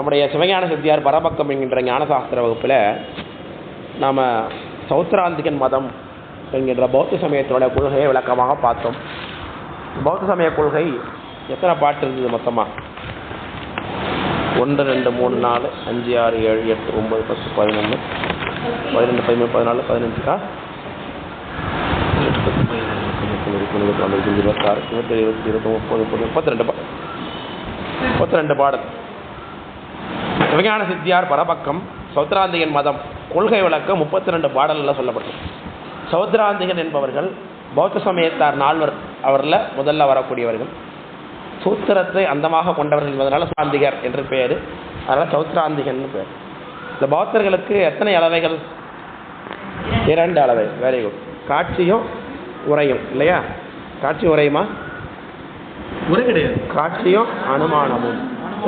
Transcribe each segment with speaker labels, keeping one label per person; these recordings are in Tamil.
Speaker 1: நம்முடைய சிவஞான சித்தியார் பரபக்கம் என்கின்ற ஞானசாஸ்திர வகுப்பில் நாம் சௌத்ராந்திகன் மதம் என்கின்ற பௌத்த சமயத்தினுடைய கொள்கையை விளக்கமாக பார்த்தோம். பௌத்த சமய கொள்கை எத்தனை பாட்டு இருந்தது மொத்தமாக? 1 2 3 4 5 6 7 8 9 10 11 12 13 14 15 32 பாடல். சிவஞான சித்தியார் பரபக்கம் சௌத்ராந்திகன் மதம் கொள்கை விளக்கம் 32 பாடல்கள் சொல்லப்பட்டது. சௌத்ராந்திகன் என்பவர்கள் பௌத்த சமயத்தார் 4 அவரில் முதல்ல வரக்கூடியவர்கள். சூத்திரத்தை அந்தமாக கொண்டவர்கள் என்பதனால சாந்திகர் என்று பெயர். அதனால் சௌத்ராந்திகன் பெயர். இந்த பௌத்தர்களுக்கு எத்தனை அளவைகள்? 2 அளவை. Very good. காட்சியும் உரையும் இல்லையா? காட்சி உரையுமா?
Speaker 2: உரை கிடையாது.
Speaker 1: காட்சியும் அனுமானமும்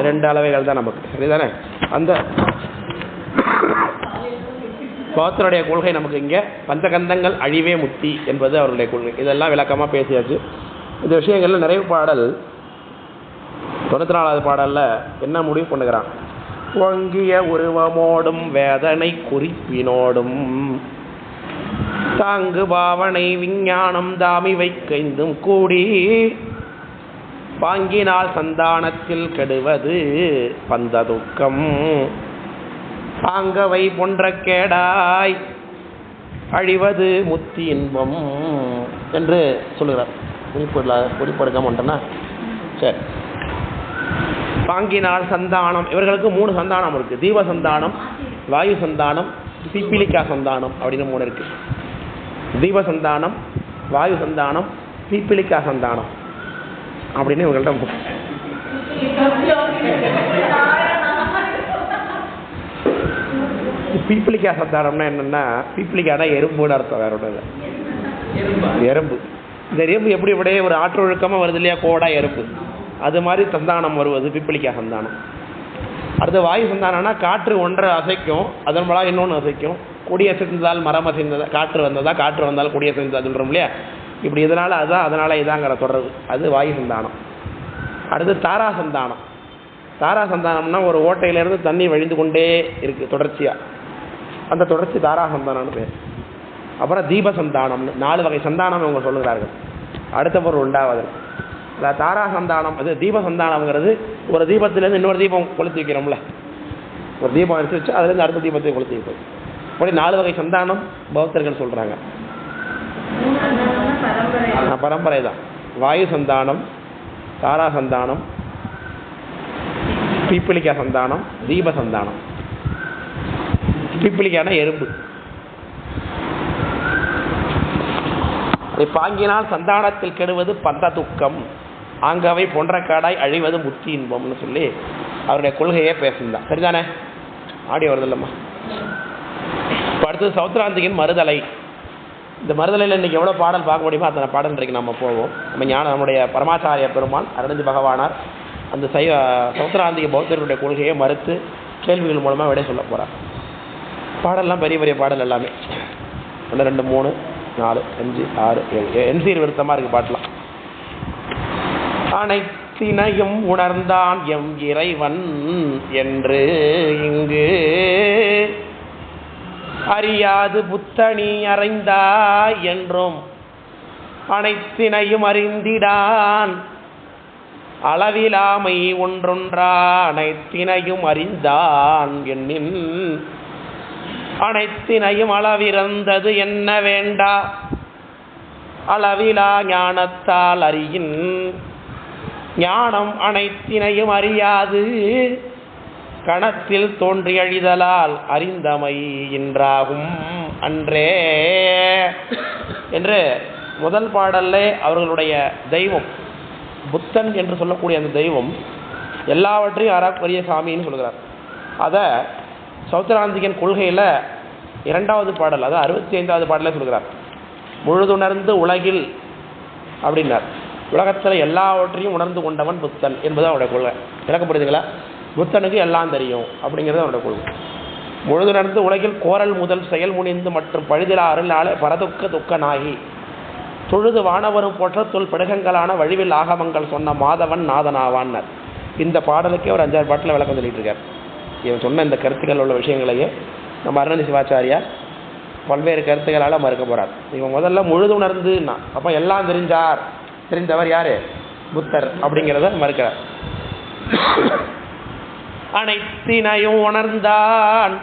Speaker 1: 2 அளவைகள் தான் நமக்கு. சரிதானே? அந்த பௌத்தருடைய கொள்கை நமக்கு இங்கே பஞ்சகந்தங்கள் அழிவே முத்தி என்பது அவருடைய கொள்கை. இதெல்லாம் விளக்கமாக பேசியாச்சு. இந்த விஷயங்கள்ல நிறைவு பாடல் 94வது பாடலில் என்ன முடிவு பண்ணுகிறான்? ஒங்கிய உருவமோடும் வேதனை குறிப்பினோடும் தாங்கு பாவனை விஞ்ஞானம் தாமி வைக்கைந்தும் கூடி பாங்கினால் சந்தானத்தில் கெடுவது பந்த துக்கம் பாங்கவை போன்ற கேடாய் அழிவது முத்தி இன்பம் என்று சொல்லுகிறார். குறிப்பிடுக்க மாட்டோன்னா சரி. பாங்கினால் சந்தானம், இவர்களுக்கு 3 சந்தானம் இருக்கு. தீப சந்தானம், வாயு சந்தானம், பீப்பிலிக்கா சந்தானம் அப்படின்னு 3 இருக்கு. தீப சந்தானம், வாயு சந்தானம், பீப்பிலிக்கா சந்தானம் அப்படின்னு இவங்கள்ட்ட பீப்பிலிக்கா சந்தானம்னா என்னன்னா, பீப்பிலிக்கானா எறும்புன்னு அர்த்தம், வேற ஒன்றும் இல்லை. எறும்பு. இந்த எறும்பு எப்படி அப்படியே ஒரு ஆற்று ஒழுக்கமாக வருது இல்லையா, கோடா எறும்பு, அது மாதிரி சந்தானம் வருவது பீப்பிலிக்கா சந்தானம். அடுத்து வாயு சந்தானம்னா காற்று ஒன்றை அசைக்கும், அதன் மூலம் இன்னொன்று அசைக்கும். கொடி அசைந்தால் மரம் அசைந்ததா, காற்று வந்ததா, காற்று வந்தால் கொடி அசைந்ததா சொல்கிறோம் இல்லையா? இப்படி இதனால் அதுதான், அதனால் இதாங்கிற தொடர்பு, அது வாயு சந்தானம். அடுத்து தாரா சந்தானம். தாரா சந்தானம்னா ஒரு ஓட்டையிலேருந்து தண்ணி வழிந்து கொண்டே இருக்குது தொடர்ச்சியாக, அந்த தொடர்ச்சி தாரா சந்தானம்னு பேர். அப்புறம் தீப சந்தானம்னு 4 வகை சந்தானம் இவங்க சொல்லுகிறார்கள். அடுத்த பொருள் 1வது இல்லை தாரா சந்தானம். அது தீப சந்தானம்ங்கிறது ஒரு தீபத்திலேருந்து இன்னொரு தீபம் கொளுத்தி வைக்கிறோம்ல, ஒரு தீபம் அடிச்சு வச்சு அதுலேருந்து அடுத்த தீபத்தை கொளுத்தி வைப்போம். அப்படி 4 வகை சந்தானம் பௌத்தர்கள் சொல்கிறாங்க. பரம்பரை தான். வாயு சந்தானம், தாரா சந்தானம், பீப்பிலிக்கா சந்தானம், தீப சந்தானம். பீப்பிலிக்கான எறும்பு. பாங்கினால் சந்தானத்தில் கெடுவது பந்த துக்கம் ஆங்கவை போன்ற காடாய் அழிவது முத்தி இன்பம்னு சொல்லி அவருடைய கொள்கையே பேசியிருந்தான். சரிதானே? ஆடியோ வருது இல்லைம்மா? இப்போ அடுத்தது சௌத்ராந்திகன் மறுதலை. இந்த மறுதலையில் இன்றைக்கி எவ்வளோ பாடல் பார்க்க முடியுமோ அத்தனை பாடல் இன்றைக்கு நம்ம போவோம். நம்முடைய பரமாச்சாரிய பெருமான் அருணஞ்சி பகவானார் அந்த சௌத்ராந்திக பௌத்தர்களுடைய கொள்கையை மறுத்து கேள்விகள் மூலமாக விடை சொல்ல போகிறார். பாடல்லாம் பெரிய பெரிய பாடல் எல்லாமே 1 2 3 4 5 6 7 என்சீர் விருத்தமாக இருக்குது பாட்டெலாம். அனைத்தினையும் உணர்ந்தான் எம் இறைவன் என்று இங்கு அறியாது புத்தனி அறைந்தாய் என்றும் அனைத்தினையும் அறிந்திடான் அளவிலாமை ஒன்றொன்றா அனைத்தினையும் அறிந்தான் எண்ணின் அனைத்தினையும் அளவிறந்தது என்ன வேண்டா அளவிலா ஞானத்தால் அறியின் ஞானம் அனைத்தினையும் அறியாது கணத்தில் தோன்றி அழிதலால் அறிந்தமை இன்றாகும் அன்றே என்று முதல் பாடல்லே அவர்களுடைய தெய்வம் புத்தன் என்று சொல்லக்கூடிய அந்த தெய்வம் எல்லாவற்றையும் அறப்பரிய சாமின்னு சொல்கிறார். அதை சௌத்ராந்திகன் கொள்கையில் 2வது பாடல், அதாவது 65வது பாடலே சொல்கிறார். முழுதுணர்ந்து உலகில் அப்படின்னார். உலகத்தில் எல்லாவற்றையும் உணர்ந்து கொண்டவன் புத்தன் என்பது அவருடைய கொள்கை. விளக்கப்படுதுங்களா? புத்தனுக்கு எல்லாம் தெரியும் அப்படிங்கிறது அவருடைய கொள்கை. முழுதுணர்ந்து உலகில் கோரல் முதல் செயல் முனிந்து மற்றும் பழுதிலா அருளாலே பரதுக்க துக்கனாகி தொழுது வானவரும் போற்ற தொல் பிடகங்களான வழிவில் ஆகமங்கள் சொன்ன மாதவன் நாதனாவான்னர். இந்த பாடலுக்கே ஒரு 5-6 பாட்டில் விளக்கம் சொல்லிட்டு இருக்கார். இவன் சொன்ன இந்த கருத்துக்கள் உள்ள விஷயங்களையே நம்ம அருணந்தி சிவாச்சாரியார் பல்வேறு கருத்துக்களால் மறுக்க போகிறார். இவன் முதல்ல முழுதுணர்ந்துன்னா அப்போ எல்லாம் தெரிந்தவர் யார்? புத்தர் அப்படிங்கிறத மறுக்கிறார். அனைத்தினையும் உணர்ந்தான்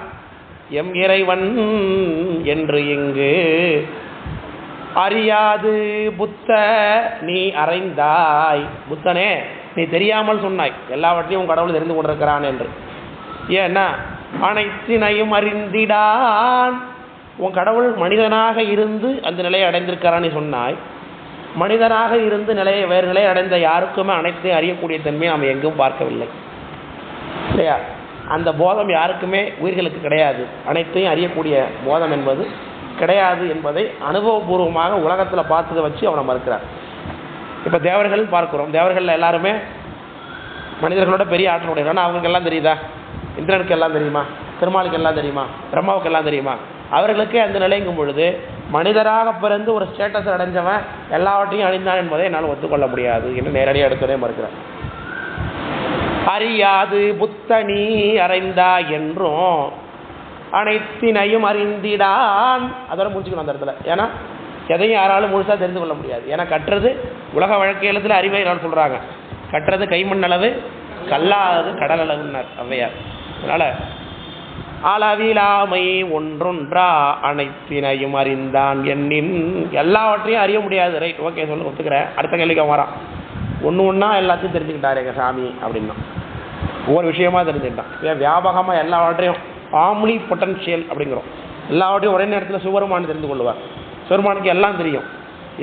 Speaker 1: எம் இறைவன் என்று இங்கு அறியாது புத்த நீ அறைந்தாய். புத்தனே, நீ தெரியாமல் சொன்னாய் எல்லாவற்றையும் உன் கடவுள் தெரிந்து கொண்டிருக்கிறான் என்று. ஏன்னா அனைத்தினையும் அறிந்திடான். உன் கடவுள் மனிதனாக இருந்து அந்த நிலையை அடைந்திருக்கிறான் நீ சொன்னாய். மனிதனாக இருந்து வேறு நிலையை அடைந்த யாருக்குமே அனைத்தையும் அறியக்கூடிய தன்மையை நாம் எங்கும் பார்க்கவில்லை இல்லையா? அந்த போதம் யாருக்குமே உயிர்களுக்கு கிடையாது. அனைத்தையும் அறியக்கூடிய போதம் என்பது கிடையாது என்பதை அனுபவபூர்வமாக உலகத்தில் பார்த்ததை வச்சு அவனை மறுக்கிறார். இப்போ தேவர்கள் பார்க்குறோம். தேவர்களில் எல்லாருமே மனிதர்களோட பெரிய ஆற்றலுடைய. ஆனால் அவங்களுக்கு எல்லாம் தெரியுதா? இந்திரனுக்கு எல்லாம் தெரியுமா? திருமாலுக்கு எல்லாம் தெரியுமா? பிரம்மாவுக்கு எல்லாம் தெரியுமா? அவர்களுக்கே அந்த நிலைங்கும் பொழுது மனிதராக பிறந்து ஒரு ஸ்டேட்டஸ் அடைஞ்சவன் எல்லாவற்றையும் அழிந்தான் என்பதை என்னால் ஒத்துக்கொள்ள முடியாது என்று நேரடியாக எடுத்ததே மறுக்கிறார். அறியாது புத்த நீ அறைந்தா என்றும் அனைத்தினையும் அறிந்திடான். அதோட முடிச்சுக்கணும் அந்த இடத்துல. ஏன்னா எதையும் யாராலும் முழுசாக தெரிந்து கொள்ள முடியாது. ஏன்னா கற்றது உலக வழக்கியலத்தில் அறிவை நான் சொல்கிறாங்க. கற்றது கைமண் அளவு கல்லாது கடல் அளவுன்னார் ஔவையார். அதனால் அளவிலாமை ஒன்றொன்றா அனைத்தினையும் அறிந்தான் எண்ணின். எல்லாவற்றையும் அறிய முடியாது. ரைட், ஓகே, சொல்லு, ஒத்துக்கிறேன். அடுத்த கேள்விக்கு வரான். ஒன்றா எல்லாத்தையும் தெரிஞ்சுக்கிட்டார் எங்கள் சாமி அப்படின்னா. ஒவ்வொரு விஷயமா தெரிஞ்சுக்கிட்டான். ஏன் வியாபகமாக எல்லாவற்றையும் ஆம்னி பொட்டன்ஷியல் அப்படிங்கிறோம். எல்லாவற்றையும் ஒரே நேரத்தில் சிவபெருமான் தெரிந்து கொள்வார். சிவபெருமானுக்கு எல்லாம் தெரியும்.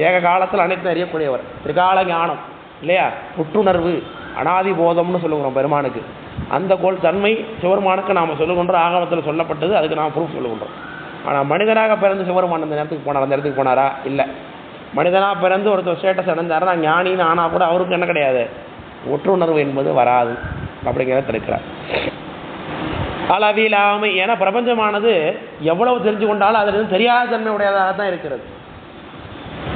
Speaker 1: ஏக காலத்தில் அனைத்தும் அறியக்கூடியவர். திரிகால ஞானம் இல்லையா? புற்றுணர்வு அனாதி போதம்னு சொல்லுகிறோம் பெருமானுக்கு. அந்த தன்மை சிவபெருமானுக்கு நாம் சொல்லுகின்றோம். ஆகமத்தில் சொல்லப்பட்டது. அதுக்கு நாம் ப்ரூஃப் சொல்லுகின்றோம். ஆனால் மனிதனாக பிறந்து சிவபெருமான் அந்த நேரத்துக்கு போனார். அந்த இடத்துக்கு போனாரா? இல்லை. மனிதனாக பிறந்து ஒருத்தர் ஸ்டேட்டஸ் அடைஞ்சாருன்னா ஞானின்னு ஆனால் கூட அவருக்கு என்ன கிடையாது? ஒற்றுணர்வு என்பது வராது அப்படிங்கிறத தடுக்கிறார். அளவிலாமை. ஏன்னா பிரபஞ்சமானது எவ்வளவு தெரிஞ்சு கொண்டாலும் அதிலிருந்து தெரியாத தன்மை உடையதாக தான் இருக்கிறது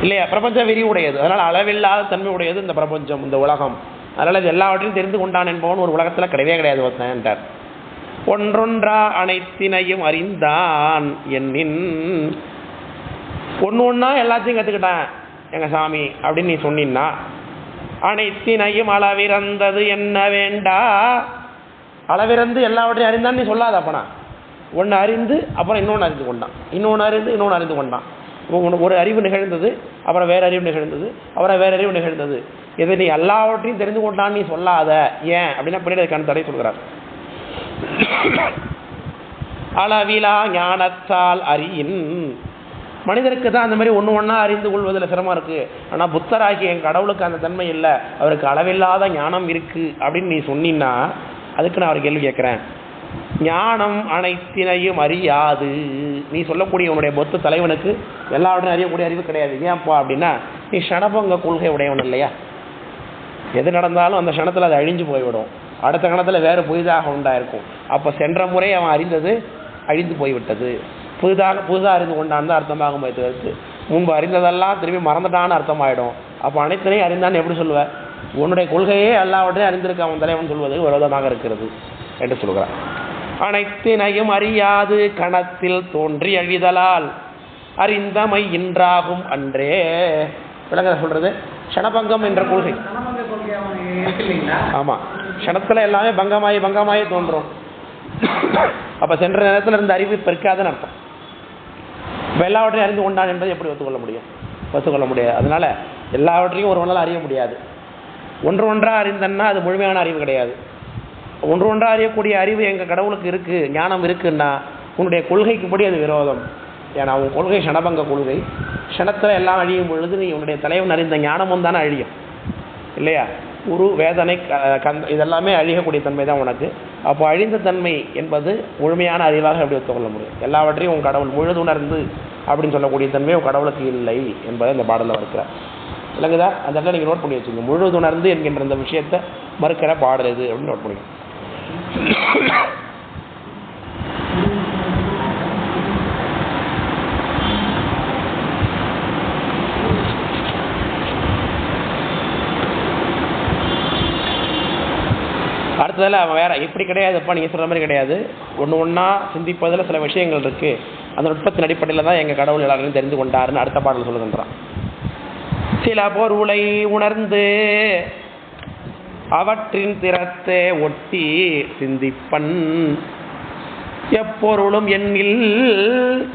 Speaker 1: இல்லையா? பிரபஞ்சம் விரிவுடையது. அதனால் அளவில்லாத தன்மை உடையது இந்த பிரபஞ்சம், இந்த உலகம். அதனால் இது எல்லாவற்றையும் தெரிந்து கொண்டான் என்பவன் ஒரு உலகத்தில் கிடையவே கிடையாது ஒருத்தன்ட்டார். ஒன்றொன்றா அனைத்தினையும் அறிந்தான் எண்ணின். ஒன்றா எல்லாத்தையும் கற்றுக்கிட்டான் எங்கள் சாமி அப்படின்னு நீ சொன்னீன்னா அனைத்தினையும் அளவிறந்தது என்ன வேண்டா. அளவிறந்து எல்லாவற்றையும் அறிந்தான் நீ சொல்லாத. அப்பனா ஒன்று அறிந்து அப்புறம் இன்னொன்று அறிந்து கொண்டான், இன்னொன்று அறிந்து இன்னொன்று அறிந்து கொண்டான். ஒரு அறிவு நிகழ்ந்தது, அப்புறம் வேறு அறிவு நிகழ்ந்தது, அப்புறம் வேறு அறிவு நிகழ்ந்தது. இதை நீ எல்லாவற்றையும் தெரிந்து கொண்டான் நீ சொல்லாத. ஏன் அப்படின்னா பின்னாடி அதுக்கான தடை சொல்கிறார். அளவிலா ஞானத்தால் அறியின். மனிதருக்கு தான் அந்த மாதிரி ஒன்றா அறிந்து கொள்வதில் சிரமம் இருக்குது. ஆனால் புத்தராகிய என் கடவுளுக்கு அந்த தன்மை இல்லை. அவருக்கு அளவில்லாத ஞானம் இருக்குது அப்படின்னு நீ சொன்னீன்னா அதுக்கு நான் ஒரு கேள்வி கேட்குறேன். ஞானம் அனைத்தினையும் அறியாது. நீ சொல்லக்கூடிய உன்னுடைய பொத்து தலைவனுக்கு எல்லாவற்றையும் அறியக்கூடிய அறிவு கிடையாது. ஏன்ப்பா அப்படின்னா நீ க்ஷணபங்க கொள்கை உடையவன் இல்லையா? எது நடந்தாலும் அந்த க்ஷணத்தில் அது அழிஞ்சு போய்விடும். அடுத்த கணத்தில் வேறு புதிதாக உண்டாயிருக்கும். அப்போ சென்ற முறை அவன் அறிந்தது அழிந்து போய்விட்டது. புதுதாக அறிந்து கொண்டான்னு அர்த்தமாகும். வைத்து முன்பு அறிந்ததெல்லாம் திரும்பி மறந்துட்டான்னு அர்த்தமாயிடும். அப்போ அனைத்தினையும் அறிந்தான்னு எப்படி சொல்லுவேன்? உன்னுடைய கொள்கையே எல்லாவற்றையும் அறிந்திருக்க அவன் தலைவன் சொல்வது விரோதமாக இருக்கிறது என்று சொல்கிறான். அனைத்தினையும் அறியாது கணத்தில் தோன்றி அழிதலால் அறிந்தமை இன்றாகும் அன்றே. விளங்க சொல்றது க்ஷணபங்கம் என்ற கொள்கை. ஆமாம், க்ஷணத்தில் எல்லாமே பங்கமாயி தோன்றும். அப்போ சென்ற நேரத்தில் இருந்த அறிவு பெருக்காதுன்னு அர்த்தம். இப்போ எல்லாவற்றையும் அறிந்து கொண்டான் என்பதை எப்படி ஒத்துக்கொள்ள முடியாது. அதனால எல்லாவற்றையும் ஒருவனால் அறிய முடியாது. ஒன்றா அறிந்தன்னா அது முழுமையான அறிவு கிடையாது. ஒன்றா அறியக்கூடிய அறிவு எங்கள் கடவுளுக்கு இருக்குது, ஞானம் இருக்குன்னா உன்னுடைய கொள்கைக்குப்படி அது விரோதம். ஏன்னா உன் கொள்கை க்ஷணபங்க கொள்கை. க்ஷணத்தில் எல்லாம் அழியும் பொழுது நீ உன்னுடைய தலைவன் அறிந்த ஞானமும் தானே அழியும் இல்லையா? குரு வேதனை இதெல்லாமே அழியக்கூடிய தன்மை தான் உனக்கு. அப்போ அழிந்த தன்மை என்பது முழுமையான அறிவாக எப்படி ஒத்துக்கொள்ள முடியும்? எல்லாவற்றையும் உன் கடவுள் முழுதுணர்ந்து அப்படின்னு சொல்லக்கூடிய தன்மை உன் கடவுளுக்கு இல்லை என்பதை இந்த பாடலில் இருக்கிறார். இல்லைங்கதா? அந்த இடத்துல நீங்கள் நோட் பண்ணி வச்சுக்கோங்க. முழுதுணர்ந்து என்கின்ற இந்த விஷயத்தை மறுக்கிற பாடல் இது அப்படின்னு நோட் பண்ணிக்கோங்க. அடுத்ததில் அவன் வேறு இப்படி கிடையாதுப்பா, நீங்கள் சொல்கிற மாதிரி கிடையாது, ஒன்று ஒன்றா சிந்திப்பதில் சில விஷயங்கள் இருக்குது, அந்த நுட்பத்தின் அடிப்படையில் தான் எங்கள் கடவுள் எல்லாரையும் தெரிந்து கொண்டாருன்னு அடுத்த பாடல் சொல்லுகின்றான். சில பொருளை உணர்ந்து அவற்றின் திறத்தை ஒட்டி சிந்திப்பன் எப்பொருளும் எண்ணில்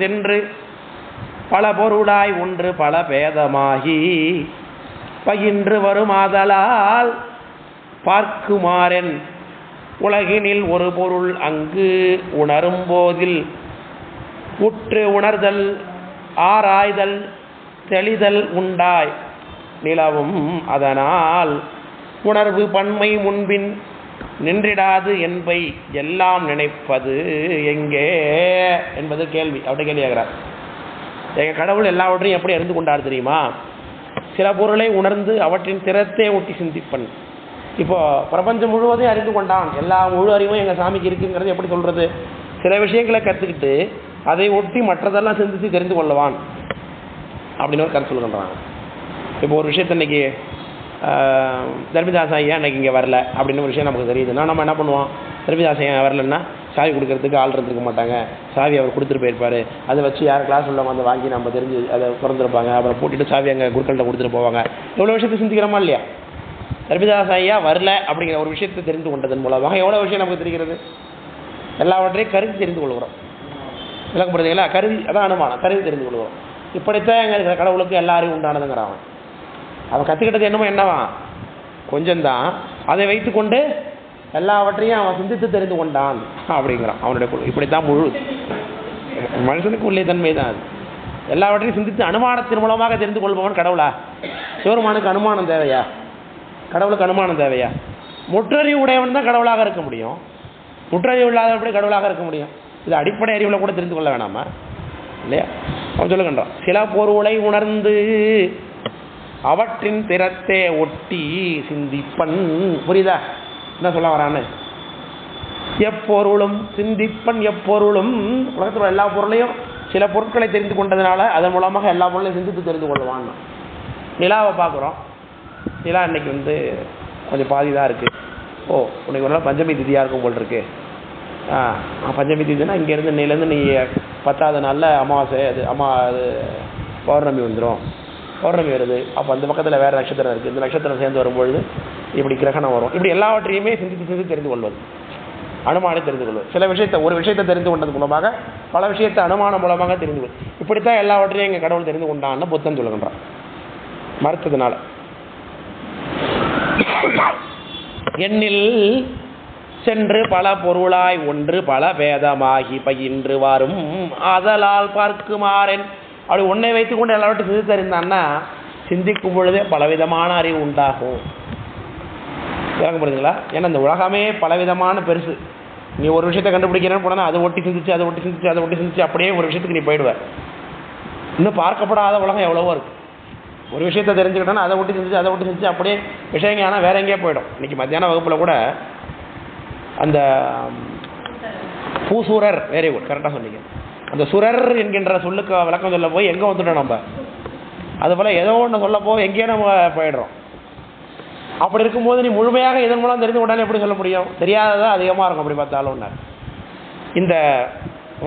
Speaker 1: சென்று பல பொருளாய் ஒன்று பல பேதமாகி பயின்று வரும் ஆதலால் பார்க்குமாறென் உலகினில் ஒரு பொருள் அங்கு உணரும் போதில் உற்று உணர்தல் ஆராய்தல் தெளிதல் உண்டாய் நிலவும் அதனால் உணர்வு பன்மை முன்பின் நின்றிடாது என்பை எல்லாம் நினைப்பது எங்கே என்பது கேள்வி. அப்படி கேள்வி கேட்கிறார். எங்கள் கடவுள் எல்லாவற்றையும் எப்படி அறிந்து கொண்டார் தெரியுமா? சில பொருளை உணர்ந்து அவற்றின் திறத்தை ஒட்டி சிந்திப்பன். இப்போ பிரபஞ்சம் முழுவதையும் அறிந்து கொண்டான், எல்லா முழு அறிவும் எங்கள் சாமிக்கு இருக்குங்கிறது எப்படி சொல்கிறது? சில விஷயங்களை கற்றுக்கிட்டு அதை ஒட்டி மற்றதெல்லாம் சிந்தித்து தெரிந்து கொள்ளுவான் அப்படின்னு ஒரு கருத்து சொல்லுறாங்க. இப்போ ஒரு விஷயத்தை இன்னைக்கு தர்மிதாசன் ஐயா இன்னைக்கு இங்கே வரல அப்படின்னு ஒரு விஷயம் நமக்கு தெரியுதுன்னா நம்ம என்ன பண்ணுவோம்? தர்மிதாசன் ஐயா வரலன்னா சாவி கொடுக்கறதுக்கு ஆள் இருந்துருக்க மாட்டாங்க, சாவி அவர் கொடுத்துட்டு போயிருப்பார், அதை வச்சு யார் கிளாஸ் உள்ள வந்து வாங்கி நம்ம தெரிஞ்சு அதை திறந்துருப்பாங்க, அப்புறம் போட்டுட்டு சாவி அங்கே குருக்கள்கிட்ட கொடுத்துட்டு போவாங்க. எவ்வளோ விஷயத்தை சிந்திக்கிறோமா இல்லையா? தர்மிதாசன் ஐயா வரல அப்படிங்கிற ஒரு விஷயத்தை தெரிந்து கொண்டதன் மூலமாக எவ்வளோ விஷயம் நமக்கு தெரிகிறது? எல்லாவற்றையும் கருதி தெரிந்து கொள்கிறோம். விளக்கப்படுறீங்களா? கருதி, அதான் அனுமானம், கருதி தெரிந்து கொள்கிறோம். இப்படித்தான் எங்கள் இருக்கிற கடவுளுக்கு எல்லாரையும் உண்டானதுங்கிறான். அவன் கற்றுக்கிட்டது என்னவா? கொஞ்சம்தான். அதை வைத்துக்கொண்டு எல்லாவற்றையும் அவன் சிந்தித்து தெரிந்து கொண்டான் அப்படிங்கிறான் அவனுடைய குழு. இப்படித்தான் முழு மனுஷனுக்கு உள்ளே தன்மை தான் அது. எல்லாவற்றையும் சிந்தித்து அனுமானத்தின் மூலமாக தெரிந்து கொள்பவன் கடவுளா? சிவருமானுக்கு அனுமானம் தேவையா? கடவுளுக்கு அனுமானம் தேவையா? முற்றறிவு உடையவன் தான் கடவுளாக இருக்க முடியும். முற்றறிவு இல்லாதபடி கடவுளாக இருக்க முடியும். இது அடிப்படை அறிவில் கூட தெரிந்து கொள்ள வேணாமா இல்லையா? அவன் சொல்லுகின்றான், சில பொருளை உணர்ந்து அவற்றின் திறத்தை ஒட்டி சிந்திப்பன். புரியுதா என்ன சொல்ல வரான்னு? எப்பொருளும் சிந்திப்பன், எப்பொருளும் உலகத்தில் எல்லா பொருளையும் சில பொருட்களை தெரிந்து கொண்டதுனால அதன் மூலமாக எல்லா பொருளையும் சிந்தித்து தெரிந்து கொள்ளுவான். நிலாவை பார்க்குறோம். நிலா இன்னைக்கு கொஞ்சம் பாதி தான் இருக்குது. ஓ, உனக்கு ஒரு நாள் பஞ்சமி திதியாக இருக்கும் போல் இருக்கு. பஞ்சமி திதினா இங்கேருந்து இன்னையிலேருந்து நீ 10வது நாளில் அமாவாசை, அது பௌர்ணமி வந்துடும். பௌர்ணமி வருது, அப்போ அந்த பக்கத்தில் வேறு நட்சத்திரம் இருக்குது, இந்த நட்சத்திரம் சேர்ந்து வரும்பொழுது இப்படி கிரகணம் வரும். இப்படி எல்லாவற்றையுமே சிந்தித்து தெரிந்து கொள்வது, அனுமானம் தெரிந்து கொள்வது. சில விஷயத்தை, ஒரு விஷயத்தை தெரிந்து கொண்டது மூலமாக பல விஷயத்தை அனுமானம் மூலமாக தெரிந்து கொள்வது. இப்படித்தான் எல்லாவற்றையும் எங்கள் கடவுள் தெரிந்து கொண்டான்னு புத்தன் சொல்லுகின்றான். மறுத்ததுனால எண்ணில் சென்று பல பொருளாய் ஒன்று பல பேதமாகி பயின்று வரும் ஆதலால் பார்க்குமாறேன். அப்படி ஒன்றை வைத்துக்கொண்டு எல்லாவற்றையும் சிந்தித்து அறிந்தான்னா சிந்திக்கும் பொழுதே பலவிதமான அறிவு உண்டாகும். விளக்கப்படுதுங்களா? ஏன்னா இந்த உலகமே பலவிதமான பெருசு. நீ ஒரு விஷயத்தை கண்டுபிடிக்கிறேன்னு போனா அதை ஒட்டி சிந்திச்சு அதை ஒட்டி சிந்திச்சு அதை ஒட்டி சிந்திச்சு அப்படியே ஒரு விஷயத்துக்கு நீ போயிடுவ. இன்னும் பார்க்கப்படாத உலகம் எவ்வளவோ இருக்குது. ஒரு விஷயத்தை தெரிஞ்சுக்கிட்டோன்னா அதை ஒட்டி சிந்திச்சு அதை ஒட்டி சிந்திச்சு அப்படியே விஷயங்க ஆனால் வேற எங்கேயே போயிடும். இன்றைக்கி மத்தியான வகுப்பில் கூட அந்த பூசூரர், வெரி குட், கரெக்டாக சொன்னீங்க. அந்த சுரர் என்கின்ற சொல்லுக்கு விளக்கம் சொல்ல போய் எங்கே வந்துட்டோம் நம்ம. அதுபோல் ஏதோ ஒன்று சொல்ல போய் எங்கேயோ நம்ம போயிடுறோம். அப்படி இருக்கும்போது நீ முழுமையாக இதன் மூலம் தெரிந்து கொண்டாலும் எப்படி சொல்ல முடியும்? தெரியாததான் அதிகமாக இருக்கும். அப்படி பார்த்தாலும் இந்த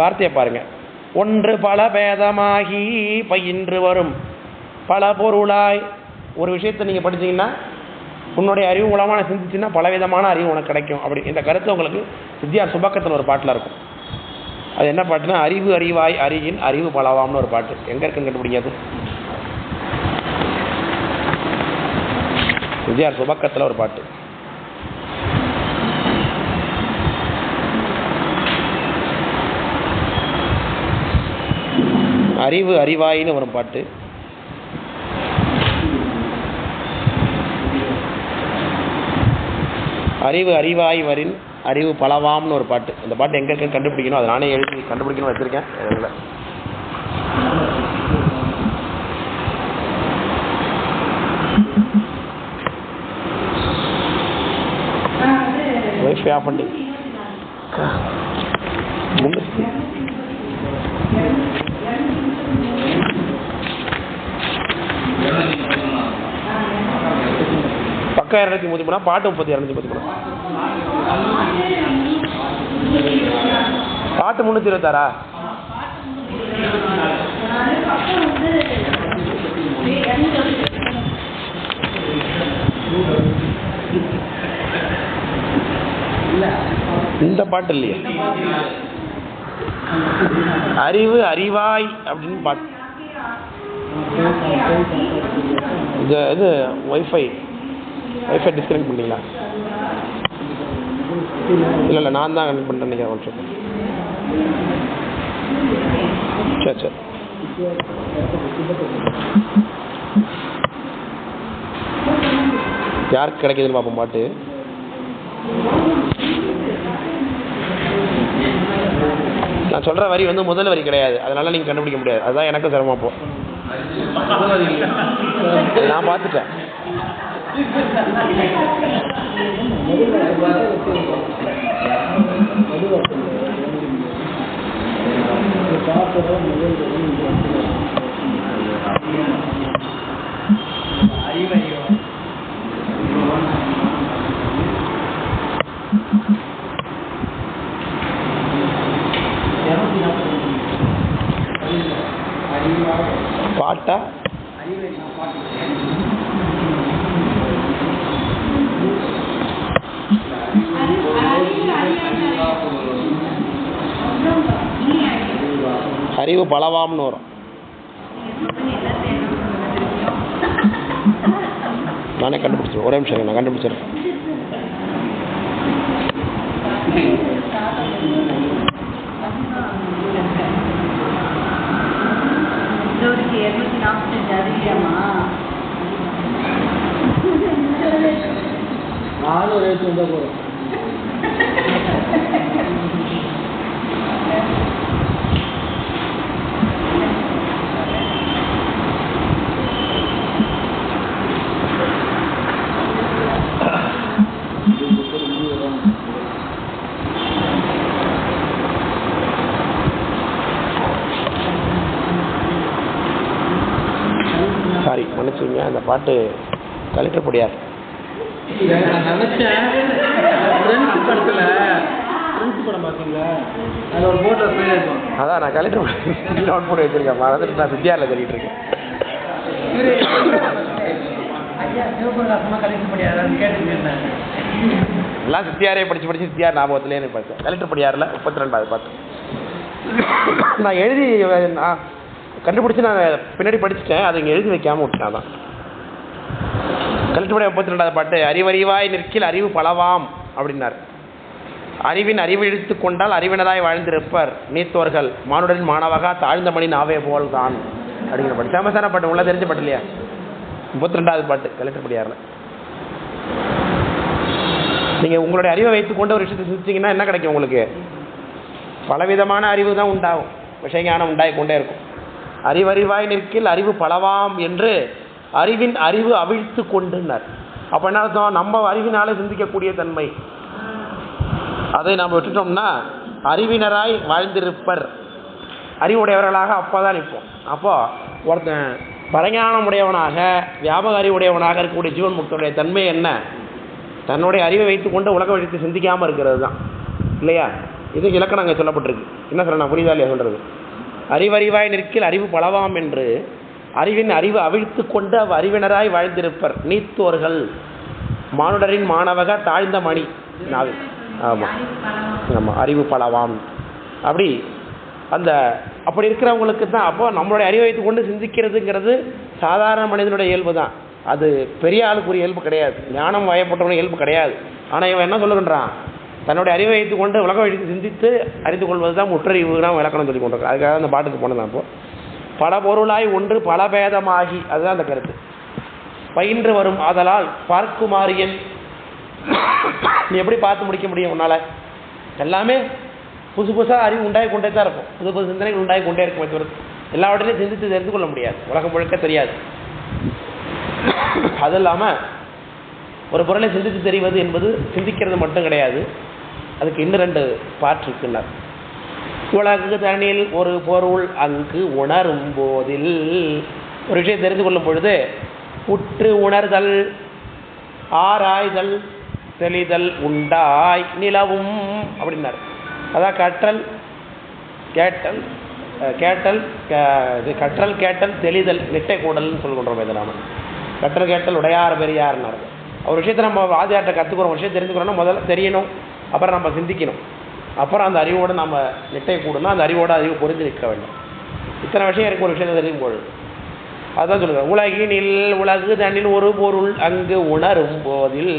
Speaker 1: வார்த்தையை பாருங்க, ஒன்று பல பேதமாகி பயின்று வரும் பல பொருளாய். ஒரு விஷயத்தை நீங்கள் படிச்சீங்கன்னா உன்னுடைய அறிவு மூலமான சிந்திச்சுன்னா பலவிதமான அறிவு உனக்கு கிடைக்கும். அப்படி இந்த கருத்து உங்களுக்கு சித்தியார் சுபக்கத்தில் ஒரு பாட்டில் இருக்கும். அது என்ன பாட்டுன்னா, அறிவு அறிவாய் அறியின் அறிவு பலவாம்னு ஒரு பாட்டு. எங்கே இருக்குன்னு கண்டுபிடிக்காது? சித்தியார் சுபக்கத்தில் ஒரு பாட்டு. அறிவு அறிவாயின்னு வரும் பாட்டு. அறிவு அறிவாய் வரின் அறிவு பலவாம்னு ஒரு பாட்டு. இந்த பாட்டு எங்கே இருக்குன்னு கண்டுபிடிக்கணும். அதை நானே எழுதி கண்டுபிடிக்கணும்னு வச்சுருக்கேன். வைஃபை ஆஃப் பண்ணி பக்கம் 233 பாட்டு 30 233. பாட்டு 326. இந்த பாட்டு இல்லையே, அறிவு அறிவாய் அப்படின்னு பாட்டு. இது வைஃபை டிஸ்கனெக்ட் பண்ணீங்களா? இல்லை நான் தான் கனெக்ட் பண்ணுறேன் நினைக்கிறேன். சரி யாருக்கு கிடைக்குதுன்னு பார்ப்போம் பாட்டு. நான் சொல்கிற வரி முதல் வரி கிடையாது, அதனால நீங்கள் கண்டுபிடிக்க முடியாது. அதுதான் எனக்கு சிரமம். அப்போ நான் பார்த்துட்டேன். பாட்டா அறிவு பலவாம்னு வரும். நானே கண்டுபிடிச்சிருவேன். ஒரே நிமிஷம் நான் கண்டுபிடிச்சிருக்கேன். சாரி மன்னிச்சுங்க, அந்த பாட்டு கலெக்டர்படியார். அதான் நான் கலெக்டர் நோட் போட்டு வச்சிருக்கேன். மறந்துட்டு நான் வித்யாவில் சொல்லிட்டு இருக்கேன். எல்லாம் சித்தியாரே படிச்சு சித்தியார் ஞாபகத்திலே எனக்கு பார்த்தேன். கலெக்டர் படியாரில் 32வது பாட்டு நான் எழுதி நான் கண்டுபிடிச்சி நான் பின்னாடி படிச்சுட்டேன். அதை இங்கே எழுதி வைக்காமல் விட்டேன். தான் கலெக்டர் படியார் 32வது பாட்டு. அறிவறிவாய் நிற்கில் அறிவு பலவாம் அப்படின்னார். அறிவின் அறிவு இழுத்து கொண்டால் அறிவினராய் வாழ்ந்திருப்பர் நீத்தோர்கள் மானுடரின் மாணவகா தாழ்ந்த மணி நாவே போல் தான் அப்படிங்கிற பாட்டு. ஃபேமஸான பாட்டு, உள்ள தெரிஞ்ச பாட்டு இல்லையா? 32வது பாட்டு கலெக்டர் படியாரில். நீங்கள் உங்களுடைய அறிவை வைத்துக்கொண்டு ஒரு விஷயத்தை சிந்திச்சிங்கன்னா என்ன கிடைக்கும் உங்களுக்கு? பலவிதமான அறிவு தான் உண்டாகும். விஷயஞானம் உண்டாகி கொண்டே இருக்கும். அறிவறிவாய் நிற்கில் அறிவு பலவாம் என்று அறிவின் அறிவு அவிழ்த்து கொண்டுன்னார். அப்போ என்ன அர்த்தம்? நம்ம அறிவினாலே சிந்திக்கக்கூடிய தன்மை அதை நாம் விட்டுட்டோம்னா அறிவினராய் வாழ்ந்திருப்பர், அறிவுடையவர்களாக அப்போ தான் நிற்போம். அப்போது ஒருத்தன் பரஞானம் உடையவனாக வியாபக அறிவுடையவனாக இருக்கக்கூடிய ஜீவன் முக்தனுடைய தன்மை என்ன? தன்னுடைய அறிவை வைத்துக்கொண்டு உலக வழித்து சிந்திக்காமல் இருக்கிறது தான் இல்லையா? இதுக்கு இலக்கணம் அங்கே சொல்லப்பட்டிருக்கு. என்ன சொல்ல நான் புரியுதா இல்லையா சொல்கிறது? அறிவறிவாய் நிற்கில் அறிவு பலவாம் என்று அறிவின் அறிவு அவிழ்த்து கொண்டு அறிவினராய் வாழ்ந்திருப்பர் நீத்தோர்கள் மானுடரின் மாணவக தாழ்ந்த மணி நாவி. ஆமாம் ஆமாம், அறிவு பலவாம். அப்படி இருக்கிறவங்களுக்கு தான். அப்போ நம்மளுடைய அறிவை வைத்து கொண்டு சிந்திக்கிறதுங்கிறது சாதாரண மனிதனுடைய இயல்பு தான். அது பெரிய ஆளுக்குரிய இயல்பு கிடையாது, ஞானம் வயப்பட்டவனுடைய இயல்பு கிடையாது. ஆனால் இவன் என்ன சொல்லுகின்றான்? தன்னுடைய அறிவை வைத்து கொண்டு உலக வழித்து சிந்தித்து அறிந்து கொள்வது தான் முற்றறிவு தான் விளக்கணம் சொல்லி கொண்டிருக்கோம். அதுக்காக அந்த பாட்டுக்கு போனதான். அப்போது பல பொருளாய் ஒன்று பல பேதமாகி, அதுதான் அந்த கருத்து. பயின்று வரும் ஆதலால் பார்க்குமாறியன். நீ எப்படி பார்த்து முடிக்க முடியும் உன்னால்? எல்லாமே புதுசாக அறிவு உண்டாகி கொண்டே தான் இருக்கும். புது சிந்தனைகள் உண்டாகி கொண்டே இருக்கும். தவிர எல்லாவற்றையும் சிந்தித்து தெரிந்து கொள்ள முடியாது, உலகம் முழுக்க தெரியாது. அது இல்லாமல் ஒரு பொருளை சிந்தித்து தெரிவது என்பது சிந்திக்கிறது மட்டும் கிடையாது, அதுக்கு இன்னும் 2 பாட்டு இருக்குன்னார். உலகு தனில் ஒரு பொருள் அங்கு உணரும் போதில், ஒரு விஷயம் தெரிந்து கொள்ளும் பொழுது உற்று உணர்தல் ஆராய்தல் தெளிதல் உண்டாய் நிலவும் அப்படின்னார். அதான் கற்றல் கேட்டல் கேட்டல் இது கற்றல் கேட்டல் தெளிதல் நிட்டை கூடல்னு சொல்லுகின்றோம். இதை நாம் கற்றல் கேட்டல் உடையார் பெரியார்னார். ஒரு விஷயத்தை நம்ம வாதியார்ட்ட கற்றுக்குறோம், ஒரு விஷயம் தெரிஞ்சுக்கிறோன்னா முதல்ல தெரியணும், அப்புறம் நம்ம சிந்திக்கணும், அப்புறம் அந்த அறிவோடு நம்ம நிட்டை கூடணும், அந்த அறிவோடு அறிவு பொருந்தி நிற்க வேண்டும். இத்தனை விஷயம் இருக்குது ஒரு விஷயத்தை தெரியும் பொழுது. அதுதான் சொல்லுங்கள், உலகினில் உலகு தண்ணில் ஒரு பொருள் அங்கு உணரும் போதில்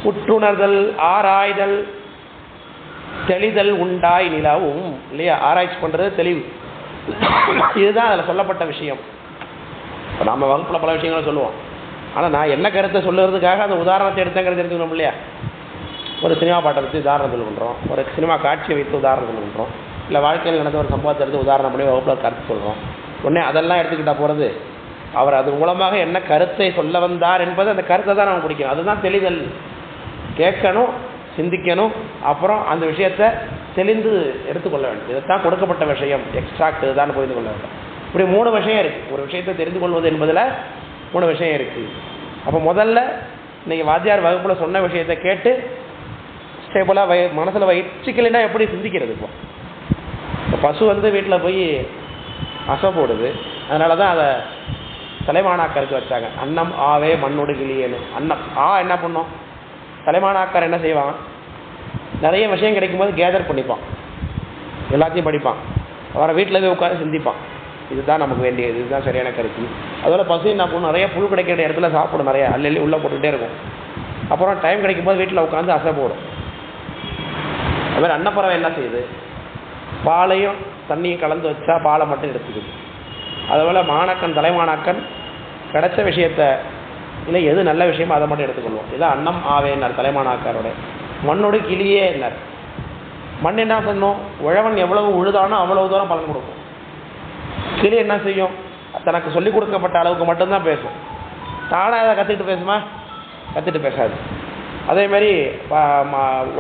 Speaker 1: உற்றுணர்தல் ஆராய்தல் தெளிதல் உண்டாய் நிலவும். இல்லையா? ஆராய்ச்சி பண்ணுறது தெளிவு. இதுதான் அதில் சொல்லப்பட்ட விஷயம். இப்போ நம்ம வகுப்பில் பல விஷயங்களை சொல்லுவோம், ஆனால் நான் என்ன கருத்தை சொல்லுறதுக்காக அந்த உதாரணத்தை எடுத்தங்கிறது தெரிஞ்சுக்கணும் இல்லையா? ஒரு சினிமா பாட்டை வச்சு உதாரணம் சொல்லுகின்றோம், ஒரு சினிமா காட்சியை வைத்து உதாரணம் சொல்லுகின்றோம், இல்லை வாழ்க்கையில் நடந்த ஒரு சம்பவத்தை எடுத்து உதாரணம் பண்ணி வகுப்பில் கருத்து சொல்கிறோம். உடனே அதெல்லாம் எடுத்துக்கிட்டால் போகிறது, அவர் அது மூலமாக என்ன கருத்தை சொல்ல வந்தார் என்பது அந்த கருத்தை தான் நம்ம பிடிக்கணும். அதுதான் தெளிதல். கேட்கணும், சிந்திக்கணும், அப்புறம் அந்த விஷயத்தை தெளிந்து எடுத்துக்கொள்ள வேண்டும். இதுதான் கொடுக்கப்பட்ட விஷயம், எக்ஸ்ட்ராக்ட் இதுதான் புரிந்து கொள்ள வேண்டும். இப்படி 3 விஷயம் இருக்குது. ஒரு விஷயத்தை தெரிந்து கொள்வது என்பதில் 3 விஷயம் இருக்குது. அப்போ முதல்ல இன்றைக்கி வாத்தியார் வகுப்பில் சொன்ன விஷயத்தை கேட்டு ஸ்டேபிளாக மனசில் வச்சுக்கலைன்னா எப்படி சிந்திக்கிறது? இப்போ பசு வீட்டில் போய் அசை போடுது, அதனால தான் அதை தலைமானாக்கருக்கு வச்சாங்க. அன்னம் ஆவே மண்ணோடு கிளியேன்னு. அன்னம் என்ன பண்ணும்? தலைமானாக்கார் என்ன செய்வான்? நிறைய விஷயம் கிடைக்கும்போது கேதர் பண்ணிப்பான், எல்லாத்தையும் படிப்பான், அவரை வீட்டில் போய் உட்காந்து சிந்திப்பான். இதுதான் நமக்கு வேண்டியது, இதுதான் சரியான கருத்து. அதோட பசு என்ன பண்ணும்? நிறைய புல் கிடைக்கிற இடத்துல சாப்பிடும், நிறைய அள்ளி உள்ளே போட்டுக்கிட்டே இருக்கும். அப்புறம் டைம் கிடைக்கும்போது வீட்டில் உட்காந்து அசை போடும். அதுமாதிரி அன்னப்பறவை என்ன செய்யுது? பாலையும் தண்ணியும் கலந்து வச்சா பாலை மட்டும் எடுத்துக்குது. அதுபோல் மாணாக்கன் தலைமாணாக்கன் கிடைச்ச விஷயத்தை இல்லை எது நல்ல விஷயமோ அதை மட்டும் எடுத்துக்கொள்வோம். இதான் அன்னம் ஆவேன்னார் தலைமாணாக்காரோட. மண்ணோடு கிளியே என்னார். மண் என்ன பண்ணும்? உழவன் எவ்வளவு உழுதானோ அவ்வளவு தூரம் பலன் கொடுக்கும். கிளி என்ன செய்யும்? தனக்கு சொல்லிக் கொடுக்கப்பட்ட அளவுக்கு மட்டும்தான் பேசும். தானாக அதை கற்றுக்கிட்டு பேசுமா? கற்றுட்டு பேசாது. அதேமாதிரி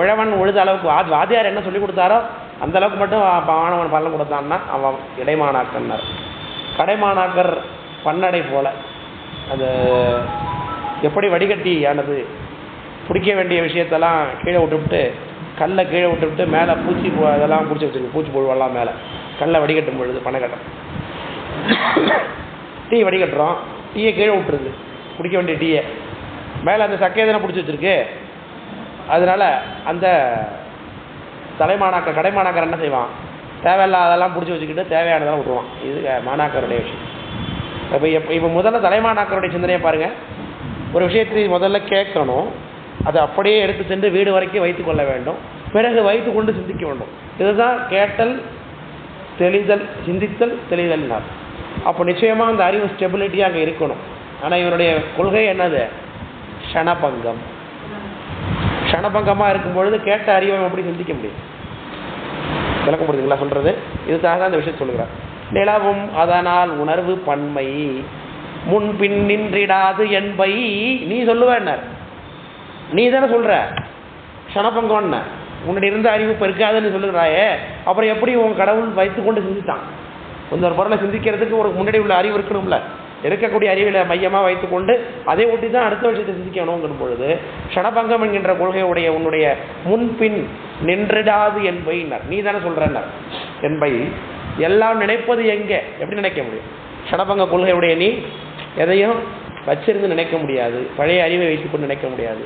Speaker 1: உழவன் உழுத அளவுக்கு வாத்தியார் என்ன சொல்லிக் கொடுத்தாரோ அந்த அளவுக்கு மட்டும் மாணவன் பலன் கொடுத்தான்னா அவன் இடைமாணாக்கன்னார். கடைமாணாக்கர் பன்னடை போல அது எப்படி வடிகட்டியானது பிடிக்க வேண்டிய விஷயத்தெல்லாம் கீழே விட்டுவிட்டு கல்லை கீழே விட்டுவிட்டு மேலே பூச்சி அதெல்லாம் பிடிச்சி வச்சுருக்கு, பூச்சி புழுவெல்லாம் மேலே கல்லை வடிகட்டும் பொழுது பனைக்கட்டம் டீ வடிகட்டுறோம், டீயை கீழே விட்டுருது, குடிக்க வேண்டிய டீயை மேலே அந்த சக்கையை தானே பிடிச்சி வச்சுருக்கு. அதனால் அந்த கடைமாணாக்கர் என்ன செய்வான்? தேவையில்லாதெல்லாம் பிடிச்சி வச்சுக்கிட்டு தேவையானதெல்லாம் விட்டுருவான். இது மாணாக்கருடைய விஷயம். இப்போ முதல்ல தலைமாணாக்கருடைய சிந்தனையை பாருங்கள். ஒரு விஷயத்தை முதல்ல கேட்கணும், அதை அப்படியே எடுத்து சென்று வீடு வரைக்கும் வைத்து கொள்ள வேண்டும், பிறகு வைத்து கொண்டு சிந்திக்க வேண்டும். இதுதான் கேட்டல் தெளிதல், சிந்தித்தல் தெளிதல்னார். அப்போ நிச்சயமாக அந்த அறிவு ஸ்டெபிலிட்டியாக அங்கே இருக்கணும். ஆனால் இவருடைய கொள்கை என்னது? க்ஷணபங்கம். க்ஷணபங்கமாக இருக்கும் பொழுது கேட்ட அறிவை எப்படி சிந்திக்க முடியும்? விளக்க முடியுதுங்களா சொல்கிறது? இதுக்காக தான் இந்த விஷயம் சொல்லுகிறார். நிலவும் அதனால் உணர்வு பன்மை முன்பின் நின்றிடாது என்பை நீ சொல்லுவேன்னார். நீ தானே சொல்கிற க்ஷணபங்கம்னு. உன்னுடைய இருந்த அறிவு இப்போ இருக்காதுன்னு சொல்லுகிறாயே, அப்புறம் எப்படி உன் கடவுள் வைத்துக்கொண்டு சிந்தித்தான்? ஒரு பொருளை சிந்திக்கிறதுக்கு ஒரு முன்னாடி உள்ள அறிவு இருக்கணும்ல. இருக்கக்கூடிய அறிவில் மையமாக வைத்துக்கொண்டு அதை ஒட்டி தான் அடுத்த விஷயத்தை சிந்திக்கணுங்கிற பொழுது க்ஷணபங்கம் என்கின்ற கொள்கையுடைய உன்னுடைய முன்பின் நின்றிடாது என்பைன்னார். நீ தானே சொல்கிறன்னார். என்பை எல்லாம் நினைப்பது எங்கே? எப்படி நினைக்க முடியும்? க்ஷணபங்க கொள்கையுடைய நீ எதையும் வச்சிருந்து நினைக்க முடியாது, பழைய அறிவை வைத்துக்கொண்டு நினைக்க முடியாது.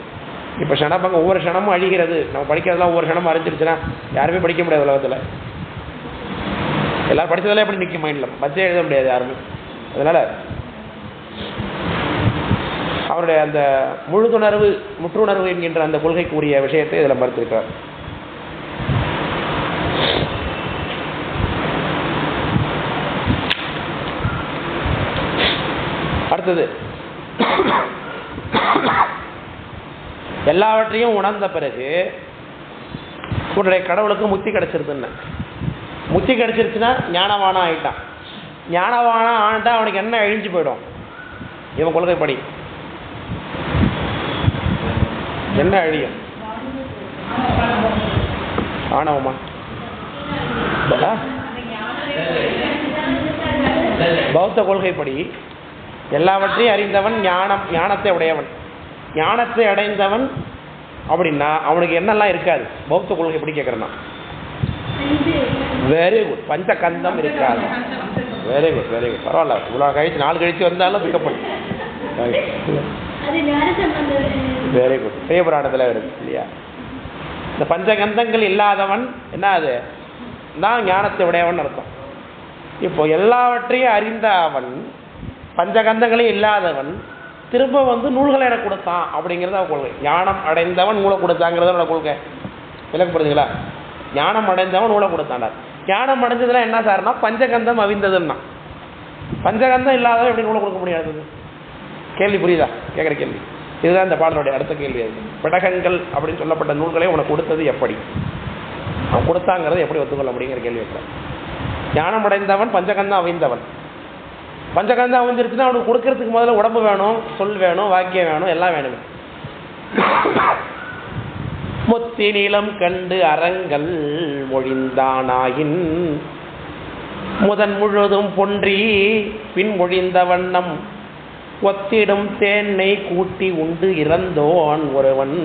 Speaker 1: இப்போ க்ஷணபங்கம் ஒவ்வொரு க்ஷணமும் அழிகிறது. நம்ம படிக்கிறதெல்லாம் ஒவ்வொரு க்ஷணமும் அழிஞ்சிருச்சுன்னா யாருமே படிக்க முடியாது உலகத்தில். எல்லோரும் படித்ததெல்லாம் எப்படி நிற்கும் மைண்டில்? பச்சை எழுத முடியாது யாருமே. அதனால் அவருடைய அந்த முழுதுணர்வு முற்றுணர்வு என்கின்ற அந்த கொள்கைக்குரிய விஷயத்தை இதில் மறுத்திருக்கிறார். அடுத்தது, எல்லாவற்றையும் உணர்ந்த பிறகு உன்னுடைய கடவுளுக்கு முக்தி கிடைச்சிருதுன்னு. முக்தி கிடைச்சிருச்சுன்னா ஞானவானா ஆகிட்டான். ஞானவானா ஆண்டா அவனுக்கு என்ன அழிஞ்சு போயிடும்? இவன் கொள்கைப்படி என்ன அழியும்? ஆணவமா? பௌத்த கொள்கைப்படி எல்லாவற்றையும் அறிந்தவன் ஞானத்தை உடையவன். ஞானத்தை அடைந்தவன் அப்படின்னா அவனுக்கு என்னெல்லாம் இருக்காது? பௌத்த கொள்கை எப்படி கேட்குறேன்னா வெரி குட். பஞ்சகந்தம் இருக்காது. Very good very good. பரவாயில்ல, இவ்வளோ கழிச்சு 4 கழிச்சு வந்தாலும் பிக்கப் பண்ணு. Very good. பெரிய புராணத்தில் வருது இல்லையா? இந்த பஞ்சகந்தங்கள் இல்லாதவன் என்ன, அது தான் ஞானத்தை உடையவன் அர்த்தம். இப்போ எல்லாவற்றையும் அறிந்த அவன், பஞ்சகந்தங்களையும் இல்லாதவன், திரும்ப வந்து நூல்களை எனக்கு கொடுத்தான் அப்படிங்கிறத அவன் கொள்கை. ஞானம் அடைந்தவன் நூலை கொடுத்தாங்கிறத அவனோட கொள்கை. விளக்கப்படுதுங்களா? ஞானம் அடைந்தவன் நூலை கொடுத்தாண்டார். ஞானம் அடைஞ்சதுல என்ன சார்னா பஞ்சகந்தம் அவிந்ததுன்னா, பஞ்சகந்தம் இல்லாதவன் எப்படி நூலை கொடுக்க முடியாது? கேள்வி புரியுதா? கேட்குற கேள்வி இதுதான் இந்த பாடலுடைய அடுத்த கேள்வி. அது பிடகங்கள் அப்படின்னு சொல்லப்பட்ட நூல்களை உனக்கு கொடுத்தது எப்படி, அவன் கொடுத்தாங்கிறத எப்படி ஒத்துக்கொள்ள முடியுங்கிற கேள்வி வைக்கிறான். ஞானம் அடைந்தவன் பஞ்சகந்தம் அவிந்தவன். பஞ்சகந்தம் அவிஞ்சிருச்சுன்னா அவனுக்கு கொடுக்கறதுக்கு முதல்ல உடம்பு வேணும், சொல் வேணும், வாக்கியம் வேணும், எல்லாம் வேணுமே. முத்தி நீளம் கண்டு அறங்கள் மொழிந்தானாயின் முதன் முழுதும் பொன்றி பின் மொழிந்த வண்ணம் ஒத்திடும் தேனை கூட்டி உண்டு இறந்தோன் ஒருவன்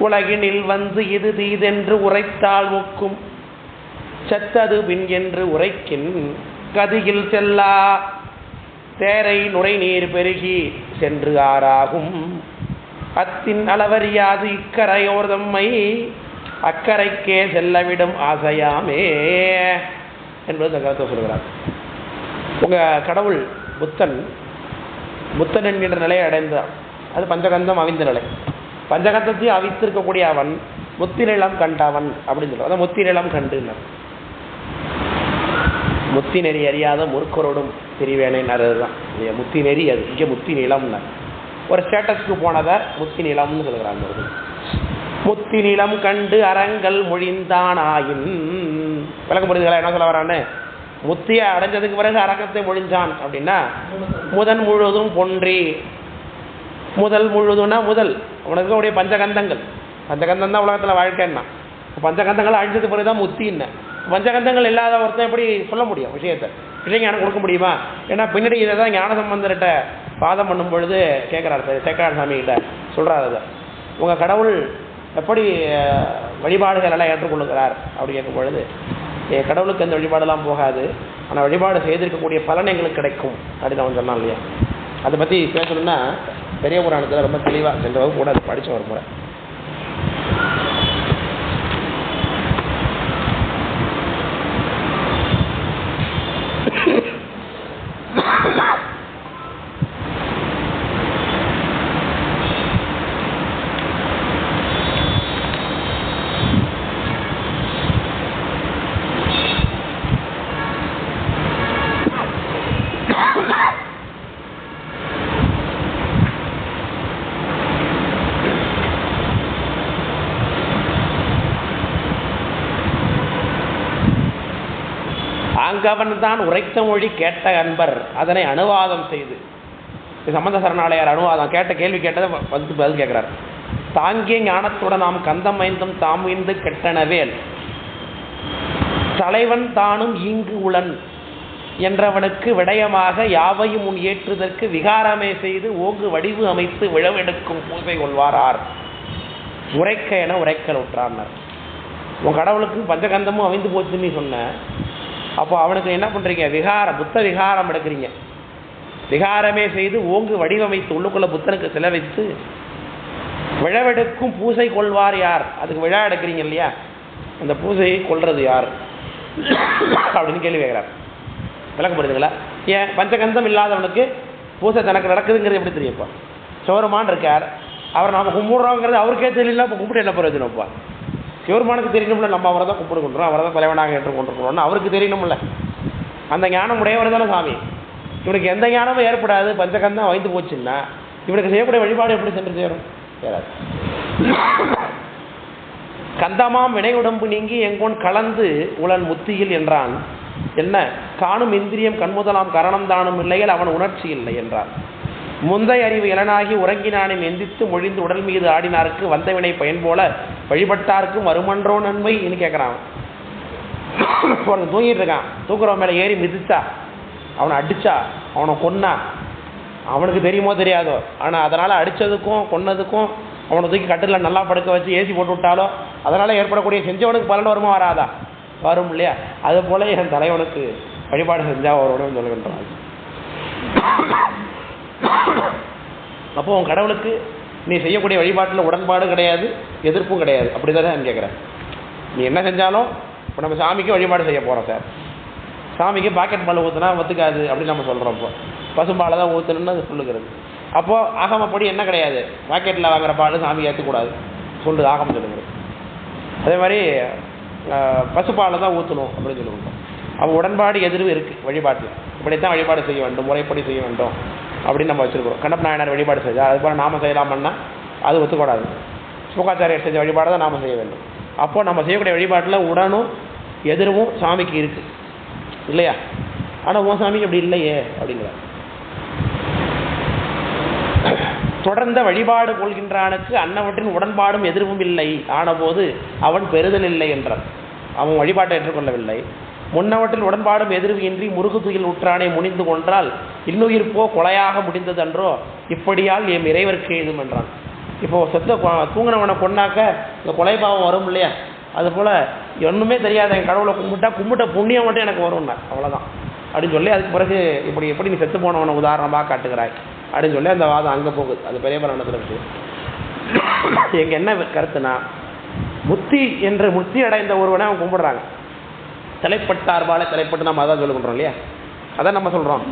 Speaker 1: உலகினில் வந்து இது தீதென்று உரைத்தால் ஒக்கும் செத்தது பின் என்று உரைக்கின் கதியில் செல்லா தேரை நுரை நீர் பெருகி சென்று ஆறாகும் அத்தின் அளவறியாது இக்கரையோர் தம்மை அக்கரைக்கே செல்லவிடும் ஆசையாமே என்பது இந்த கருத்தை சொல்கிறார். உங்கள் கடவுள் புத்தன் என்கின்ற நிலையை அடைந்தான். அது பஞ்சகந்தம் அவிந்த நிலை. பஞ்சகந்தத்தையும் அவித்திருக்கக்கூடிய அவன் முத்தி நிலம் கண்டவன் அப்படின்னு சொல்லுவான். அதான் முத்தி நிலம் கண்டுனர். முத்தி நெறி அறியாத முற்கரோடும் திரிவேனைன்னு தான் முத்தி நெறி. அது இங்கே முத்தி நிலம்னார். ஒரு ஸ்டேட்டஸ்க்கு போனதை முத்தி நிலம்னு சொல்கிறாங்க. முத்தி நிலம் கண்டு அறங்கள் மொழிந்தானாயின் விளக்கம் புரியுதுங்களா? என்ன சொல்ல வரான்னு, முத்தியை அடைஞ்சதுக்கு பிறகு அரங்கத்தை மொழிஞ்சான் அப்படின்னா முதன் முழுதும் பொன்றி. முதல் முழுதுன்னா முதல் உனக்கு உடைய பஞ்சகந்தங்கள் தான் உலகத்தில் வாழ்க்கைன்னா. பஞ்சகந்தங்கள் அழிஞ்சது பிறகு தான் முத்தின்னு. பஞ்சகந்தங்கள் இல்லாத ஒருத்தன் எப்படி சொல்ல முடியும் விஷயம் ஞானம் கொடுக்க முடியுமா? ஏன்னா பின்னாடி இதை தான் ஞான சம்பந்தர்கிட்ட பாதம் பண்ணும் பொழுது கேட்குறாரு. சேக்கரார் சாமி கிட்ட சொல்கிறார். அதை உங்கள் கடவுள் எப்படி வழிபாடுகள் எல்லாம் ஏற்றுக்கொள்ளுகிறார் அப்படி கேட்கும் பொழுது, என் கடவுளுக்கு அந்த வழிபாடெல்லாம் போகாது, ஆனால் வழிபாடு செய்திருக்கக்கூடிய பலன் எங்களுக்கு கிடைக்கும் அப்படின்னு அவன் சொன்னான் இல்லையா? அதை பற்றி பேசணும்னா பெரிய புராணத்தில் ரொம்ப தெளிவாக சென்ற வகுப்பு கூட அதை படித்த ஒரு முறை. அங்கவன் தான் உரைத்த மொழி கேட்ட அன்பர் அதனை அனுவாதம் செய்து, சம்பந்த சரணாலயர் அனுவாதம் கேட்ட கேள்வி கேட்டதை பதில் கேட்கிறார். தாங்கிய ஞானத்துடன் நாம் கந்தம் ஐந்தும் தாம் இந்து கெட்டனவேல் தலைவன் தானும் ஈங்கு உளன் என்றவனுக்கு விடயமாக யாவையும் முன் ஏற்றுதற்கு விகாரமே செய்து ஓங்கு வடிவு அமைத்து விழவெடுக்கும் பூசை கொள்வாரார் உரைக்க என உரைக்கல் உற்றார். உன் கடவுளுக்கு பஞ்சகந்தமும் அமைந்து போச்சுன்னு சொன்ன, அப்போ அவனுக்கு என்ன பண்ணுறீங்க? புத்த விகாரம் எடுக்கிறீங்க. விகாரமே செய்து ஓங்கு வடிவமைத்து உள்ளுக்குள்ள புத்தனுக்கு சிலை வைத்து விழவெடுக்கும் பூசை கொள்வார் யார்? அதுக்கு விழா எடுக்கிறீங்க இல்லையா? அந்த பூசையை கொள்வது யார் அப்படின்னு கேள்வி கேட்குறார். விளக்கப்படுதுங்களா? ஏன் பஞ்சகந்தம் இல்லாதவனுக்கு பூசை தனக்கு நடக்குதுங்கிறது எப்படி தெரியும்ப்பா? சிவருமான் இருக்கார், அவர் நாம் கும்பிடுறோங்கிறது அவருக்கே தெரியல. இப்போ கும்பிட்டு என்ன பிரயோஜனம்ப்பா? சிவருமானுக்கு தெரியணும்ல, நம்ம அவரை தான் கும்பிடுகின்றோம், அவரை தான் தலைவனாக ஏற்றுக்கொண்டிருக்கிறோம்னு அவருக்கு தெரியணும்ல. அந்த ஞானம் உடையவர் தானே சாமி. இவனுக்கு எந்த ஞானமும் ஏற்படாது, பஞ்சகந்தம் வைத்து போச்சுன்னா இவனுக்கு செய்யக்கூடிய வழிபாடு எப்படி சென்று சேரும்? சேராது. கந்தமாம் வினை உடம்பு நீங்கி எங்கோன் கலந்து உளன் முத்தியில் என்றான். என்ன காணும் இந்திரியம் கண்முதலாம் கரணம் தானும் இல்லையில் அவன் உணர்ச்சி இல்லை என்றான். முந்தை அறிவு இளனாகி உறங்கினானின் எந்தித்து மொழிந்து உடல் மீது ஆடினாருக்கு வந்தவினை பயன் போல வழிபட்டாருக்கும் வருமன்றோ நன்மை என்று கேட்குறான். தூங்கிட்டு இருக்கான், தூக்குறவன் மேலே ஏறி மிதிச்சா, அவனை அடிச்சா, அவனை கொன்னா, அவனுக்கு தெரியுமோ தெரியாதோ, ஆனால் அதனால் அடித்ததுக்கும் கொன்னதுக்கும் அவனை தூக்கி கட்டில் நல்லா படுக்க வச்சு ஏசி போட்டு விட்டாலோ அதனால் ஏற்படக்கூடிய செஞ்சவனுக்கு பலன் வருமா வராதா? வரும் இல்லையா? அது போல என் தலைவனுக்கு வழிபாடு செஞ்சால் அவரோட சொல்லுகின்றான். அப்போ உன் கடவுளுக்கு நீ செய்யக்கூடிய வழிபாட்டில் உடன்பாடு கிடையாது, எதிர்ப்பும் கிடையாது. அப்படி தானே நான் கேட்குறேன். நீ என்ன செஞ்சாலும் இப்போ நம்ம சாமிக்கு வழிபாடு செய்ய போகிறோம் சார், சாமிக்கு பாக்கெட் பால் ஊற்றினா ஒத்துக்காது அப்படின்னு நம்ம சொல்கிறோம். இப்போ பசும்பாலை தான் ஊற்றணுன்னு அது சொல்லுகிறது. அப்போது ஆகமப்படி என்ன கிடையாது, பாக்கெட்டில் வாங்குற பால் சாமி ஏற்றக்கூடாது சொல்லுது ஆகமம் சொல்லுகிறது. அதே மாதிரி பசுப்பாலை தான் ஊற்றணும் அப்படின்னு சொல்லுவோம். அப்போ உடன்பாடு எதிர்வு இருக்குது வழிபாட்டில். இப்படித்தான் வழிபாடு செய்ய வேண்டும், முறைப்படி செய்ய வேண்டும் அப்படின்னு நம்ம வச்சுருக்கிறோம். கண்ணப்ப நாயனார் வழிபாடு செய்தால் அது போல் நாம செய்யலாமன்னா அது ஒத்துக்கூடாது. சுகாச்சாரியர் செஞ்ச வழிபாடு தான் நாம் செய்ய வேண்டும். அப்போது நம்ம செய்யக்கூடிய வழிபாட்டில் உடனும் எதிர்வும் சாமிக்கு இருக்குது இல்லையா? ஆனால் உன் சாமிக்கு அப்படி இல்லையே அப்படிங்கிறார். தொடர்ந்த வழிபாடு கொள்கின்றானுக்கு அன்னவற்றின் உடன்பாடும் எதிர்வும் இல்லை, ஆனபோது அவன் பெறுதல் இல்லை என்றார். அவன் வழிபாட்டை ஏற்றுக்கொள்ளவில்லை. முன்னவற்றில் உடன்பாடும் எதிர்வு இன்றி முருகு துயில் உற்றானை முனிந்து கொன்றால் இன்னுயிர் போ கொலையாக முடிந்ததன்றோ, இப்படியால் எம் இறைவர்க்கு ஏதும் என்றான். இப்போது செத்த தூங்கினவனை கொண்டாக்க இந்த கொலை பாவம் வரும் இல்லையா? அதுபோல் ஒன்றுமே தெரியாத என் கடவுளை கும்பிட்ட புண்ணியம் மட்டும் எனக்கு வரும்னா அவ்வளோதான் அப்படின்னு சொல்லி, அதுக்கு பிறகு இப்படி எப்படி நீ செத்து போனவனை உதாரணமாக காட்டுகிறாய் அப்படின்னு சொல்லி அந்த வாதம் அங்கே போகுது. அது பெரிய புராணத்தில் இருக்குது. எங்கள் என்ன கருத்துனா, முத்தி என்று முத்தி அடைந்த ஒருவனை அவன் கும்பிடுறாங்க. தலைப்பட்டார்பால தலைப்பட்டு நம்ம அதான் சொல்லுகின்றோம் இல்லையா? அதான் நம்ம சொல்கிறோம்.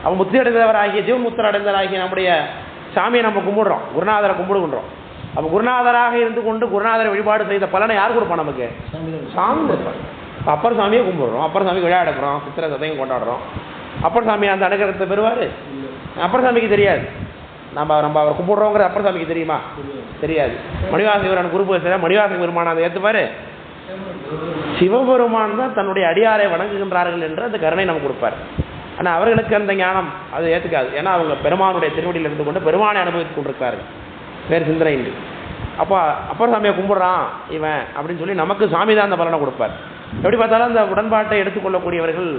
Speaker 1: அவன் முத்தி அடைந்தவராகிய ஜீவன் முத்திர அடைந்தவராகிய நம்முடைய சாமியை நம்ம கும்பிடுறோம், குருநாதரை கும்பிடுகின்றோம். அப்போ குருநாதராக இருந்து கொண்டு குருநாதரை வழிபாடு செய்த பலனை யார் கொடுப்போம்? நமக்கு சாமி கொடுப்பார். அப்பர் சாமியை கும்பிடுறோம், அப்பர் சாமிக்கு விழா எடுக்கிறோம், சித்திரை சதயம் கொண்டாடுறோம். அப்பர் சாமி அந்த அனுகிரகத்தை பெறுவார்? அப்பர் சாமிக்கு தெரியாது. நம்ம அவர் கும்பிடுறோங்கிற அப்பர் சாமிக்கு தெரியுமா? தெரியாது. மணிவாசகர் குரு பூஜை மணிவாசக பெருமான் அதை ஏற்றுப்பார்? சிவபெருமான் தான் தன்னுடைய அடியாரை வணங்குகின்றார்கள் என்று அந்த கருணை நமக்கு கொடுப்பார். ஆனால் அவர்களுக்கு அந்த ஞானம் அதை ஏற்றுக்காது. ஏன்னா அவங்க பெருமானுடைய திருவடியில் இருந்து கொண்டு பெருமானை அனுபவித்துக் கொண்டிருக்கார்கள், வேறு சிந்தனை இல்லை. அப்போ அப்பர் சாமியை கும்பிட்றான் இவன் அப்படின்னு சொல்லி நமக்கு சாமி தான் அந்த பலனை கொடுப்பார். எப்படி பார்த்தாலும் அந்த உடன்பாட்டை எடுத்துக்கொள்ளக்கூடியவர்கள்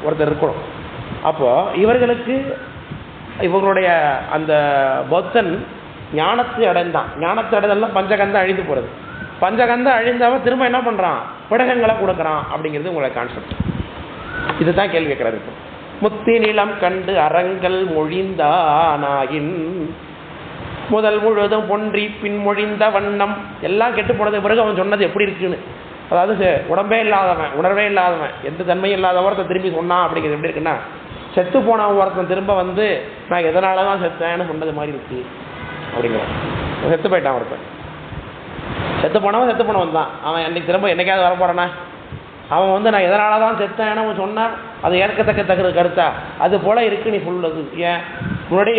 Speaker 1: ஒருத்தர் இருக்கணும். அப்போது இவர்களுக்கு இவங்களுடைய அந்த பக்தன் ஞானத்தை அடைந்தான். ஞானத்தை அடைதெல்லாம் பஞ்சகந்தம் அழிந்து போகிறது. பஞ்சகந்தம் அழிந்தவன் திரும்ப என்ன பண்ணுறான்? பிடகங்களை கொடுக்குறான் அப்படிங்கிறது உங்களுடைய கான்செப்ட். இதுதான் கேள்வி கேட்குறாரு. இப்போ முத்தி நிலம் கண்டு அறங்கள் மொழிந்தானாயின் முதல் முழுவதும் பொன்றி பின்மொழிந்த வண்ணம் எல்லாம் கெட்டு போனது பிறகு அவன் சொன்னது எப்படி இருக்குன்னு, அதாவது உடம்பே இல்லாதவன், உணர்வே இல்லாதவன், எந்த தன்மையும் இல்லாத ஒருத்தன் திரும்பி சொன்னான் அப்படிங்கிறது எப்படி இருக்குன்னா, செத்து போன ஒருத்தன் திரும்ப வந்து நான் எதனால தான் செத்தேன்னு சொன்னது மாதிரி இருக்கு அப்படிங்கிறான். செத்து போயிட்டான் ஒருத்தன். செத்து போனவன் தான் அவன் அன்றைக்கி திரும்ப என்னைக்காவது வரப்போறானா? அவன் வந்து நான் எதனால தான் செத்தேன்னு அவன் சொன்னான். அது ஏற்கத்தக்க கருத்தா? அது போல் இருக்குது நீ சொல்லுது. ஏன் முன்னாடி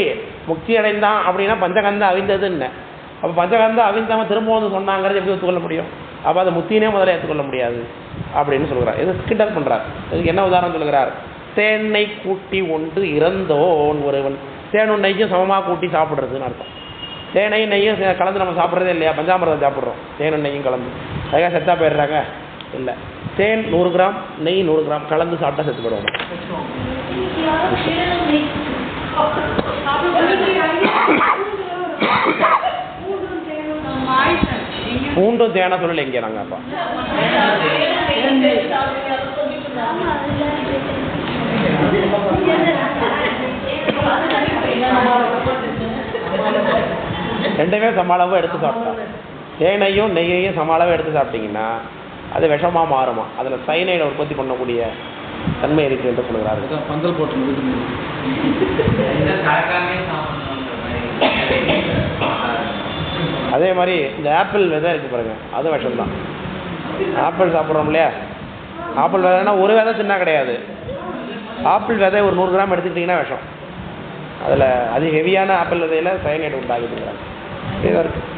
Speaker 1: முக்தி அடைந்தான் அப்படின்னா பஞ்சகந்தம் அவிந்ததுன்னு, அப்போ பஞ்சகந்தம் அவிந்தவன் திரும்ப வந்து சொன்னாங்கிறது எப்படி ஒத்துக்கொள்ள முடியும்? அப்போ அதை முத்தினே முதல்ல ஏற்றுக்கொள்ள முடியாது அப்படின்னு சொல்கிறார். இது கிண்டல் பண்ணுறார். இதுக்கு என்ன உதாரணம் சொல்கிறார்? தேனை கூட்டி ஒன்று இறந்தோன் ஒருவன். தேனும் நெய்யும் சமமாக கூட்டி சாப்பிட்றதுன்னு அர்த்தம். தேனையும் நெய்யும் கலந்து நம்ம சாப்பிட்றதே இல்லையா? பஞ்சாமிரதம் சாப்பிட்றோம், தேனும் நெய்யும் கலந்து. அதுக்காக செத்தா போயிடுறாங்க? இல்லை. தேன் 100 கிராம், நெய் 100 கிராம் கலந்து சாப்பிட்டா செத்து போயிடுவோம். பூண்டும் தேனை சொல்லலை எங்கே நாங்கள். அப்பா ரெண்டுமே சமாளமாக எடுத்து சாப்பிட்டா, தேனையும் நெய்யையும் சமாளமாக எடுத்து சாப்பிட்டீங்கன்னா அது விஷமாக மாறுமா? அதில் சைனைடை உற்பத்தி பண்ணக்கூடிய தன்மை இருக்குது என்று சொல்கிறார்கள்.
Speaker 2: பந்தல் போட்டு
Speaker 1: அதே மாதிரி இந்த ஆப்பிள் விதை இருக்குது பாருங்கள், அதுவும் விஷம்தான். ஆப்பிள் சாப்பிட்றோம் இல்லையா? ஆப்பிள் விதைனா ஒரு விதை தின்னா கிடையாது. ஆப்பிள் விதை ஒரு 100 கிராம் எடுத்துக்கிட்டிங்கன்னா விஷம். அதில் அது ஹெவியான ஆப்பிள் விதையில் சைனைடு உண்டாகிட்டுருக்காங்க. இதாக இருக்குது.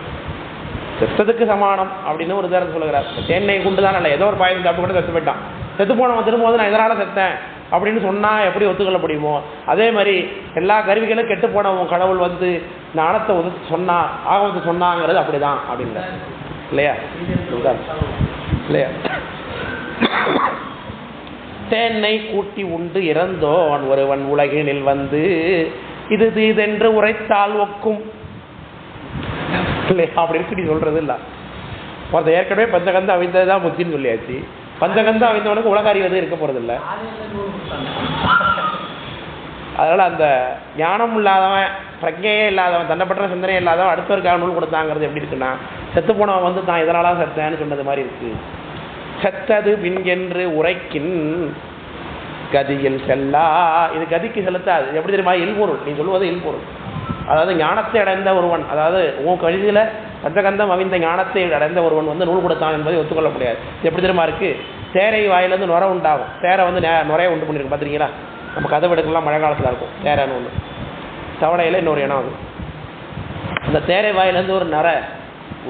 Speaker 1: செத்ததுக்கு சமானம் அப்படின்னு ஒரு தடவை சொல்லுகிறார். தேனை குண்டு தான் இல்லை, ஏதோ ஒரு பாயம் சாப்பிட்டு கூட செத்து போயிட்டான். செத்து போனவன் திரும்ப வந்து நான் இதனால் செத்தேன் அப்படின்னு சொன்னால் எப்படி ஒத்துக்கொள்ள முடியுமோ? அதே மாதிரி எல்லா கருவிகளும் கெட்டு போனவன் கடவுள் வந்து ஞானத்தை சொன்னா ஆகவத்தை சொன்னாங்கிறது அப்படி தான் அப்படின்றார் இல்லையா? இல்லையா? தேனை கூட்டி உண்டு இறந்தோன் ஒருவன் உலகினில் வந்து இது தீதென்று உரைத்தால் ஒக்கும் இல்லையா? அப்படி இருக்கு நீ சொல்றது இல்லை. ஒருத்த ஏற்கனவே பஞ்சகந்தம் அவிழ்ந்தது தான் முத்தின்னு சொல்லியாச்சு. பஞ்சகந்தம் அவிழ்ந்தவனுக்கு உலக அறிவது இருக்க போறதில்ல. அதனால அந்த ஞானம் இல்லாதவன், பிரஜையே இல்லாதவன், தண்டப்பட்ட சிந்தனையே இல்லாதவன் அடுத்தவருக்காக நூல் கொடுத்தாங்கிறது எப்படி இருக்குன்னா, செத்து போனவன் வந்து தான் இதனால செத்தேன்னு சொன்னது மாதிரி இருக்கு. செத்தது பின் என்று உரைக்கின் கதியில் செல்லா, இது கதிக்கு செலுத்தாது. எப்படி தெரியுமா? இல்பொருள். நீ சொல்லுவது இல்பொருள். அதாவது ஞானத்தை அடைந்த ஒருவன், அதாவது உன் கழுதியில் பஞ்சகந்தம் அவிந்த ஞானத்தை அடைந்த ஒருவன் வந்து நூல் கொடுத்தான் என்பதை ஒத்துக்கொள்ள முடியாது. எப்படி தெரியுமா இருக்கு? தேரை வாயிலேருந்து நுரை உண்டாகும். தேரை வந்து நுரையை உண்டு பண்ணியிருக்கு பார்த்துருக்கீங்களா? நம்ம கதவு எடுக்கலாம் மழை காலத்தில் இருக்கும் தேரைன்னு ஒன்று. தவணையில் இன்னொரு இனம் அது. அந்த தேரை வாயிலேருந்து ஒரு நுரை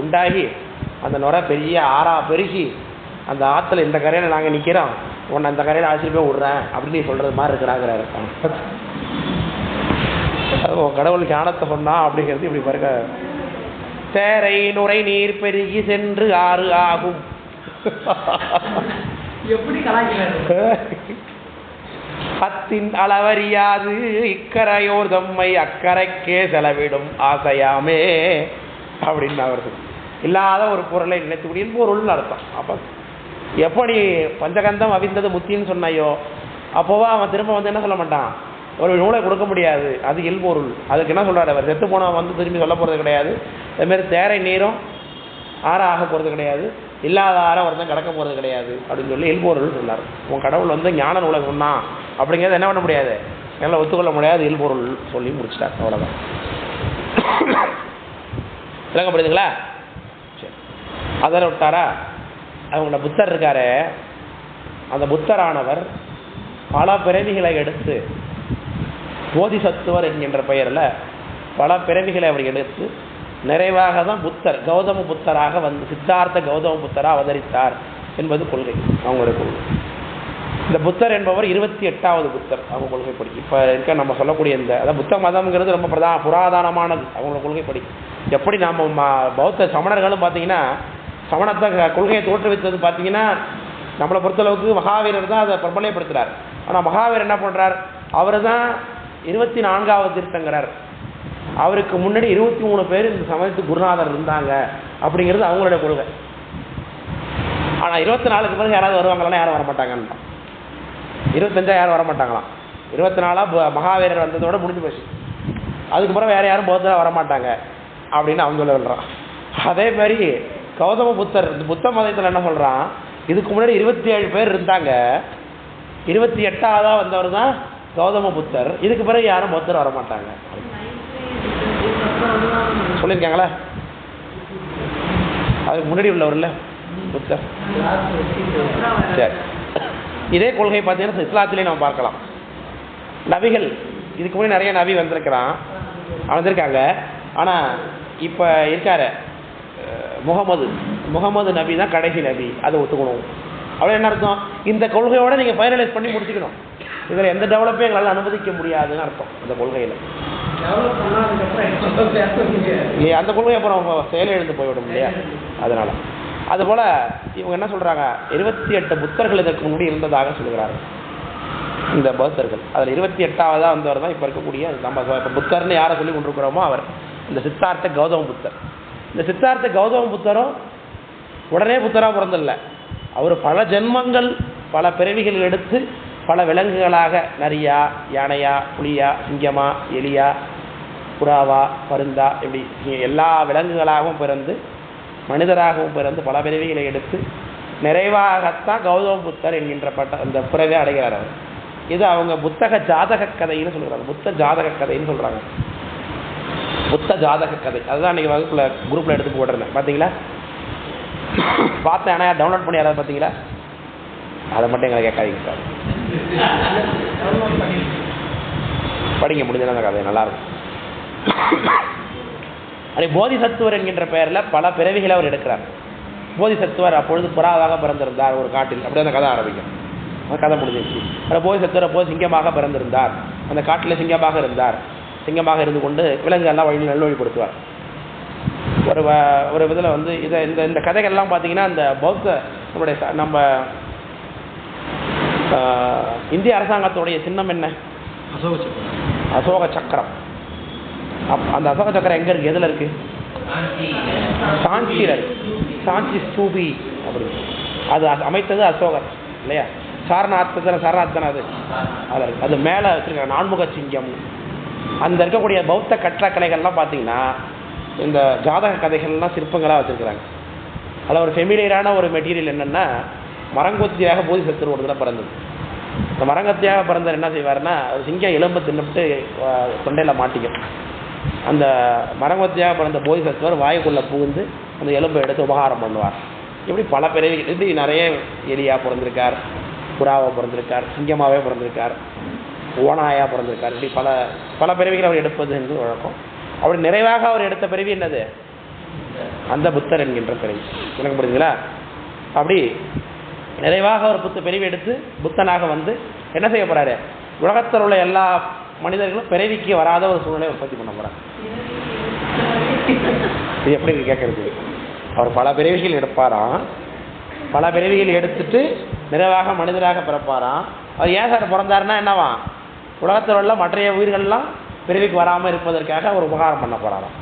Speaker 1: உண்டாகி அந்த நுரை பெரிய ஆறா பெருகி அந்த ஆற்றுல இந்த கரையில் நாங்கள் நிற்கிறோம், உன்னை அந்த கரையில் அழைச்சிட்டு போய் விட்றேன் அப்படின்னு நீ சொல்கிறது மாதிரி இருக்கிறாங்கிறாரு. கடவுள் ஞானத்தை சொன்னா அப்படிங்கிறது இப்படி பாருங்க. தேரை நுரை நீர் பெருகி சென்று ஆறு ஆகும்.
Speaker 2: எப்படி கலாய்க்கிறாரு?
Speaker 1: அத்தின் அளவறியாது இக்கரையோர் தம்மை அக்கறைக்கே செலவிடும் ஆசையாமே அப்படின்னு அவருக்கு இல்லாத ஒரு பொருளை நினைத்துக்கூடிய பொருள்னு அர்த்தம். அப்போ எப்போ நீ பஞ்சகந்தம் அவிந்தது முத்தின்னு சொன்னையோ அப்போவா அவன் திரும்ப வந்து என்ன சொல்ல மாட்டான், ஒரு நூலை கொடுக்க முடியாது, அது இல்பொருள். அதுக்கு என்ன சொல்கிறார் அவர்? செத்து போனவன் வந்து திரும்பி சொல்ல போகிறது கிடையாது. அதுமாரி தேரை நீரும் ஆற ஆக போகிறது கிடையாது, இல்லாத ஆற ஒருத்தன் கிடக்க போகிறது கிடையாது அப்படின்னு சொல்லி இல்பொருள் சொன்னார். உன் கடவுள் வந்து ஞான நூலை சொன்னான் அப்படிங்கிறத என்ன பண்ண முடியாது, என்னால் ஒத்துக்கொள்ள முடியாது, இல்பொருள் சொல்லி முடிச்சிட்டார். அவ்வளோதான். விளங்கப்படுதுங்களா? சரி, அதில் விட்டாரா? அவங்களோட புத்தர் இருக்காரு, அந்த புத்தரானவர் பல பிறவிகளை எடுத்து போதிசத்துவர் என்கின்ற பெயரில் பல பிறவிகளை அவர் எடுத்து நிறைவாக தான் புத்தர் கௌதம புத்தராக வந்து சித்தார்த்த கௌதம புத்தராக அவதரித்தார் என்பது கொள்கை, அவங்களுடைய கொள்கை. இந்த புத்தர் என்பவர் 28வது புத்தர் அவங்க கொள்கைப்படி. இப்போ இருக்க நம்ம சொல்லக்கூடிய இந்த அதாவது புத்த மதம்ங்கிறது ரொம்ப புராதனமானது அவங்களோட கொள்கைப்படி. எப்படி நம்ம பௌத்த சமணர்களும் பார்த்தீங்கன்னா சமணத்தை கொள்கையை தோற்றுவித்தது பார்த்தீங்கன்னா நம்மளை பொறுத்தளவுக்கு மகாவீரர் தான் அதை பிரபலப்படுத்துகிறார். ஆனால் மகாவீரர் என்ன பண்ணுறார், அவர் தான் 24வது தீர்த்தங்கரர். அவருக்கு முன்னாடி 23 பேர் இந்த சமயத்துக்கு குருநாதர் இருந்தாங்க அப்படிங்கிறது அவங்களோட கொள்கை. ஆனால் 24க்கு பிறகு யாராவது வருவாங்களாம்? யாரும் வரமாட்டாங்கன்னு. 25 யாரும் வரமாட்டாங்களாம். 24 மகாவீரர் வந்ததோட முடிஞ்சு போச்சு. அதுக்கு பிறகு வேறு யாரும் பௌத்தராக வரமாட்டாங்க அப்படின்னு அவங்க சொல்கிறான். அதே மாதிரி கௌதம புத்தர் புத்த மதத்தில் என்ன சொல்கிறான், இதுக்கு முன்னாடி 27 பேர் இருந்தாங்க, 28ஆவதாக வந்தவர் தான் கௌதம புத்தர், இதுக்கு பிறகு யாரும் பௌத்தர் வரமாட்டாங்க சொல்லியிருக்காங்களா? அதுக்கு முன்னாடி உள்ளவர்ல புத்தர். சரி, இதே கொள்கை பார்த்தீங்கன்னா இஸ்லாத்திலே நம்ம பார்க்கலாம். நபிகள் இதுக்கு முன்னாடி நிறைய நபி வந்திருக்காங்க. ஆனால் இப்போ இருக்காரு முகமது நபி தான் கடைசி நபி, அதை ஒத்துக்கணும். அவ்வளோ என்ன அர்த்தம், இந்த கொள்கையோட நீங்கள் ஃபைனலைஸ் பண்ணி முடிச்சுக்கணும், இதில் எந்த டெவலப்பையும் எங்களால் அனுமதிக்க முடியாதுன்னு அர்த்தம் அந்த கொள்கையில். அந்த கொள்கை அப்புறம் அவங்க செயலிழந்து போய்விட முடியாது. அதனால் அதுபோல் இவங்க என்ன சொல்கிறாங்க, 28 புத்தர்கள் இதற்கு முன்னாடி இருந்ததாக சொல்கிறார்கள் இந்த பௌத்தர்கள். அதில் 28ஆவதாக வந்தவர் தான் இப்போ இருக்கக்கூடிய நம்ம இப்போ புத்தர்னு யாரை சொல்லி கொண்டிருக்கிறோமோ அவர், இந்த சித்தார்த்த கௌதம புத்தர். இந்த சித்தார்த்த கௌதம புத்தரும் உடனே புத்தராக பிறந்தில்லை. அவர் பல ஜென்மங்கள் பல பிறவிகள் எடுத்து பல விலங்குகளாக நரியா, யானையா, புலியா, சிங்கமா, எலியா, புறாவா, பருந்தா, இப்படி எல்லா விலங்குகளாகவும் பிறந்து மனிதராகவும் பிறந்து பல பிறவிகளை எடுத்து நிறைவாகத்தான் கௌதம புத்தர் என்கின்ற அந்த பிறவை அடைகிறார் அவர். இது அவங்க புத்தக ஜாதக கதைன்னு சொல்கிறாங்க. புத்த ஜாதக கதைன்னு சொல்கிறாங்க. புத்த ஜாதக கதை அதுதான் அன்றைக்கி வகுப்பில் குரூப்பில் எடுத்து போடுறேன். பார்த்தீங்களா? பார்த்தேன். ஆனால் டவுன்லோட் பண்ணி யாராவது பார்த்தீங்களா? அதை மட்டும் எங்களை கேட்காதீங்க சார், படிங்க முடிஞ்சது அந்த கதை நல்லாயிருக்கும். அதே போதிசத்துவர் என்கின்ற பெயரில் பல பிறவிகளை அவர் எடுக்கிறார். போதிசத்துவர் அப்பொழுது புறாவாக பிறந்திருந்தார் ஒரு காட்டில், அப்படியே அந்த கதை ஆரம்பிக்கும். அந்த கதை முடிஞ்சிருச்சு. அந்த போதிசத்துவர் அப்போது சிங்கமாக பிறந்திருந்தார், அந்த காட்டில் சிங்கமாக இருந்தார். சிங்கமாக இருந்து கொண்டு விலங்குகள்லாம் வழி நல்வழிப்படுத்துவார். ஒரு இதில் வந்து இதை இந்த கதைகள்லாம் பார்த்தீங்கன்னா இந்த பௌத்த நம்ம இந்திய அரசாங்கத்துடைய சின்னம் என்ன? அசோக சக்கரம். அந்த அசோக சக்கரம் எங்கே இருக்குது? எதில் இருக்குது? சாஞ்சியில் இருக்குது. சாஞ்சி ஸ்தூபி அப்படி அது அமைத்தது அசோகர் இல்லையா? சாரநாத் தானே அது. அதில் அது மேலே வச்சுருக்காங்க நான்முக சிங்கம். அந்த இருக்கக்கூடிய பௌத்த கட்டடக்கலைகள்லாம் பார்த்தீங்கன்னா இந்த ஜாதக கதைகள்லாம் சிற்பங்களாக வச்சுருக்குறாங்க. அதில் ஒரு ஃபெமிலியரான ஒரு மெட்டீரியல் என்னென்னா, மரங்கொத்தியாக போதிசத்துவர் ஒரு தடவை பிறந்தது. இந்த மரங்கொத்தியாக பிறந்தவர் என்ன செய்வார்னா, ஒரு சிங்கம் எலும்பு தின்னுட்டு தொண்டையில் மாட்டிக்கும். அந்த மரங்கொத்தியாக பிறந்த போதிசத்துவர் வாயுக்குள்ளே புகுந்து அந்த எலும்பை எடுத்து உபகாரம் பண்ணுவார். இப்படி பல பிறவிகள், இப்படி நிறைய எலியாக பிறந்திருக்கார், புறாவாக பிறந்திருக்கார், சிங்கமாகவே பிறந்திருக்கார், ஓனாயாக பிறந்திருக்கார். இப்படி பல பல பிறவிகள் அவர் எடுப்பது என்று வழக்கம். அப்படி நிறைவாக அவர் எடுத்த பிறவி என்னது? அந்த புத்தர் என்கின்ற பிறவி. எனக்கு புரியுதுங்களா? அப்படி நிறைவாக ஒரு பிறவி எடுத்து புத்தனாக வந்து என்ன செய்ய போறாரு? உலகத்தில் உள்ள எல்லா மனிதர்களும் பிறவிக்கு வராத ஒரு சூழ்நிலையை உற்பத்தி பண்ண போறாங்க. இது எப்படி கேட்கறது? அவர் பல பிறவிகள் எடுப்பாராம். பல பிறவிகள் எடுத்துட்டு நிறைவாக மனிதராக பிறப்பாராம். அவர் ஏன் சார் பிறந்தாருன்னா என்னவா? உலகத்தில் உள்ள மற்ற உயிர்கள்லாம் பிறவிக்கு வராமல் இருப்பதற்காக அவர் உபகாரம் பண்ண போறாராம்.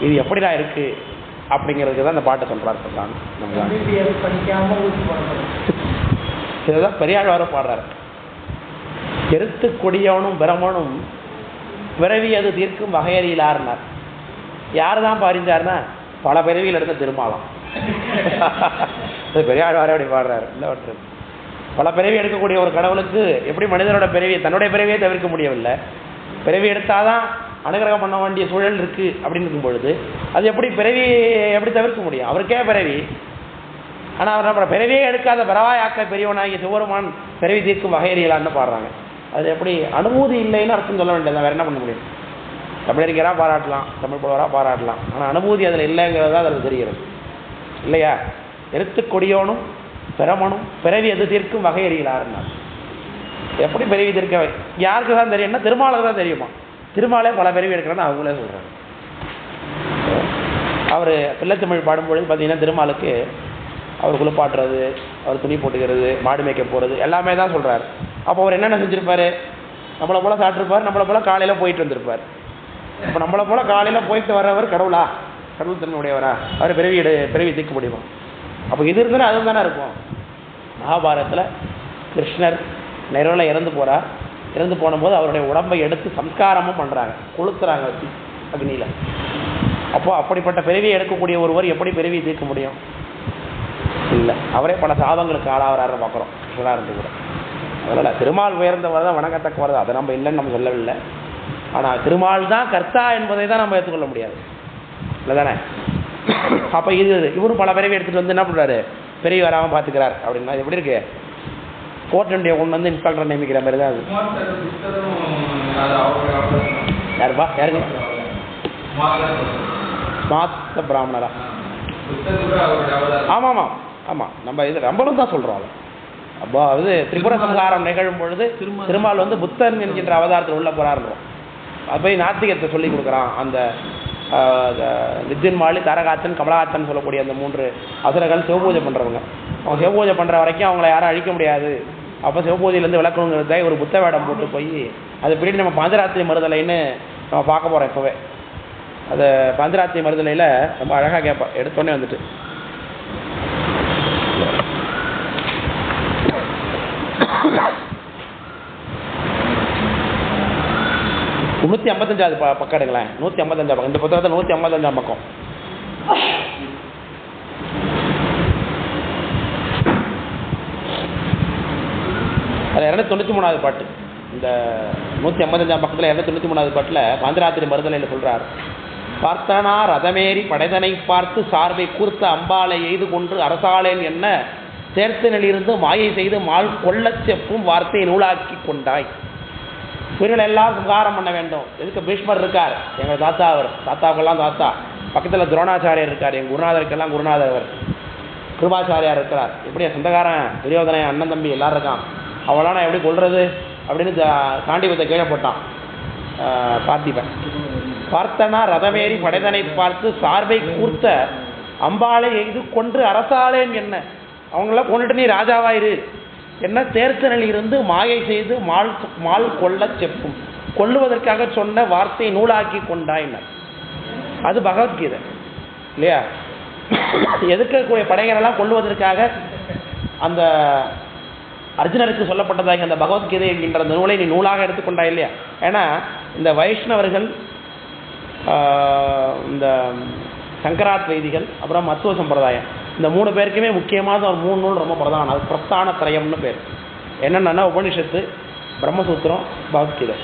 Speaker 1: இது எப்படிதான் இருக்கு அப்படிங்கிறதுக்கு தான் இந்த பாட்டை சொல்றாரு. இதுதான் பெரியாழ்வாரும் பாடுறாரு. எருத்து கொடியவனும் பிரமனும் பிறவி அது தீர்க்கும் வகையறியிலார்னார். யார் தான் பாரிஞ்சார்னா பல பிறவிகள் எடுத்த திருமாலம். பெரியாழ்வாரே அப்படி பாடுறாரு. இல்லை பல பிறவி எடுக்கக்கூடிய ஒரு கடவுளுக்கு எப்படி மனிதனோட பிறவியை தன்னுடைய பிறவியை தவிர்க்க முடியவில்லை, பிறவி எடுத்தாதான் அனுகிரகம் பண்ண வேண்டிய சூழல் இருக்கு அப்படின்னு இருக்கும் பொழுது அது எப்படி பிறவி எப்படி தவிர்க்க முடியும்? அவருக்கே பிறவி. ஆனால் அவர் நம்ம பிறவியே எடுக்காத பரவாயாக்க பெரியவனாகிய சிவருமான் பிறவி தீர்க்கும் வகையறியலான்னு பாடுறாங்க. அது எப்படி அனுமதி இல்லைன்னு அர்த்தம் சொல்ல வேண்டியது, வேற என்ன பண்ண முடியும்? தமிழறிஞராக பாராட்டலாம், தமிழ் புலவராக பாராட்டலாம், ஆனால் அனுமதி அதில் இல்லைங்கிறது தான் அதில் தெரிகிறது இல்லையா? எருத்து கொடியோனும் பிரமனும் பிறவி எது தீர்க்கும் வகையறியலாருன்னா எப்படி பிறவி தீர்க்க யாருக்கு தான் தெரியும்னா திருமாலுக்கு தான் தெரியுமா? திருமாலே பல பிறவி எடுக்கிறான்னு அவங்களே சொல்கிறாங்க. அவர் பிள்ளைத்தமிழ் பாடும்பொழுது பார்த்தீங்கன்னா திருமாலுக்கு அவர் குளிப்பாட்டுறது, அவர் துணி போட்டுக்கிறது, மாடு மேய்க்க போகிறது எல்லாமே தான் சொல்கிறார். அப்போ அவர் என்னென்ன செஞ்சுருப்பார்? நம்மளை போல் சாப்பிட்ருப்பார், நம்மளை போல் காலையில் போயிட்டு வந்திருப்பார். இப்போ நம்மளை போல் காலையில் போயிட்டு வர்றவர் கடவுளா? கடவுள் தன்மை உடையவரா? அவர் பிறவி தீர்க்க முடியுமா? அப்போ இது இருந்தால் அதுவும் தானே இருக்கும். மகாபாரதத்தில் கிருஷ்ணர் நிறைவில் இறந்து போகிறார். இறந்து போனும்போது அவருடைய உடம்பை எடுத்து சம்ஸ்காரமும் பண்ணுறாங்க, கொளுத்துறாங்க வச்சு அக்னியில். அப்போ அப்படிப்பட்ட பிறவியை எடுக்கக்கூடிய ஒருவர் எப்படி பிறவியை தீர்க்க முடியும்? இல்லை, அவரே பல சாபங்களுக்கு ஆளாகிறாருன்னு பார்க்குறோம் கிருஷ்ணராக இருந்து கூட. அதனால் திருமால் உயர்ந்தவர் தான் வணங்கத்தக்க வருது, அதை நம்ம இல்லைன்னு நம்ம சொல்லவில்லை. ஆனால் திருமால் தான் கர்த்தா என்பதை தான் நம்ம ஏற்றுக்கொள்ள முடியாது, இல்லை தானே? அப்போ இவரும் பல பிறவி எடுத்துகிட்டு வந்து என்ன பண்ணுறாரு? பெரிய வராமல் பார்த்துக்கிறார் அப்படின்னா எப்படி இருக்கு? கோர்ட் இண்டியா கொண்டு வந்து இன்ஸ்பெக்டர் நியமிக்கிற மாதிரி தான் அது. யாருப்பா? யாருங்க? ஸ்மார்த்த பிராமணரா? ஆமாம் ஆமாம் ஆமாம், நம்ம இது நம்மளும் தான் சொல்கிறோம். அப்போ அது திரிபுர சம்ஹாரம் நிகழும் பொழுது திருமால் வந்து புத்தன் என்கின்ற அவதாரத்தில் உள்ள போகிறாருன்றோம். அப்போ நாத்திகத்தை சொல்லி கொடுக்குறான். அந்த வித்யுன்மாலி, தாரகாத்தன், கமலஹாத்தன் சொல்லக்கூடிய அந்த 3 அசுரர்கள் சிவபூஜை பண்ணுறவங்க. அவங்க சிவபூஜை பண்ணுற வரைக்கும் அவங்கள யாரும் அழிக்க முடியாது. அப்போ சிவபூஜையிலேருந்து விளக்கணுங்கிறத ஒரு புத்த வேடம் போட்டு போய் அது பின்னாடி நம்ம பாஞ்சராத்திரி மறுதலைன்னு நம்ம பார்க்க போகிறோம். இப்போவே அது பாஞ்சராத்திரி மறுதலையில் ரொம்ப அழகாக கேட்போம் எடுத்தோடனே வந்துட்டு. நூற்றி 55 பக்கம் எடுங்களேன். 155 பக்கம். இந்த புத்தகத்தில் 155 பக்கம். அது 293வது பாட்டு. இந்த 155 பக்கத்தில் 293வது பாட்டில் பாஞ்சராத்திரி மறுதலையில் சொல்கிறார், பார்த்தனா ரதமேறி படைதனை பார்த்து சார்பை கூர்த்த அம்பாலை எய்து கொன்று அரசாளேன் என்ன சேர்த்தனிலிருந்து மாயை செய்து மால் கொள்ளச் செப்பும் வார்த்தையை நூலாக்கி கொண்டாய். உயிர்கள் எல்லாம் சம்ஹாரம் பண்ண வேண்டும். எதுக்கு? பீஷ்மர் இருக்கார், எங்கள் தாத்தா. அவர் தாத்தாவுக்கெல்லாம் தாத்தா. பக்கத்தில் துரோணாச்சாரியர் இருக்கார், எங்கள் குருநாதருக்கெல்லாம் குருநாதர். அவர் கிருபாச்சாரியார் இருக்கிறார். எப்படி சொந்தக்காரன் துரியோதனை அண்ணன் தம்பி எல்லாரும் இருக்கான். அவளாம் நான் எப்படி கொள்வது அப்படின்னு காண்டிபத்தை கீழே போட்டான் பார்த்திபன். பார்த்தனா ரதமேறி படைதனை பார்த்து சார்பை கூர்த்த அம்பாளை எய்து கொன்று அரசாளேன் என்ன. அவங்களாம் கொண்டுட்டு நீ ராஜாவாயிரு என்ன தேர்த்தனிலிருந்து மாயை செய்து மால் கொள்ள செப்பும் கொல்லுவதற்காக சொன்ன வார்த்தையை நூலாக்கி கொண்டாயின. அது பகவத்கீதை இல்லையா? எதிர்க்கக்கூடிய படைகளெல்லாம் கொல்லுவதற்காக அந்த அர்ஜுனருக்கு சொல்லப்பட்டதாக அந்த பகவத்கீதை என்கின்ற அந்த நூலை நீ நூலாக எடுத்துக்கொண்டா இல்லையா? ஏன்னா இந்த வைஷ்ணவர்கள், இந்த சங்கராத்வைதிகள், அப்புறம் மத்துவ சம்பிரதாயம், இந்த 3 பேருக்குமே முக்கியமான ஒரு 3 நூல் ரொம்ப பிரதானம். அது பிரஸ்தான திரயம்னு பேர். என்னென்னா உபனிஷத்து, பிரம்மசூத்திரம், பகவத்கீதை.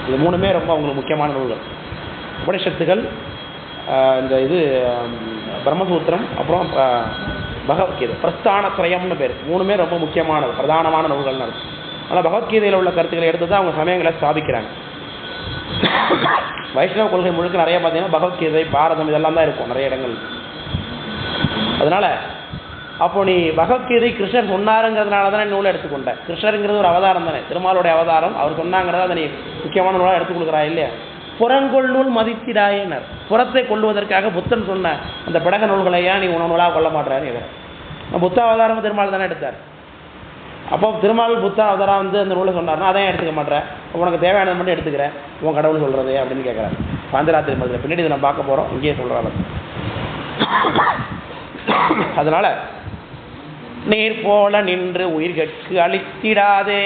Speaker 1: இது 3மே ரொம்ப அவங்களுக்கு முக்கியமான நூல்கள். உபனிஷத்துகள், இந்த இது பிரம்மசூத்திரம், அப்புறம் பகவத்கீதை. பிரஸ்தான திரயம்னு பேர். 3மே ரொம்ப முக்கியமானது, பிரதானமான நூல்கள்னு இருக்கும். ஆனால் பகவத்கீதையில் உள்ள கருத்துக்களை எடுத்து தான் அவங்க சமயங்களை ஸ்தாபிக்கிறாங்க. வைஷ்ணவ கொள்கை முழுக்க நிறைய பார்த்தீங்கன்னா பகவத்கீதை, பாரதம் இதெல்லாம் தான் இருக்கும் நிறைய இடங்கள். அதனால் அப்போ நீ பகவத்கீதை கிருஷ்ணர் சொன்னாருங்கிறதுனால தானே நூலை எடுத்துக்கொண்ட. கிருஷ்ணருங்கிறது ஒரு அவதாரம் தானே, திருமாலுடைய அவதாரம். அவர் சொன்னாங்கிறத அதை நீ முக்கியமான நூலாக எடுத்துக் கொடுக்குறா இல்லையா? புறங்கொள்நூல் மதித்திடாயினர். புறத்தை கொள்வதற்காக புத்தன் சொன்ன அந்த பிடக நூல்களையா நீ நூலாக கொள்ள மாட்டாரு? புத்த அவதாரம் திருமால் தானே எடுத்தார். அப்போ திருமால் புத்த அவதாரம் அந்த நூலை சொன்னார்னா அதையும் எடுத்துக்க மாட்டேன், உனக்கு தேவையானது மட்டும் எடுத்துக்கிறேன், உன் கடவுள் சொல்கிறது அப்படின்னு கேட்குறாரு. பாஞ்சராத்திரி மதத்தில் பின்னாடி இதை நம்ம பார்க்க போகிறோம், இங்கேயே சொல்கிறாங்க. அதனால் நீர் போல நின்று உயிர்கட்கு அழித்திடாதே,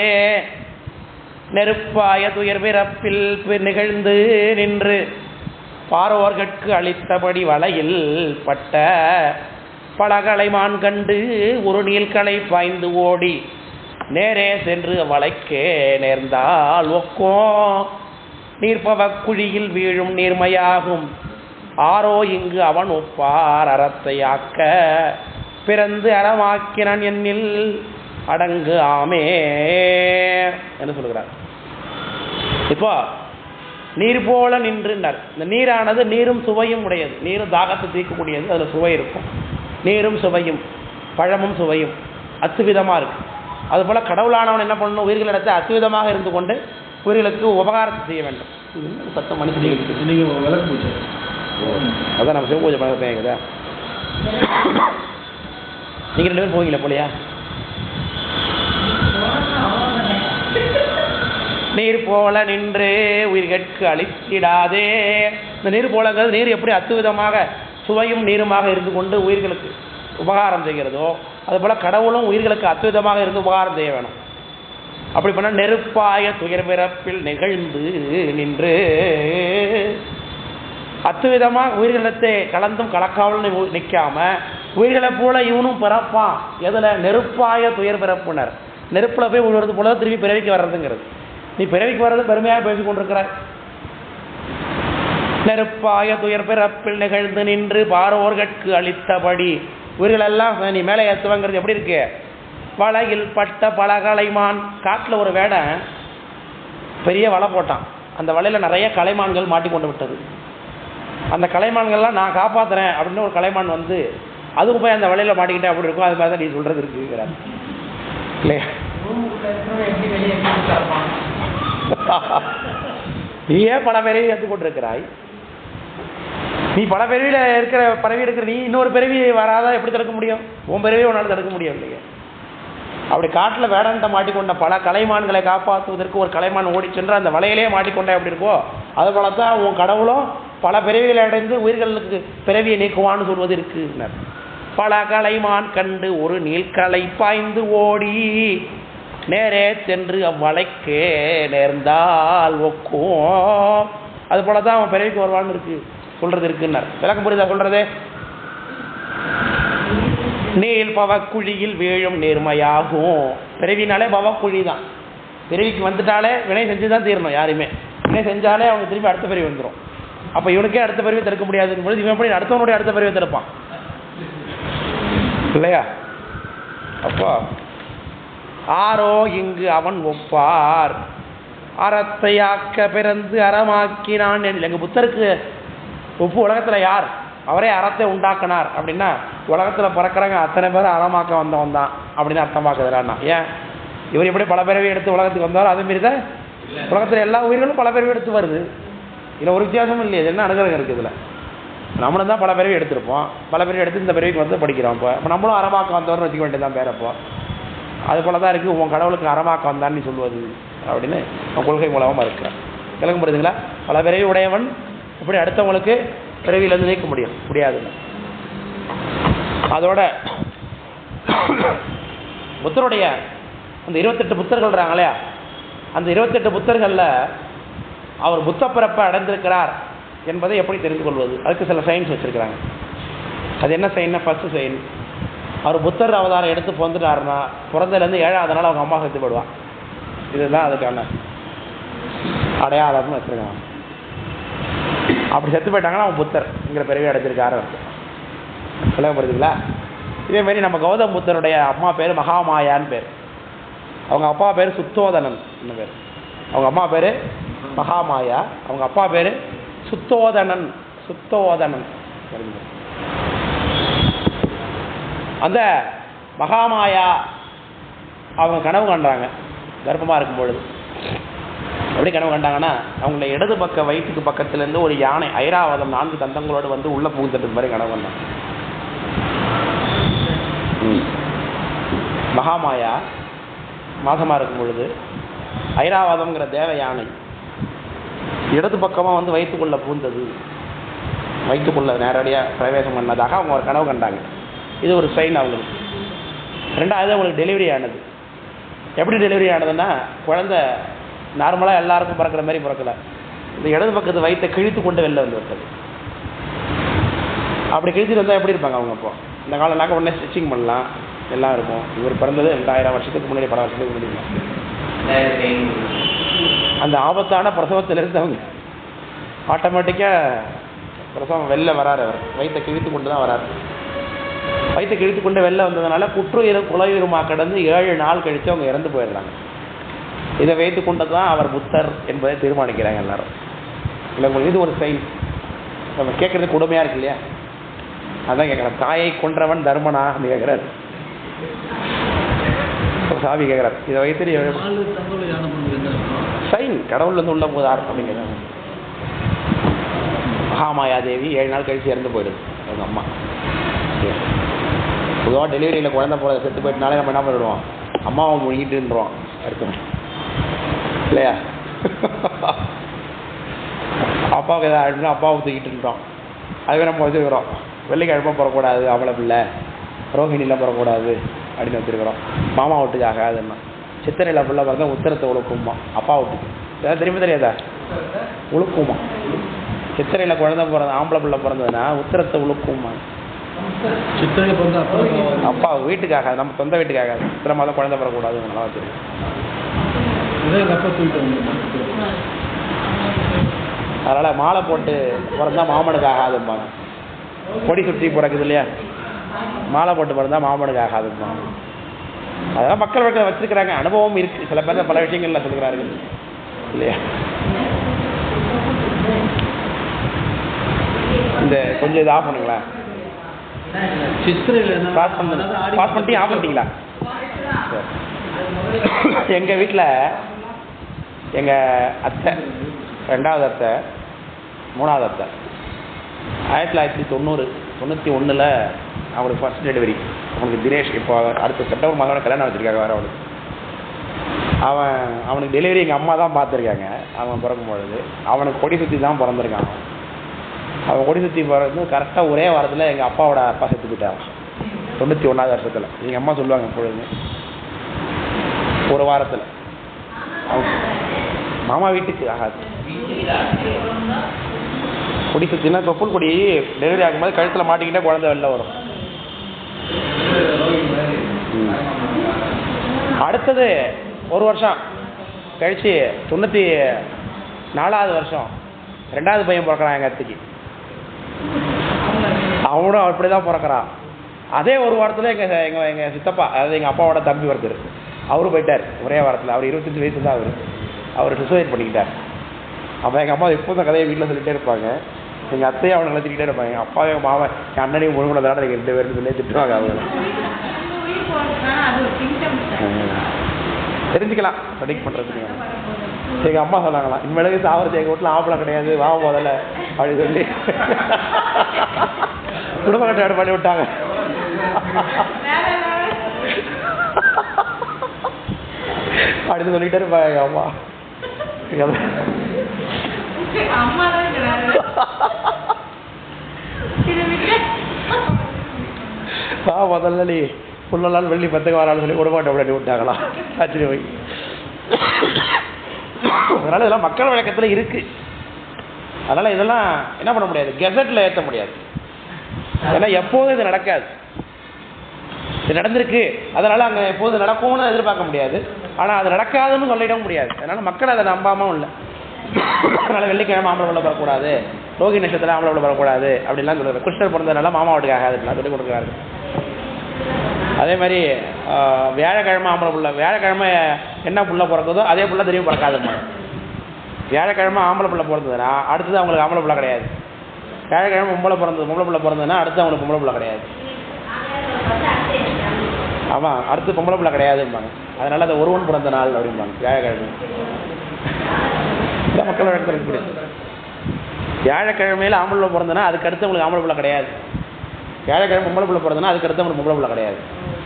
Speaker 1: நெருப்பாய துயர் பிறப்பில் நிகழ்ந்து நின்று பாரோர்கட்கு அளித்தபடி வலையில் பட்ட பலகளை மான் கண்டு ஒரு நீள்களை பாய்ந்து ஓடி நேரே சென்று வளைக்கே நேர்ந்தால் ஒக்கோ நீர்ப்பவ குழியில் வீழும் நீர்மையாகும் ஆரோ இங்கு அவன் ஒப்பார் அறத்தை ஆக்க பிறந்து அறமாக்கினான் என்னில் அடங்கு ஆமே என்று சொல்கிறார். இப்போ நீர் போல நின்றுனார். இந்த நீரானது நீரும் சுவையும் உடையது. நீரும் தாகத்தை தீர்க்கக்கூடியது, அதில் சுவை இருக்கும். நீரும் சுவையும், பழமும் சுவையும் அத்துவிதமாக இருக்கு. அதுபோல் கடவுளானவன் என்ன பண்ணணும்? உயிர்களிடத்தை அத்துவிதமாக இருந்து கொண்டு உயிர்களுக்கு உபகாரத்தை செய்ய வேண்டும். சத்தம் மனுஷன் விளக்கு பூஜை, அதான் நம்ம சிவபூஜை பண்ணுறதா? நீங்கள் 2 பேரும் போவீங்களா போலையா? நீர் போல நின்று உயிர்கட்கு அழித்திடாதே. இந்த நீர் போலங்கிறது நீர் எப்படி அத்துவிதமாக சுவையும் நீருமாக இருந்து கொண்டு உயிர்களுக்கு உபகாரம் செய்கிறதோ, அதுபோல் கடவுளும் உயிர்களுக்கு அத்துவிதமாக இருந்து உபகாரம் செய்ய வேணும். அப்படி பண்ணால் நெருப்பாய துயர் பிறப்பில் நிகழ்ந்து நின்று அத்துவிதமாக உயிர்களிடத்தை கலந்தும் கலக்காமல் நிற்காம உயிர்களை போல இவனும் பிறப்பான். எதில்? நெருப்பாய துயர் பிறப்புனர். நெருப்பில் போய் விழுறது போல திரும்பி பிறவிக்கு வர்றதுங்கிறது. நீ பிறவிக்கு வர்றது பெருமையாக பேசிக் கொண்டிருக்கிறாய். நெருப்பாய துயர் பிறப்பில் நிகழ்ந்து நின்று பாரோர்கட்கு அளித்தபடி உயிர்களெல்லாம் நீ மேலே ஏற்றுவாங்கிறது எப்படி இருக்கு? வலையில் பட்ட பலகலைமான். காட்டில் ஒரு வேடை பெரிய வலை போட்டான். அந்த வலையில் நிறைய கலைமான்கள் மாட்டிக்கொண்டு விட்டது. அந்த கலைமான்கள்லாம் நான் காப்பாற்றுறேன் அப்படின்னு ஒரு கலைமான் வந்து அதுக்கு போய் அந்த வலையில் மாட்டிக்கிட்டே அப்படி இருக்கும். அது மாதிரி தான் நீ சொல்கிறது இருக்குங்கிறார் இல்லையா? நீயே பல பிறவி ஏற்றுக்கொண்டிருக்கிறாய். நீ பல பிறவியில் இருக்கிற பிறவி எடுக்கிற நீ இன்னொரு பிறவி வராதா எப்படி தடுக்க முடியும்? உன் பிறவியை உன்னால் தடுக்க முடியும் இல்லையா? அப்படி காட்டில் வேடன்ட்ட மாட்டிக்கொண்ட பல கலைமான்களை காப்பாற்றுவதற்கு ஒரு கலைமான் ஓடி சென்று அந்த வலையிலே மாட்டிக்கொண்டே அப்படி இருக்கோ, அது போல தான் உன் கடவுளும் பல பிறவிகளை அடைந்து உயிர்களுக்கு பிறவியை நீக்குவான்னு சொல்வது இருக்குன்னார். பல கலைமான் கண்டு ஒரு நீள்களை பாய்ந்து ஓடி நேரே சென்று அவ்வளைக்கே நேர்ந்தால் ஒக்கும். அது போல தான் அவன் பிறவிக்கு வருவான்னு இருக்கு சொல்றது இருக்குன்னார். விளக்கம் புரியுதா சொல்றதே? நீல் பவக்குழியில் வீழும் நேர்மையாகும். பிறவினாலே பவக்குழி தான். பிறவிக்கு வந்துட்டாலே வினை செஞ்சு தான் தீரணும். யாருமே வினை செஞ்சாலே அவங்க திரும்பி அடுத்த பிறவி வந்துடும். அப்போ இவனுக்கே அடுத்த பிறவி தடுக்க முடியாதுன்னு பொழுது இவன் எப்படி அடுத்தவனுடைய அடுத்த பிறவி தடுப்பான் இல்லையா? அப்போ ஆரோ இங்கு அவன் ஒப்பார் அறத்தையாக்க பிறந்து அறமாக்கினான். எங்கள் புத்தருக்கு ஒப்பு உலகத்தில் யார்? அவரே அறத்தை உண்டாக்கினார் அப்படின்னா உலகத்தில் பிறக்கிறவங்க அத்தனை பேரும் அறமாக்க வந்தவன் தான் அப்படின்னு அர்த்தமாக்குதுறான்னா. ஏன் இவர் எப்படி பல பிறவி எடுத்து உலகத்துக்கு வந்தாரோ அதேமாரி தான் உலகத்தில் எல்லா உயிர்களும் பல பிறவி எடுத்து வருது. இதில் ஒரு வித்தியாசமும் இல்லையா? என்ன அனுகிரகம் இருக்குது இதில்? நம்மளும் தான் பல பிறவி எடுத்திருப்போம். பல பிறவி எடுத்து இந்த பிறவிக்கு வந்து படிக்கிறோம். இப்போ நம்மளும் அறமாக்க வந்தவர்னு வச்சுக்க வேண்டியதான் பேரப்போ. அது போல தான் இருக்குது உன் கடவுளுக்கு அறமாக்க வந்தான்னு நீ சொல்வது அப்படின்னு உன் கொள்கை மூலமாக இருக்கிறான். கிழக்கு புரியுதுங்களா? பல பிறவி உடையவன் இப்படி அடுத்தவங்களுக்கு பிறவியிலேருந்து நீக்க முடியாது. அதோட புத்தருடைய அந்த 28 புத்தர்கள்றாங்க இல்லையா, அந்த 28 புத்தர்களில் அவர் புத்த பிறப்பை அடைந்திருக்கிறார் என்பதை எப்படி தெரிந்து கொள்வது? அதுக்கு சில சைன்ஸ் வச்சுருக்கிறாங்க. அது என்ன சைன்னா, ஃபஸ்ட்டு சைன், அவர் புத்தர் அவதாரம் எடுத்து பிறந்துட்டாருன்னா பிறந்ததுலேருந்து 7வது நாள் அவங்க அம்மா செத்து போடுவான். இதுதான் அதுக்கான அடையாளம்னு வச்சுருக்காங்க. அப்படி செத்து போயிட்டாங்கன்னா அவன் புத்தர்ங்கிற பிறவி அடைஞ்சிருக்காரு விளக்கப்படுதுங்களா? இதேமாரி நம்ம கௌதம் புத்தருடைய அம்மா பேர் மகாமாயான்னு பேர், அவங்க அப்பா பேர் சுத்தோதனன் பேர். அவங்க அம்மா பேர் மகாமாயா, அவங்க அப்பா பேர் சுத்தோதனன். சுத்தோதனன். அந்த மகாமாயா அவங்க கனவு கண்டாங்க கர்ப்பமாக இருக்கும் பொழுது. எப்படி கனவு கண்டாங்கன்னா, அவங்கள இடது பக்க வயிற்றுக்கு பக்கத்துலேருந்து ஒரு யானை ஐராவதம் 4 தந்தங்களோடு வந்து உள்ளே புகுந்துட்டு மாதிரி கனவு கண்டாங்க. மகாமாயா மாசமாக இருக்கும் பொழுது ஐராவதம்ங்கிற தேவ யானை இடது பக்கமாக வந்து வயிற்றுக்குள்ளே புகுந்தது, வயிற்றுக்குள்ளே நேரடியாக பிரவேசம் பண்ணதாக அவங்க ஒரு கனவு கண்டாங்க. இது ஒரு சைன் அவங்களுக்கு. 2வது அவங்களுக்கு டெலிவரி ஆனது. எப்படி டெலிவரி ஆனதுன்னா, குழந்தை நார்மலாக எல்லாருக்கும் பிறக்கிற மாதிரி பிறக்கல, இந்த இடது பக்கத்து வயிற்றை கிழித்து கொண்டு வெளில வந்து விட்டது. அப்படி கிழித்து வந்தால் எப்படி இருப்பாங்க அவங்க? அப்போ இந்த காலம்னாக்க உடனே ஸ்டிச்சிங் பண்ணலாம், எல்லாம் இருக்கும். இவர் பிறந்தது 2000 வருஷத்துக்கு முன்னாடி, பல வருஷத்துக்கு முன்னாடி. அந்த ஆபத்தான பிரசவத்திலிருந்து அவங்க ஆட்டோமேட்டிக்காக பிரசவம் வெளில வராரு. அவர் வயிற்றை கிழித்து கொண்டு தான் வராரு. வயிற்றை கிழித்து கொண்டு வெளில வந்ததுனால குற்றுயிரும் குலயுருமாக கடந்து 7 நாள் கழித்து அவங்க இறந்து போயிடுறாங்க. இதை வைத்து கொண்டு தான் அவர் புத்தர் என்பதை தீர்மானிக்கிறாங்க எல்லாரும். இல்லை, இது ஒரு சைன்ஸ். நம்ம கேட்குறது கொடுமையாக இருக்கு இல்லையா? அதான் கேட்குறேன், தாயை கொன்றவன் தர்மனா அப்படின்னு கேட்குறாரு சாமி கேட்குறாரு. இதை வைத்து சைன் கடவுள் வந்து உள்ள போதார் அப்படிங்கிறாங்க. மகாமாயா தேவி 7 நாள் கழிச்சு இறந்து போயிடுது அவங்க அம்மா. பொதுவாக டெலிவரியில் குழந்தை போகிற செத்து போயிட்டனாலே நம்ம என்ன பண்ணிவிடுவோம், அம்மாவை முழுங்கிட்டுன்றோம் எடுத்துடும் இல்லையா? அப்பாவுக்கு எதாவது ஆயிடுச்சுன்னா அப்பாவை தூக்கிட்டுன்றோம். அதுவே நம்ம வச்சுருக்கிறோம், வெள்ளிக்கிழமை போகக்கூடாது, அவளை பிள்ளை ரோஹிணிலாம் போகக்கூடாது அப்படின்னு வச்சுருக்கிறோம். மாமா வீட்டுக்கு ஆகாதுன்னா. சித்திரையில் பிள்ளை பிறந்தா உத்தரத்தை உழுக்குமா அப்பா வீட்டுக்கு. ஏதாவது தெரியாதா? உழுக்குமா. சித்திரையில் குழந்தை பிறந்த ஆம்பளை பிள்ளை பிறந்ததுன்னா உத்தரத்தை உழுக்குமா. சித்திரையில் பிறந்த அப்பா வீட்டுக்காக, நம்ம சொந்த வீட்டுக்காக. சித்திரை மாதம் குழந்தை பிறக்கூடாது, நல்லா வச்சுருக்கோம். அதனால் மாலை போட்டு பிறந்தா மாமனுக்கு ஆகாதும்பாங்க. கொடி சுற்றி பிறக்குது இல்லையா, மாலை போட்டு பிறந்தா மாமனுக்கு ஆகாதும்பாங்க. அதெல்லாம் மக்கள் வழக்கில் வச்சுருக்கிறாங்க. அனுபவம் இருக்குது, சில பேர் பல விஷயங்கள்ல சொல்லுகிறார்கள் இல்லையா? இந்த கொஞ்சம் இது ஆஃப் பண்ணுங்களேன். பாஸ் பண்ணிட்டு ஆஃப் பண்ணிட்டீங்களா? எங்கள் வீட்டில் எங்கள் அத்தை, 2வது அத்தை, 3வது அத்தை 1991 அவனுக்கு ஃபர்ஸ்ட் டெலிவரி. அவனுக்கு தினேஷ் இப்போ அடுத்த செப்டம்பர் மாதம் கல்யாணம் வச்சுருக்காங்க வேறு. அவனுக்கு டெலிவரி எங்கள் அம்மா தான் பார்த்துருக்காங்க. அவன் பிறக்கும் பொழுது அவனுக்கு கொடி சுற்றி தான் பிறந்திருக்கான். அவன் கொடி சுற்றி பிறந்து கரெக்டாக ஒரே வாரத்தில் எங்கள் அப்பாவோட அப்பா செத்து போயிட்டான். 91வது வருஷத்தில். எங்கள் அம்மா சொல்லுவாங்க எப்பொழுதுமே, ஒரு வாரத்தில் மாமா வீட்டுக்கு ஆகாது. கொடி சுற்றினா தொப்புள் கொடி டெலிவரி ஆகும்போது கழுத்தில் மாட்டிக்கிட்டே குழந்தை வெளில வரும். அடுத்தது ஒரு வருஷம் கழிச்சு 94வது வருஷம் 2வது பையன் பிறக்கிறான் எங்கள் அத்தைக்கு. அவனும் அப்படி தான் பிறக்கிறான். அதே ஒரு வாரத்தில் எங்கள் சித்தப்பா, அதாவது எங்கள் அப்பாவோட தம்பி ஒருத்தர், அவரும் போயிட்டார் ஒரே வாரத்தில். அவர் 25 வயசு தான். அவர் சூசைட் பண்ணிக்கிட்டார். அப்போ எங்கள் அம்மா எப்போதும் கதையை வீட்டில் சொல்லிகிட்டே இருப்பாங்க. எங்கள் அத்தையும் அவனை திட்டிகிட்டே இருப்பாங்க. எங்கள் அப்பாவே எங்கள் மாமன் என் அண்ணனையும் முழுங்கினதால நீங்கள் 2 பேரும் சொல்லி திட்டுவாங்க. அவங்க தெரிஞ்சுக்கலாம் ப்ரெடிக்ட் பண்ணுறதுக்கு. எங்கள் அம்மா சொன்னாங்களாம், இனிமேலுக்கு சாவரத்து எங்கள் வீட்டில் ஆம்பளை கிடையாது, வா முதல்ல அப்படின்னு சொல்லி குடும்ப கட்டாயம் பண்ணி விட்டாங்க. அப்படின்னு சொல்லிட்டே இருப்பாங்க எங்கள் அம்மா. வா முதல்ல நீ புள்ளலால் வெள்ளி பத்துக்கு வரான்னு சொல்லி குடும்பத்தை விட விட்டாங்களா ஆச்சரிய போய். அதனால் இதெல்லாம் மக்கள் வழக்கத்தில் இருக்குது. அதனால் இதெல்லாம் என்ன பண்ண முடியாது, கெசட்டில் ஏற்ற முடியாது. ஏன்னா எப்போதும் இது நடக்காது. இது நடந்திருக்கு, அதனால் அங்கே எப்போது நடக்கும்னு எதிர்பார்க்க முடியாது. ஆனால் அது நடக்காதுன்னு சொல்லிடவும் முடியாது. அதனால் மக்கள் அதை நம்பாமல் இல்லை. அதனால் வெள்ளிக்கிழமை ஆம்பளை பிள்ளை வரக்கூடாது, ரோகி நட்சத்திரம் ஆம்பளை பிள்ளை வரக்கூடாது அப்படின்லாம் சொல்லுவாங்க. கிருஷ்ணர் பிறந்ததுனால மாமா வீட்டுக்கு ஆகாதுலாம் சொல்லி கொடுக்குறாரு. அதே மாதிரி வியாழக்கிழமை ஆம்பளை பிள்ளை, வியாழக்கிழமை என்ன பிள்ளை பிறக்குதோ அதே பிள்ளை திரும்பி பிறக்காதுமா. வியாழக்கிழமை ஆம்பளை பிள்ளை பிறந்ததுன்னா அடுத்தது அவங்களுக்கு ஆம்பளை பிள்ளை கிடையாது. வியாழக்கிழமை பொம்பளை பிள்ளை பிறந்ததுன்னா அடுத்து அவங்களுக்கு பொம்பளை பிள்ளை கிடையாது. ஆமாம், அடுத்து பொம்பளை பிள்ளை கிடையாதும்பாங்க. அதனால் அதை ஒருவன் பிறந்த நாள் அப்படிம்பாங்க வியாழக்கிழமை. இதான் மக்கள் வழக்கத்தில் இருக்குது. வியாழக்கிழமையில் ஆம்பளை பிள்ளை பிறந்ததுன்னா அதுக்கு அடுத்து அவங்களுக்கு ஆம்பளை பிள்ளை கிடையாது. வியாழக்கிழமை பொம்பளை பிள்ளை பிறந்ததுன்னா அதுக்கு அடுத்து அவங்களுக்கு பொம்பளை பிள்ளை கிடையாது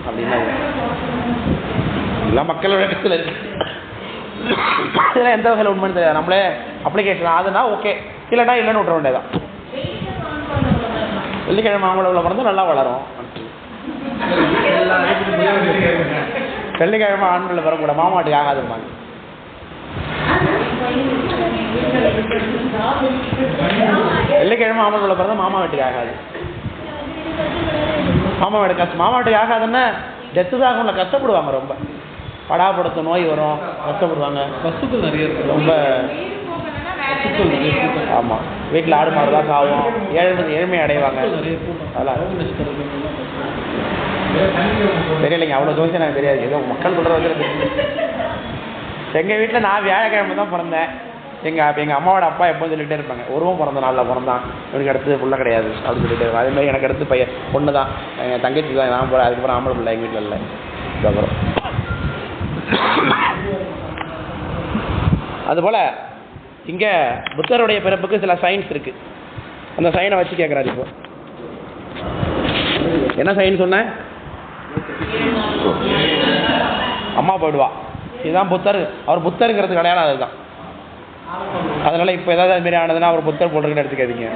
Speaker 1: அப்படின்னா எல்லாம் மக்கள் வழக்கத்தில் இருக்கு. இதெல்லாம் எந்த வகையில் உண்மைன்னு தெரியாது. நம்மளே அப்ளிகேஷன் ஆகுதுன்னா ஓகே, இல்லைன்னா இல்லைன்னு விட்டுற வேண்டியதான். வெள்ளிக்கிழமை ஆம்பளை பிள்ளை பிறந்தா நல்லா வளரும். வெள்ளிக்கிழமை ஆண் பிள்ளை பிறக்கூடாது, மாமாட்டுக்கு ஆகாதும்பாங்க. வெள்ளிக்கிழமை ஆம்பளை பிள்ளை பிறந்தா மாமா வீட்டுக்கு ஆகாது. மாமா வீடு கஷ்டம், மாமா வீட்டுக்கு ஆகாதுன்னா டெத்து தான் ஆகும்ல, கஷ்டப்படுவாங்க. ரொம்ப படாப்படுத்த நோய் வரும், கஷ்டப்படுவாங்க.
Speaker 3: பசுக்கள் நிறைய இருக்கு,
Speaker 1: ரொம்ப. ஆமாம், வீட்டில் ஆடு மாடு தான் சாகும், ஏழ்மை அடைவாங்க. அதெல்லாம் தெரியலைங்க, அவ்வளோ தோசை எனக்கு தெரியாது. ஏதோ மக்கள் சொல்கிறது வந்து எங்கள் வீட்டில் நான் வியாழக்கிழமை தான் பிறந்தேன். எங்கள் அம்மாவோட அப்பா எப்போது சொல்லிகிட்டே இருப்பாங்க, ஒருவன் பிறந்த நாளில் பிறந்தான், இவனுக்கு அடுத்து பிள்ளை கிடையாது அப்படின்னு சொல்லிட்டு இருப்பாங்க. அதேமாதிரி எனக்கு அடுத்து பையன் பொண்ணு தான், எங்கள் தங்கச்சி தான், நான் போகிறேன். அதுக்கப்புறம் ஆம்பளை பிள்ளை எங்கள் வீட்டில் இல்லை. அதுக்கப்புறம் அதுபோல் இங்கே புத்தருடைய பிறப்புக்கு சில சயின்ஸ் இருக்குது. அந்த சைனை வச்சு கேட்குறாரு. இப்போ என்ன சைன் சொன்னேன்? அம்மா போயிடுவா. இதுதான் புத்தர். அவர் புத்தருங்கிறது கிடையாது, அதுதான். அதனால இப்போ ஏதாவது அது மாதிரி ஆனதுன்னா அவர் புத்தர் போட்டுருக்குன்னு எடுத்துக்காதீங்க.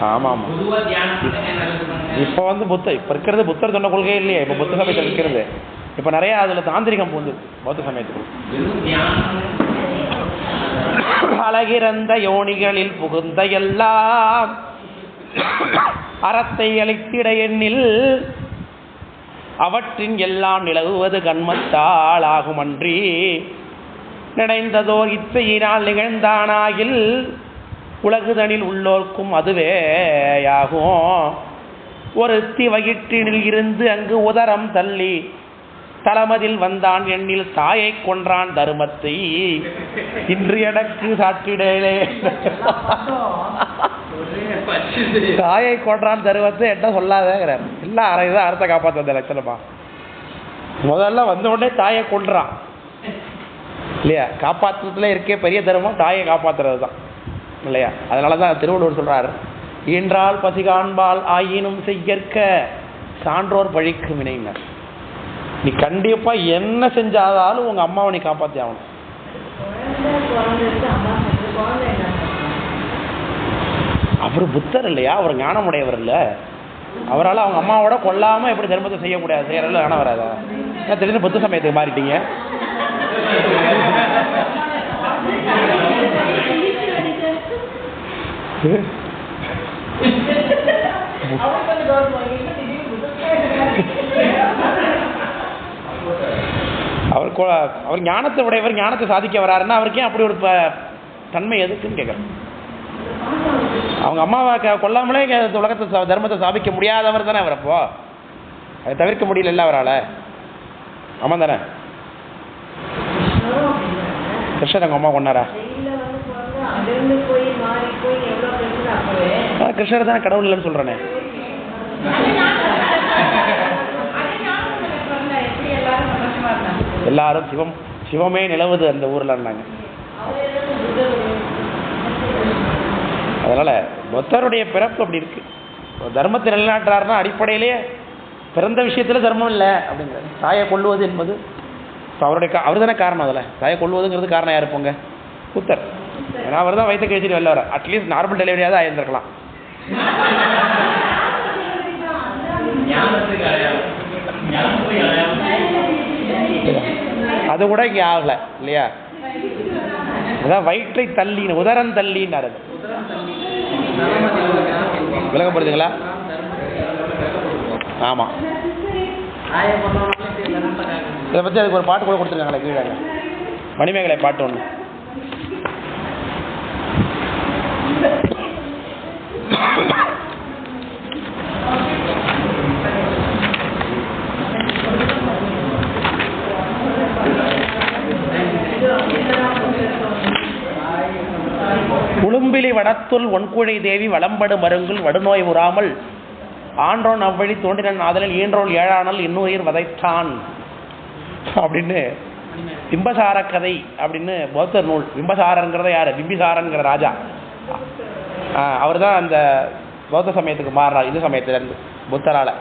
Speaker 1: ஆமாம் ஆமாம். இப்போ வந்து இப்போ இருக்கிறது புத்தர் சொன்ன கொள்கையே இல்லையே. இப்போ புத்த சமயத்தில் இருக்கிறது இப்போ நிறையா அதில் தாந்திரிகம் பூந்து பௌத்த சமயத்துக்கு. அழகிறந்த யோனிகளில் புகுந்த எல்லாம் அறத்தை அளித்திட எண்ணில் அவற்றின் எல்லாம் நிலவுவது கண்மத்தால் ஆகுமன்றி நினைந்ததோர் இச்சையினால் நிகழ்ந்தானாயில் உலகுதனில் உள்ளோர்க்கும் அதுவேயாகும். ஒருத்தி வயிற்றினில் இருந்து அங்கு உதரம் தள்ளி தலமதில் வந்தான் எண்ணில் தாயை கொன்றான் தருமத்தை இன்று எனக்கு சாற்றிடலே. தாயை கொன்றான் தருமத்தை என்ன சொல்லாதேங்கிறார். எல்லாம் அரைதான் அறத்தை காப்பாற்ற லட்சணமா. முதல்ல வந்த உடனே தாயை கொன்றான் இல்லையா? காப்பாற்றுறதுல இருக்கே பெரிய தர்மம் தாயை காப்பாற்றுறது தான் இல்லையா? அதனால தான் திருவள்ளுவர் சொல்றார், ஈன்றால் பசி காண்பால் ஆயினும் செய்யற்க சான்றோர் பழிக்கு வினைங்க. நீ கண்டிப்பா என்ன செஞ்சாலும் உங்க அம்மாவை நீ காப்பாற்றி ஆகணும். அவர் புத்தர் இல்லையா? அவர் ஞானமுடையவர் இல்லை. அவரால் அவங்க அம்மாவோட கொல்லாம எப்படி தர்மத்தை செய்யக்கூடாது, செய்யறதுல ஞானம் வராதா? திடீர்னு புத்த சமயத்துக்கு மாறிட்டீங்க. அவர் ஞானத்தை உடையவர், ஞானத்தை சாதிக்க வராருன்னா அவருக்கே அப்படி ஒரு தன்மை எதுக்குன்னு கேட்குறேன். அவங்க அம்மாவை கொல்லாமலே உலகத்தை தர்மத்தை சாதிக்க முடியாதவர் தானே அவர். அப்போ அதை தவிர்க்க முடியல அவரால். ஆமாம் தானே? கிருஷ்ணர் அவங்க அம்மா கொண்டாரா? கிருஷ்ணர் தானே கடவுள் இல்லைன்னு சொல்றேனே. எல்லாரும் சிவமே நிலவுது அந்த ஊர்ல இருந்தாங்க. அதனால புத்தருடைய பிறப்பு அப்படி இருக்கு. தர்மத்தை நிலைநாட்டுறாருன்னா அடிப்படையிலேயே பிறந்த விஷயத்துல தர்மம் இல்லை அப்படிங்கிறது. தாயை கொள்ளுவது என்பது அவருடைய அவர் தானே காரணம். அதில் தாயை கொள்வதுங்கிறது காரணம் யார்? இருப்போங்க புத்தர். ஏன்னா அவர் தான் வயிற்று கழிச்சிட்டு வெளில வர. அட்லீஸ்ட் நார்மல் டெலிவரியாக தான் ஆயிருந்திருக்கலாம். அது கூட இங்கே ஆகலை இல்லையா? அதான் வயிற்றை தள்ளின்னு உதரம் தள்ளின்னாரு. விளங்கப்படுதுங்களா? ஆமாம். இதை பற்றி அதுக்கு ஒரு பாட்டு கூட கொடுத்துருக்காங்களே கீழே, மணிமேகலை பாட்டு ஒன்று. உளும்பிலி வடத்துள் ஒன்குழை தேவி வளம்படு மருங்குள் வடுநோய் உறாமல் ஆன்றோன் அவ்வழி தோன்றினன் ஆதலில் ஈன்றோள் ஏழானல் இன்னுயிர் வதைத்தான் அப்படின்னு பிம்பசார கதை அப்படின்னு பௌத்தர் நூல். பிம்பசாரங்கிறத யாரு? பிம்பிசாரங்கிற ராஜா. அவர் தான் அந்த பௌத்த சமயத்துக்கு மாறினார் இந்து சமயத்திலிருந்து புத்தரால்.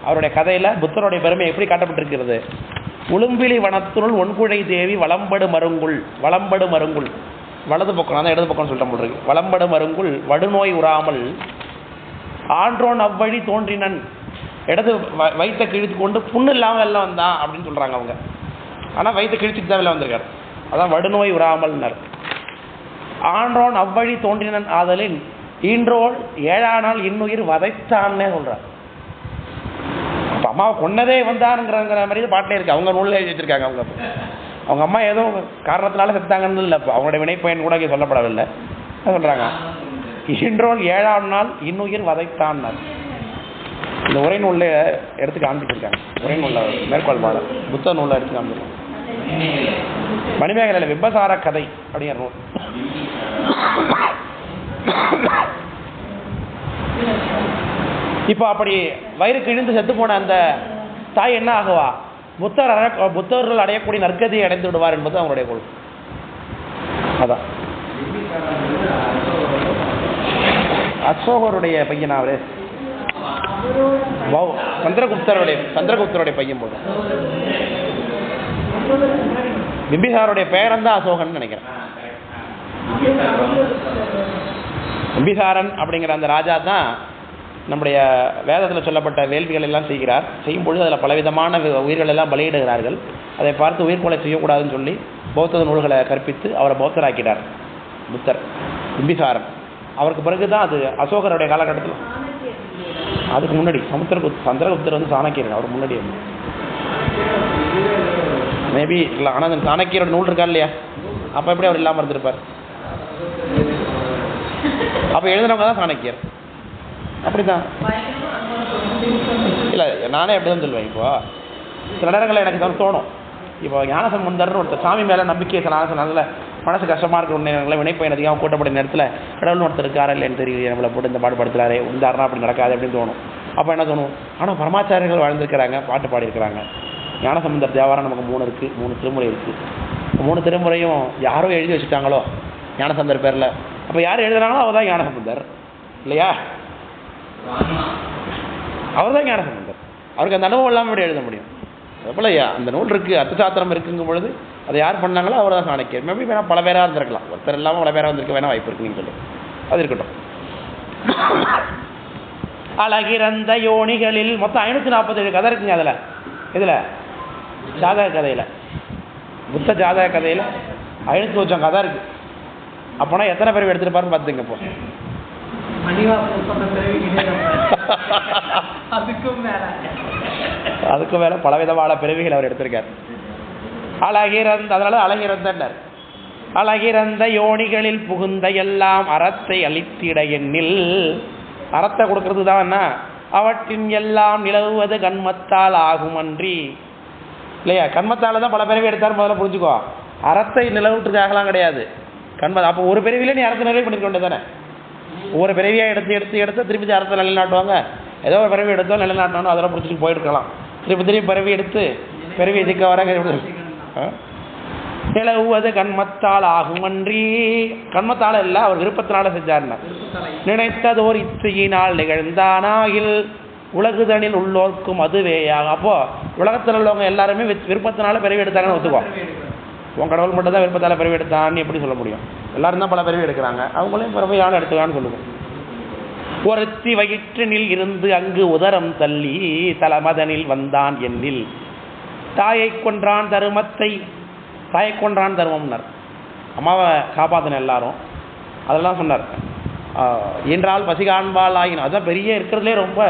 Speaker 1: அவருடைய கதையில் புத்தருடைய பெருமை எப்படி காட்டப்பட்டிருக்கிறது? உளும்பிலி வனத்துள் ஒன்குழை தேவி வளம்படு மருங்குள், வளம்படு மருங்குள் வலது பக்கம், அதான் இடது பக்கம்னு சொல்லிட்டு போட்டிருக்கு. வளம்படு மருங்குள் வடுநோய் உறாமல் ஆன்றோன் அவ்வழி தோன்றினன், இடது வயிற்றை கிழித்து கொண்டு புண்ணு இல்லாமல் வெளில வந்தான் அப்படின்னு சொல்கிறாங்க அவங்க. ஆனால் வயிற்றை கிழிச்சிட்டு தான் வெளில வந்திருக்காரு. அதான் வடுநோய் உறாமல்னர். ஆன்றோன் அவ்வழி தோன்றினன் ஆதலின் ஈன்றோள் ஏழானால் இன்னுயிர் வதைத்தான்னே சொல்கிறார். அப்போ அம்மாவை கொன்னதே வந்தானுங்கிற மாதிரி பாட்டிலே இருக்குது. அவங்க நூலில் எழுதி வச்சுருக்காங்க. அவங்க அம்மா ஏதோ காரணத்தினால செத்தாங்கன்னு இல்லை, இப்போ அவங்களுடைய வினைப்பயன் கூட இங்கே சொல்லப்படவில்லை. சொல்கிறாங்க ஈன்றோள் ஏழாம் நாள் இன்னுயிர் வதைத்தான்னார். இந்த உரை நூலில் எடுத்து காமிச்சிருக்காங்க. உரை நூலில் மேற்கோள் பாட புத்த நூலில் எடுத்து காமிச்சிருக்காங்க. மணிமேகலையில் விபசார கதை அப்படிங்கிற நூல். இப்போ அப்படி வயிறு கிழிந்து செத்து போன அந்த தாய் என்ன ஆகுவா? புத்தர்கள் அடையக்கூடிய நற்கதியை அடைந்து விடுவார் என்பது அவங்களுடைய கொள்கை. அதான் அசோகருடைய பையன் அவரு சந்திரகுப்தருடைய பையன் போது பிம்பிசாருடைய பேரன் தான் அசோகன் நினைக்கிறேன். பிம்பிசாரன் அப்படிங்கிற அந்த ராஜா தான் நம்முடைய வேதத்தில் சொல்லப்பட்ட வேள்விகள் எல்லாம் செய்கிறார். செய்யும்பொழுது அதில் பலவிதமான உயிர்கள் எல்லாம் பலியிடுகிறார்கள். அதை பார்த்து உயிர் கொலை செய்யக்கூடாதுன்னு சொல்லி பௌத்த நூல்களை கற்பித்து அவரை பௌத்தராக்கிறார் புத்தர் பிம்பிசாரன். அவருக்கு பிறகு தான் அது அசோகருடைய காலகட்டத்தில், அதுக்கு முன்னாடி சந்திரகுப்தர் வந்து சாணக்கியர், அவர் முன்னாடி மேபி இல்லை. ஆனால் அந்த சாணக்கியரோட நூல் இருக்கா இல்லையா, அப்போ எப்படி அவர் இல்லாமல் இருந்திருப்பார்? அப்போ எழுதுனவங்க தான் சாணக்கியர். அப்படிதான் இல்லை, நானே அப்படி தான் சொல்லுவேன். இப்போ சில நேரங்களில் எனக்கு தோணும், இப்போ ஞானசம்பந்தர்னு ஒருத்தர் சாமி மேலே நம்பிக்கை நல்ல மனசு கஷ்டமாக இருக்கிற நேரங்களில் வினைப்பயன் அதிகமாக கூட்டப்பட்ட நேரத்தில் கடவுள்னு ஒருத்தர் இருக்காரா இல்லைன்னு தெரியுது, நம்மளை போட்டு இந்த பாடுபடுத்துறாரு, இருந்தாருனா அப்படி நடக்காது அப்படின்னு தோணும். அப்போ என்ன தோணும், ஆனால் பரமாச்சாரியர்கள் வாழ்ந்துருக்கிறாங்க, பாட்டு பாடியிருக்கிறாங்க. ஞானசம்பந்தர் தேவாரம் நமக்கு 3 இருக்குது, 3 திருமுறை இருக்குது. 3 திருமுறையும் யாரோ எழுதி வச்சுட்டாங்களோ ஞானசம்பந்தர் பேரில். அப்போ யார் எழுதுறாங்களோ அவர் தான் ஞானசம்பந்தர் இல்லையா? அவர் தான் ஞானசம்பந்தர். அவருக்கு அந்த அனுபவம் இல்லாமல் எப்படி எழுத முடியும்? அதுபோல் அந்த நூல் இருக்குது, அர்த்தசாத்திரம் இருக்குங்கும் பொழுது அதை யார் பண்ணாங்களோ அவர் தான் சாணக்கியர். மேபி வேணால் பல பேராக இருந்திருக்கலாம், ஒருத்தர் இல்லாமல் பல பேராக வந்திருக்க வேணால் வாய்ப்பு இருக்குன்னு சொல்லி அது இருக்கட்டும். அழகிறந்த யோனிகளில் மொத்தம் 547 கதை இருக்குங்க. அதில் இதில் ஜாதக கதையில், புத்த ஜாதக கதையில் 500 கதை இருக்குது. அப்போனா எத்தனை பேர் எடுத்துருப்பாருன்னு பார்த்துங்க. இப்போ அதுக்கும் மேல பலவிதமான பிறவிகள் அவர் எடுத்திருக்கார். அழகிறந்த, அதனால அழகிறந்தார். அழகிறந்த யோனிகளில் புகுந்த எல்லாம் அறத்தை அளித்திட எண்ணில், அறத்தை கொடுக்கறது தான் என்ன, அவற்றின் எல்லாம் நிலவுவது கண்மத்தால் ஆகும் அன்றி இல்லையா? கண்மத்தால் தான் பல பிறவி எடுத்தார், முதல்ல புரிஞ்சுக்கோ. அறத்தை நிலவுறதுக்காகலாம் கிடையாது கண்மம். அப்போ ஒரு பிறவியில நீ அறத்தை நிறைவு பண்ணிக்க வேண்டியது தானே. ஒவ்வொரு பிறவியாக எடுத்து திருப்பி அறத்தை நிலைநாட்டுவாங்க. ஏதோ ஒரு பிறவி எடுத்தோம் நிலைநாட்டணும், அதெல்லாம் பிடிச்சிட்டு போயிருக்கலாம். திருப்பி பிறவி எடுத்து பிறவி எதுக்க வர நிலவுவது கண்மத்தால் ஆகும் அன்றி, கண்மத்தால் இல்லை, அவர் விருப்பத்தினால செஞ்சார்னா. நினைத்ததோர் இச்சையினால் நிகழ்ந்தானாயில் உலகுதனில் உள்ளோர்க்கும் அதுவேயாகும். அப்போ உலகத்தில் உள்ளவங்க எல்லாருமே விருப்பத்தினால பிறவி எடுத்தாங்கன்னு ஒத்துக்குவோம். உன் கடவுள் மட்டும் தான் விருப்பத்தால் பிறவி எடுத்தான்னு எப்படி சொல்ல முடியும்? எல்லாரும் தான் பல பிறவி எடுக்கிறாங்க, அவங்களையும் பிறவையான எடுத்துக்கான்னு சொல்லுவோம். ஒருத்தி வயிற்றினில் இருந்து அங்கு உதரம் தள்ளி தலமதனில் வந்தான் என்னில் தாயை கொன்றான் தருமத்தை. தாயை கொன்றான் தருமம்னார். அம்மாவை காப்பாற்றின எல்லாரும் அதெல்லாம் சொன்னார். என்றால் பசி காண்பால் ஆகின, அதுதான் பெரிய இருக்கிறதுலே ரொம்ப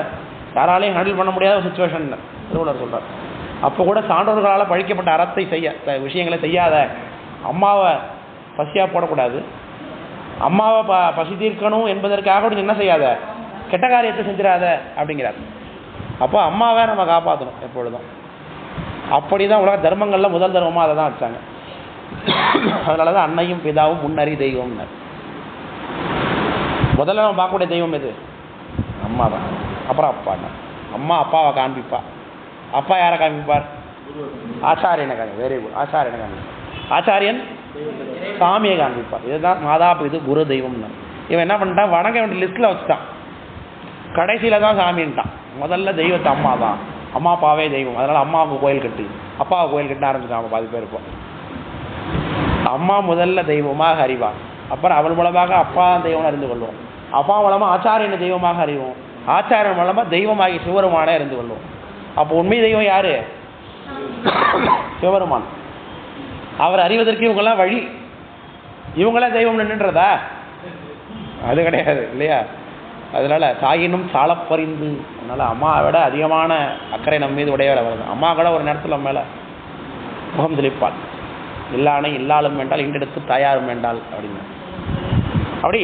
Speaker 1: யாராலையும் ஹேண்டில் பண்ண முடியாத ஒரு சுச்சுவேஷன் திருவள்ளுவர் சொல்கிறார். அப்போ கூட சான்றோர்களால் பழிக்கப்பட்ட அறத்தை விஷயங்களை செய்யாத, அம்மாவை பசியாக போடக்கூடாது, அம்மாவை பசி தீர்க்கணும் என்பதற்காக என்ன செய்யாத, கெட்ட காரியத்தை செஞ்சிடாத அப்படிங்கிறார். அப்போ அம்மாவை நம்ம காப்பாற்றணும் எப்பொழுதும். அப்படி தான் உலக தர்மங்களில் முதல் தர்மமாக அதை தான் வச்சாங்க. அதனால தான் அன்னையும் பிதாவும் முன்னறி தெய்வம்னார். முதல்ல நம்ம பார்க்கக்கூடிய தெய்வம் எது? அம்மா தான். அப்புறம் அப்பாண்ணா. அம்மா அப்பாவை காண்பிப்பா. அப்பா யாரை காண்பிப்பார்? ஆச்சாரியனை காண்பி. Very good. ஆச்சாரியனை காண்பிப்பார். ஆச்சாரியன் சாமியை காண்பிப்பார். இதுதான் மாதா பிது குரு தெய்வம்னு. இவன் என்ன பண்ணிட்டான், வணங்க வேண்டிய லிஸ்ட்டில் வச்சுட்டான். கடைசியில் தான் சாமின்ட்டான். முதல்ல தெய்வத்தை அம்மா தான். அம்மா அப்பாவே தெய்வம். அதனால் அம்மாவுக்கு கோயில் கட்டி அப்பாவுக்கு கோயில் கட்ட ஆரம்பிச்சிட்டாங்க. பாதி பேர் இருப்போம். அம்மா முதல்ல தெய்வமாக அறிவான். அப்புறம் அவள் மூலமாக அப்பா தெய்வம்னு அறிந்து கொள்வோம். அப்பா மூலமாக ஆச்சாரியனை தெய்வமாக அறிவோம். ஆச்சாரியன் மூலமாக தெய்வமாகி சிவபெருமானே அறிந்து கொள்வோம். அப்போ உண்மை தெய்வம் யாரு? சிவபெருமான். அவர் அறிவதற்கு இவங்கெல்லாம் வழி. இவங்களாம் தெய்வம் நின்றுன்றதா? அது கிடையாது இல்லையா? அதனால தாயினும் சாலப்பறிந்து. அதனால அம்மாவை விட அதிகமான அக்கறை நம்ம மீது உடையவர் அவர் தான். அம்மா கூட ஒரு நேரத்தில் நம்ம மேலே முகம் தெளிப்பாள். இல்லானை இல்லாலும் வேண்டால் இன்றெடுத்து தாயாரும் வேண்டால் அப்படின்னு. அப்படி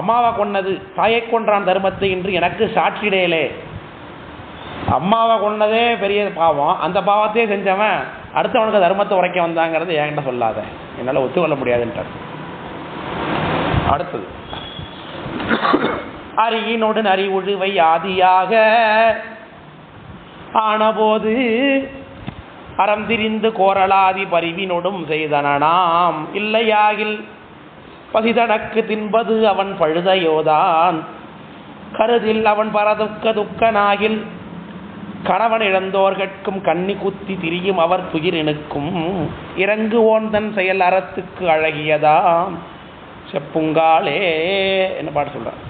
Speaker 1: அம்மாவை கொன்னது, தாயை கொன்றான் தர்மத்தை இன்று எனக்கு சாட்சியிடையிலே. அம்மாவை கொன்னதே பெரிய பாவம், அந்த பாவத்தையே செஞ்சவன் அடுத்தவனுக்கு தர்மத்தை உரைக்க வந்தாங்கிறது என்கிட்ட சொல்லாத, என்னால் ஒத்துக்கொள்ள முடியாதுன்றார். அடுத்தது அரியினோடு நரி உழுவை ஆதியாக ஆனபோது அறம் திரிந்து கோரலாதி பரிவினோடும் செய்தனாம் இல்லையாகில் பசிதனக்கு தின்பது அவன் பழுதையோதான் கருதில் அவன் பரதுக்க துக்கனாகில் கணவன் இழந்தோர்கட்கும் கண்ணி குத்தி திரியும் அவர் துயிரினுக்கும் இறங்கு ஓந்தன் செயல் அறத்துக்கு அழகியதாம் செப்புங்காலே என்ன பாட்டு சொல்றார்.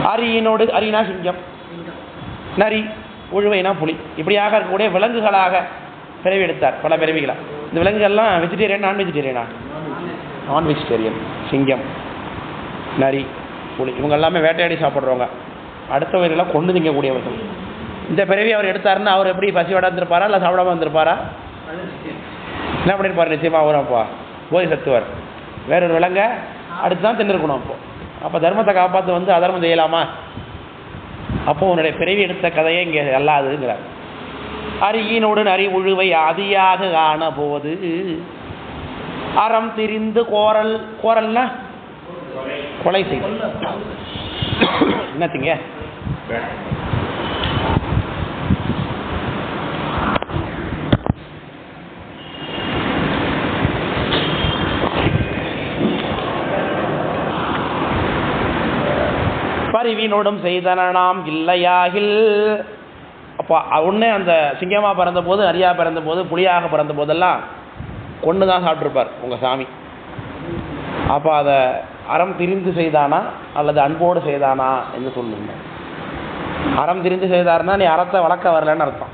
Speaker 1: அரியினோடு, அரினா சிங்கம், நரி, உழுவைனா புலி, இப்படியாக இருக்கக்கூடிய விலங்குகளாக பிறவி எடுத்தார் பல பிறவிகளா. இந்த விலங்குகள்லாம் வெஜிடேரியன் நான் வெஜிடேரியனா? நான் வெஜிடேரியன். சிங்கம், நரி, புலி இவங்க எல்லாமே வேட்டையாடி சாப்பிட்றவங்க, அடுத்தவர்களெல்லாம் கொண்டு திங்கக்கூடியவர்கள். இந்த பிறவி அவர் எடுத்தாருன்னா அவர் எப்படி பசியோட இருந்திருப்பாரா இல்லை சாப்பிடாம வந்திருப்பாரா? என்ன பண்ணியிருப்பார்? நிச்சயமாக அவரப்பா போய் சத்துவார். வேறொரு விலங்கை அடுத்து தான் தின்னுருக்கணும். அப்போ தர்மத்தை காப்பாற்ற வந்து அதர்மம் செய்யலாமா? அப்போ உன்னுடைய பிறவி எடுத்த கதையே இங்கே அல்லாதுங்கிறார். அரியினோடு நரி உழுவை ஆதியாக ஆன போது அறம் திரிந்து கோரல், கோரல்னா கொலை செய்து என்னத்திங்க பரிவினோடும் செய்தனாம் இல்லையாகில். அப்போ ஒன்று அந்த சிங்கமாக பிறந்த போது, அரியாக பிறந்த போது, புலியாக பிறந்த போதெல்லாம் கொண்டு தான் சாப்பிட்ருப்பார் உங்கள் சாமி. அப்போ அதை அறம் திரிந்து செய்தானா அல்லது அன்போடு செய்தானா என்று சொல்லுங்க. அறம் திரிந்து செய்தாருன்னா நீ அறத்தை வளர்க்க வரலன்னு அர்த்தம்.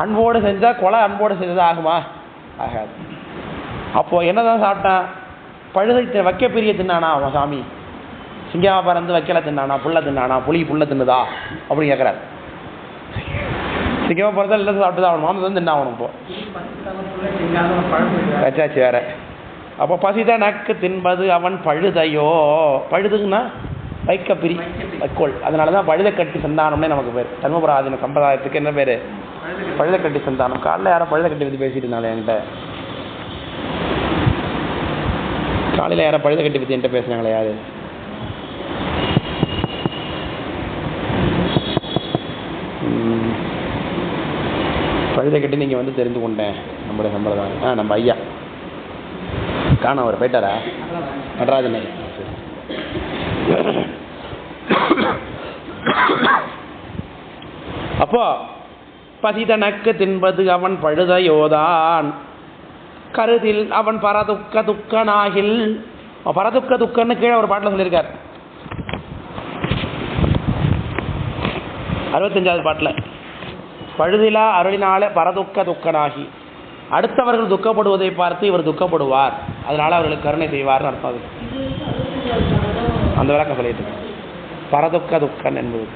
Speaker 1: அன்போடு செஞ்சால் கொலை அன்போடு செய்தது ஆகுமா? ஆகாது. அப்போது என்ன தான் சாப்பிட்டான்? பழுதை வைக்க பிரிய தின்னானா அவன் சாமி? சிங்கமாக பறந்து வைக்கல தின்னானா? புல்லை தின்னானா? புலி புல்லை தின்னுதா அப்படின்னு கேட்குறாரு. சிங்கமாக பிறந்தா இல்லை சாப்பிட்டு தான் ஆகணும், மாமன் தின்னா ஆகணும். இப்போ வச்சாச்சு வேற. அப்போ பசிதனக்கு தின்பது அவன் பழுதையோ. பழுதுன்னா வைக்க பிரி, வைக்கோள். அதனால தான் பழுதை கட்டி சந்தானம்னே நமக்கு பேர். தர்மபுராதீன சம்பிரதாயத்துக்கு என்ன பேர்? பழுதை கட்டி சந்தானம். காலையில் யாரும் பழுதை கட்டி பற்றி பேசிட்டு இருந்தாலும் என்கிட்ட, காலையில் யாரும் பழுதை கட்டி பற்றி என்கிட்ட பேசுனாங்களே யாரு? பழுதை கட்டி நீங்கள் வந்து தெரிந்து கொண்டேன் நம்மளுடைய சம்பிரதாயம். நம்ம ஐயா காண அவர் போயிட்டாரா? நடராஜன். அப்போ பசிதனக்கு தின்பது அவன் பழுதையோதான் கருதில் அவன் பரதுக்க துக்கனாகில். பரதுக்க துக்கன்னு கீழே ஒரு பாட்டில் சொல்லியிருக்கார், 65வது பாட்டில். பழுதிலா அருளினால பரதுக்க துக்கனாகி, அடுத்தவர்கள் துக்கப்படுவதை பார்த்து இவர் துக்கப்படுவார், அதனால அவர்களுக்கு கருணை செய்வார்னு அர்த்தம். அது அந்த விளக்கம் சொல்லிட்டு பரதுக்க துக்கன் என்பது.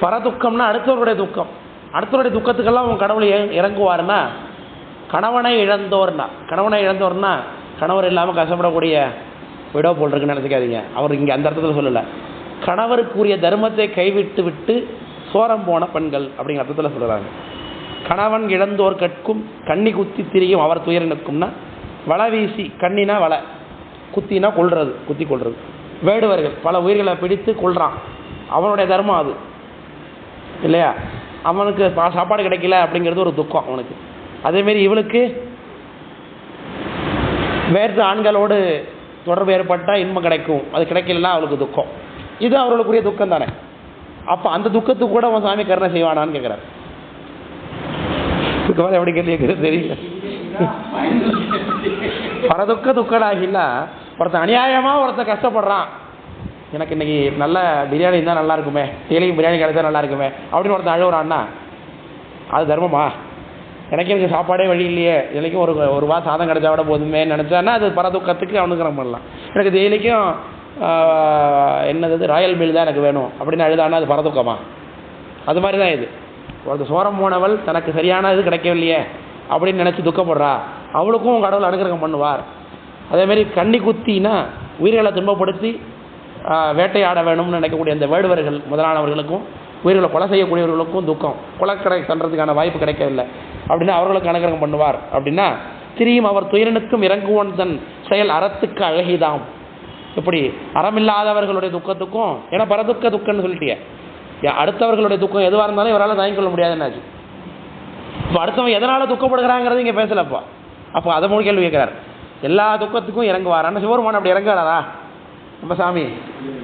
Speaker 1: பரதுக்கம்னா அடுத்தவர்களுடைய துக்கம். அடுத்தவருடைய துக்கத்துக்கெல்லாம் அவங்க கடவுளை இறங்குவார்னா, கணவனை இழந்தோர்னா, கணவனை இழந்தோர்னா கணவர் இல்லாமல் கஷ்டப்படக்கூடிய விடோ போல் இருக்குன்னு நினச்சிக்காதீங்க. அவர் இங்கே அந்த அர்த்தத்தில் சொல்லலை. கணவருக்குரிய தர்மத்தை கைவிட்டு விட்டு சோரம் போன பெண்கள் அப்படிங்கிற அர்த்தத்தில் சொல்கிறாங்க. கணவன் இழந்தோர் கற்கும் கண்ணி குத்தி திரியும் அவர் துயரனுக்கும்னா, வலை வீசி, கண்ணினா வலை, குத்தினா கொள்வது, குத்தி கொள்வது. வேடுவர்கள் பல உயிர்களை பிடித்து கொள்றான், அவனுடைய தர்மம் அது இல்லையா. அவனுக்கு சாப்பாடு கிடைக்கல அப்படிங்கிறது ஒரு துக்கம் அவனுக்கு. அதேமாரி இவளுக்கு வேறு ஆண்களோடு தொடர்பு ஏற்பட்டால் இன்பம் கிடைக்கும், அது கிடைக்கலன்னா அவளுக்கு துக்கம். இது அவர்களுக்குரிய துக்கம் தானே. அப்போ அந்த துக்கத்துக்கு கூட அவன் சாமி கருணை செய்வானான்னு கேட்குறாரு. எப்படி கேள்வி தெரியல. பரதுக்க துக்கடாகின்னா, ஒருத்தன் அநியாயமாக ஒருத்தன் கஷ்டப்படுறான், எனக்கு இன்னைக்கு நல்ல பிரியாணி இருந்தால் நல்லா இருக்குமே, டெய்லியும் பிரியாணி கிடைச்சா நல்லா இருக்குமே அப்படின்னு ஒருத்தன் அழுகுறான்னா அது தர்மமா? எனக்கு சாப்பாடே வழி இல்லையே, தினைக்கும் ஒரு வா சாதம் கிடைச்சா விட போதுமே நினச்சான்னா அது பரதுக்கத்துக்கு அவனுக்கு நம்ம பண்ணலாம். எனக்கு டெய்லிக்கும் என்னது ராயல் மீல் தான் எனக்கு வேணும் அப்படின்னு அழுதானா அது பரதுக்கமா? அது மாதிரி தான் இது. ஒரு சோரம் போனவள் தனக்கு சரியான இது கிடைக்கவில்லையே அப்படின்னு நினச்சி துக்கப்படுறா, அவளுக்கும் கடவுள் அனுகிரகம் பண்ணுவார். அதேமாரி கண்ணி குத்தினா உயிர்களை துன்பப்படுத்தி வேட்டையாட வேணும்னு நினைக்கக்கூடிய அந்த வேடுவர்கள் முதலானவர்களுக்கும் உயிர்களை கொலை செய்யக்கூடியவர்களுக்கும் துக்கம், கொலைக்கடை பண்ணுறதுக்கான வாய்ப்பு கிடைக்கவில்லை அப்படின்னா அவர்களுக்கு அனுகிரகம் பண்ணுவார். அப்படின்னா திரியும் அவர் துயரனுக்கும் இறங்குவோன் தன் செயல் அறத்துக்கு அழகிதாம். இப்படி அறமில்லாதவர்களுடைய துக்கத்துக்கும், ஏன்னா பரதுக்க துக்கம்னு சொல்லிட்டியே, அடுத்தவர்களுடைய துக்கம் எதுவாக இருந்தாலும் இவரால் தாங்கிக் கொள்ள முடியாதுன்னாச்சு. இப்போ அடுத்தவங்க எதனால் துக்கப்படுகிறாங்கிறது இங்கே பேசலப்பா. அப்போ அதை மூணு கேள்வி கேட்குறாரு. எல்லா துக்கத்துக்கும் இறங்குவார். ஆனால் சிவருமான் அப்படி இறங்குறாரா? நம்ம சாமி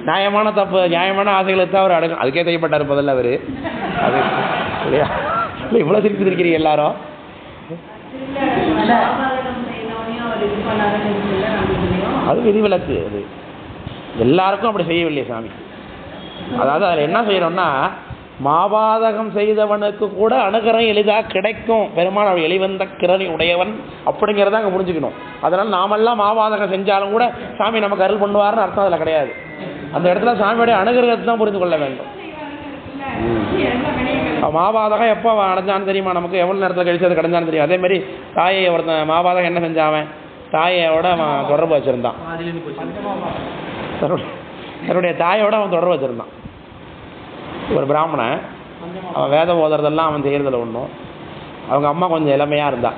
Speaker 1: நியாயமான தப்பு, நியாயமான ஆசைகளை தான் அவர் அடங்கும், அதுக்கே செய்யப்பட்டார் பதில் அவர். அது இல்லையா? இல்லை இவ்வளோ திருப்பி இருக்கிறீங்க எல்லாரும். அது விதிவிலக்கு, அது எல்லாருக்கும் அப்படி செய்யவில்லையே சாமி. அதாவது அதில் என்ன செய்யணும்னா, மாபாதகம் செய்தவனுக்கு கூட அனுகிரகம் எளிதாக கிடைக்கும், பெருமான் அவன் எளிவந்த கிரணி உடையவன் அப்படிங்கிறத அங்கே புரிஞ்சுக்கணும். அதனால் நாமெல்லாம் மாபாதகம் செஞ்சாலும் கூட சாமி நமக்கு அருள் பண்ணுவார்னு அர்த்தம் அதில் கிடையாது. அந்த இடத்துல சாமியுடைய அனுகிரகத்தை தான் புரிந்து கொள்ள வேண்டும். மாபாதகம் எப்போ அடைஞ்சான்னு தெரியுமா நமக்கு? எவ்வளோ நேரத்தில் கழிச்சு அது கிடைஞ்சான்னு தெரியும். அதேமாரி தாயை ஒருத்தன் மாபாதகம் என்ன செஞ்சாவன், தாயோட அவன் தொடர்பு வச்சுருந்தான், தன்னுடைய தாயோட அவன் தொடர்பு வச்சுருந்தான். ஒரு பிராமணன், அவன் வேதம் ஓதுறதெல்லாம் அவன் செய்கிறதில்ல ஒன்றும். அவங்க அம்மா கொஞ்சம் இளமையாக இருந்தான்,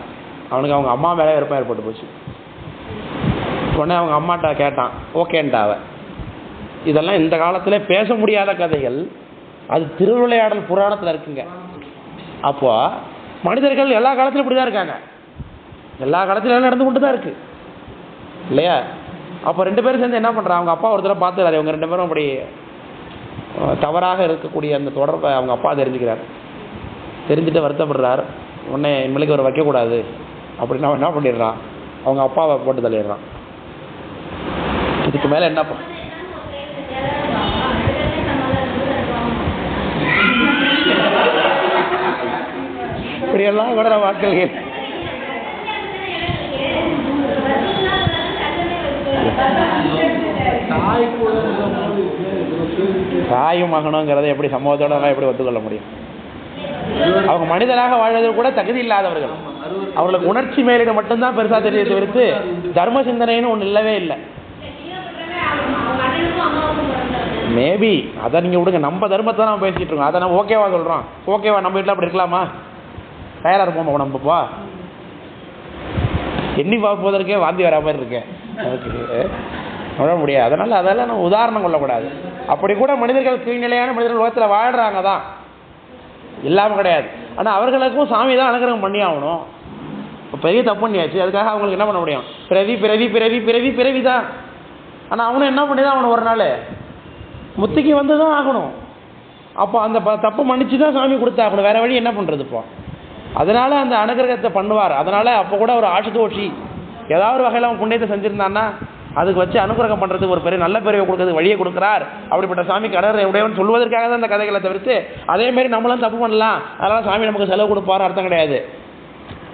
Speaker 1: அவனுக்கு அவங்க அம்மா மேலே விருப்பம் ஏற்பட்டு போச்சு. உடனே அவங்க அம்மாட்ட கேட்டான், ஓகேன்ட்டா அவன். இதெல்லாம் இந்த காலத்தில் பேச முடியாத கதைகள், அது திருவிளையாடல் புராணத்தில் இருக்குங்க. அப்போ மனிதர்கள் எல்லா காலத்திலும் இப்படி தான் இருக்காங்க, எல்லா காலத்திலும் நடந்து கொண்டு தான் இருக்கு இல்லையா? அப்போ ரெண்டு பேரும் சேர்ந்து என்ன பண்ணுறாங்க, அவங்க அப்பா ஒருத்தர பார்த்துறாரு, இவங்க ரெண்டு பேரும் அப்படி தவறாக இருக்கக்கூடிய அந்த தொடர்பை அவங்க அப்பா தெரிஞ்சுக்கிறார். தெரிஞ்சுட்டு வருத்தப்படுறார். உடனே இனிமேலுக்கு அவர் வைக்கக்கூடாது அப்படின்னு அவன் என்ன பண்ணிடுறான், அவங்க அப்பாவை போட்டு தள்ளிடுறான். இதுக்கு மேலே என்னப்பா? இப்படியெல்லாம் கூட வாக்கள் தாயும் மகனுங்கிறத எப்படி சமூகத்தோட எப்படி ஒத்துக்கொள்ள முடியும்? அவங்க மனிதனாக வாழ்வது கூட தகுதி இல்லாதவர்கள். அவர்களுக்கு உணர்ச்சி மேலிட மட்டும்தான் பெருசா தெரிய தவிர்த்து தர்ம சிந்தனைன்னு ஒன்று இல்லவே இல்லை. மேபி அதை நீங்கள் விடுங்க, நம்ம தர்மத்தை தான் நம்ம பேசிகிட்டு இருக்கோம். அதை நம்ம ஓகேவா சொல்கிறோம், ஓகேவா நம்ம வீட்டில் அப்படி இருக்கலாமா? தயாராக இருப்போம் நம்மப்பா? எண்ணி பார்ப்பதற்கே வாந்தி வரா மாதிரி இருக்கேன், விட முடியாது. அதனால் அதெல்லாம் நம்ம உதாரணம் கொள்ளக்கூடாது. அப்படி கூட மனிதர்கள் கீழ்நிலையான மனிதர்கள் உலகத்தில் வாழ்கிறாங்க தான், இல்லாமல் கிடையாது. ஆனால் அவர்களுக்கும் சாமி தான் அனுகிரகம் பண்ணி ஆகணும். இப்போ பெரிய தப்பு பண்ணியாச்சு, அதுக்காக அவங்களுக்கு என்ன பண்ண முடியும்? பிறவி பிறவி பிறவி பிறவி பிறவி தான். ஆனால் அவனும் என்ன பண்ணி தான் அவனு ஒரு நாள் முத்திக்கு வந்து தான் ஆகணும். அப்போ அந்த தப்பு மன்னிச்சு தான் சாமி கொடுத்தாகணும், வேறு வழி என்ன பண்ணுறது? இப்போ அதனால் அந்த அனுகிரகத்தை பண்ணுவார். அதனால் அப்போ கூட ஒரு ஆசுதோஷி ஏதாவது ஒரு வகையில் அவன் புண்ணியத்தை செஞ்சுருந்தான்னா அதுக்கு வச்சு அனுகிரகம் பண்ணுறதுக்கு ஒரு பெரிய நல்ல பெரிய கொடுக்குறது வழியை கொடுக்குறார். அப்படிப்பட்ட சாமி கடவுள் உடையவன் சொல்வதற்காக தான் அந்த கதைகளை தவிர்த்து அதேமாரி நம்மளும் தப்பு பண்ணலாம், அதனால் சாமி நமக்கு செலவு கொடுப்பார் அர்த்தம் கிடையாது.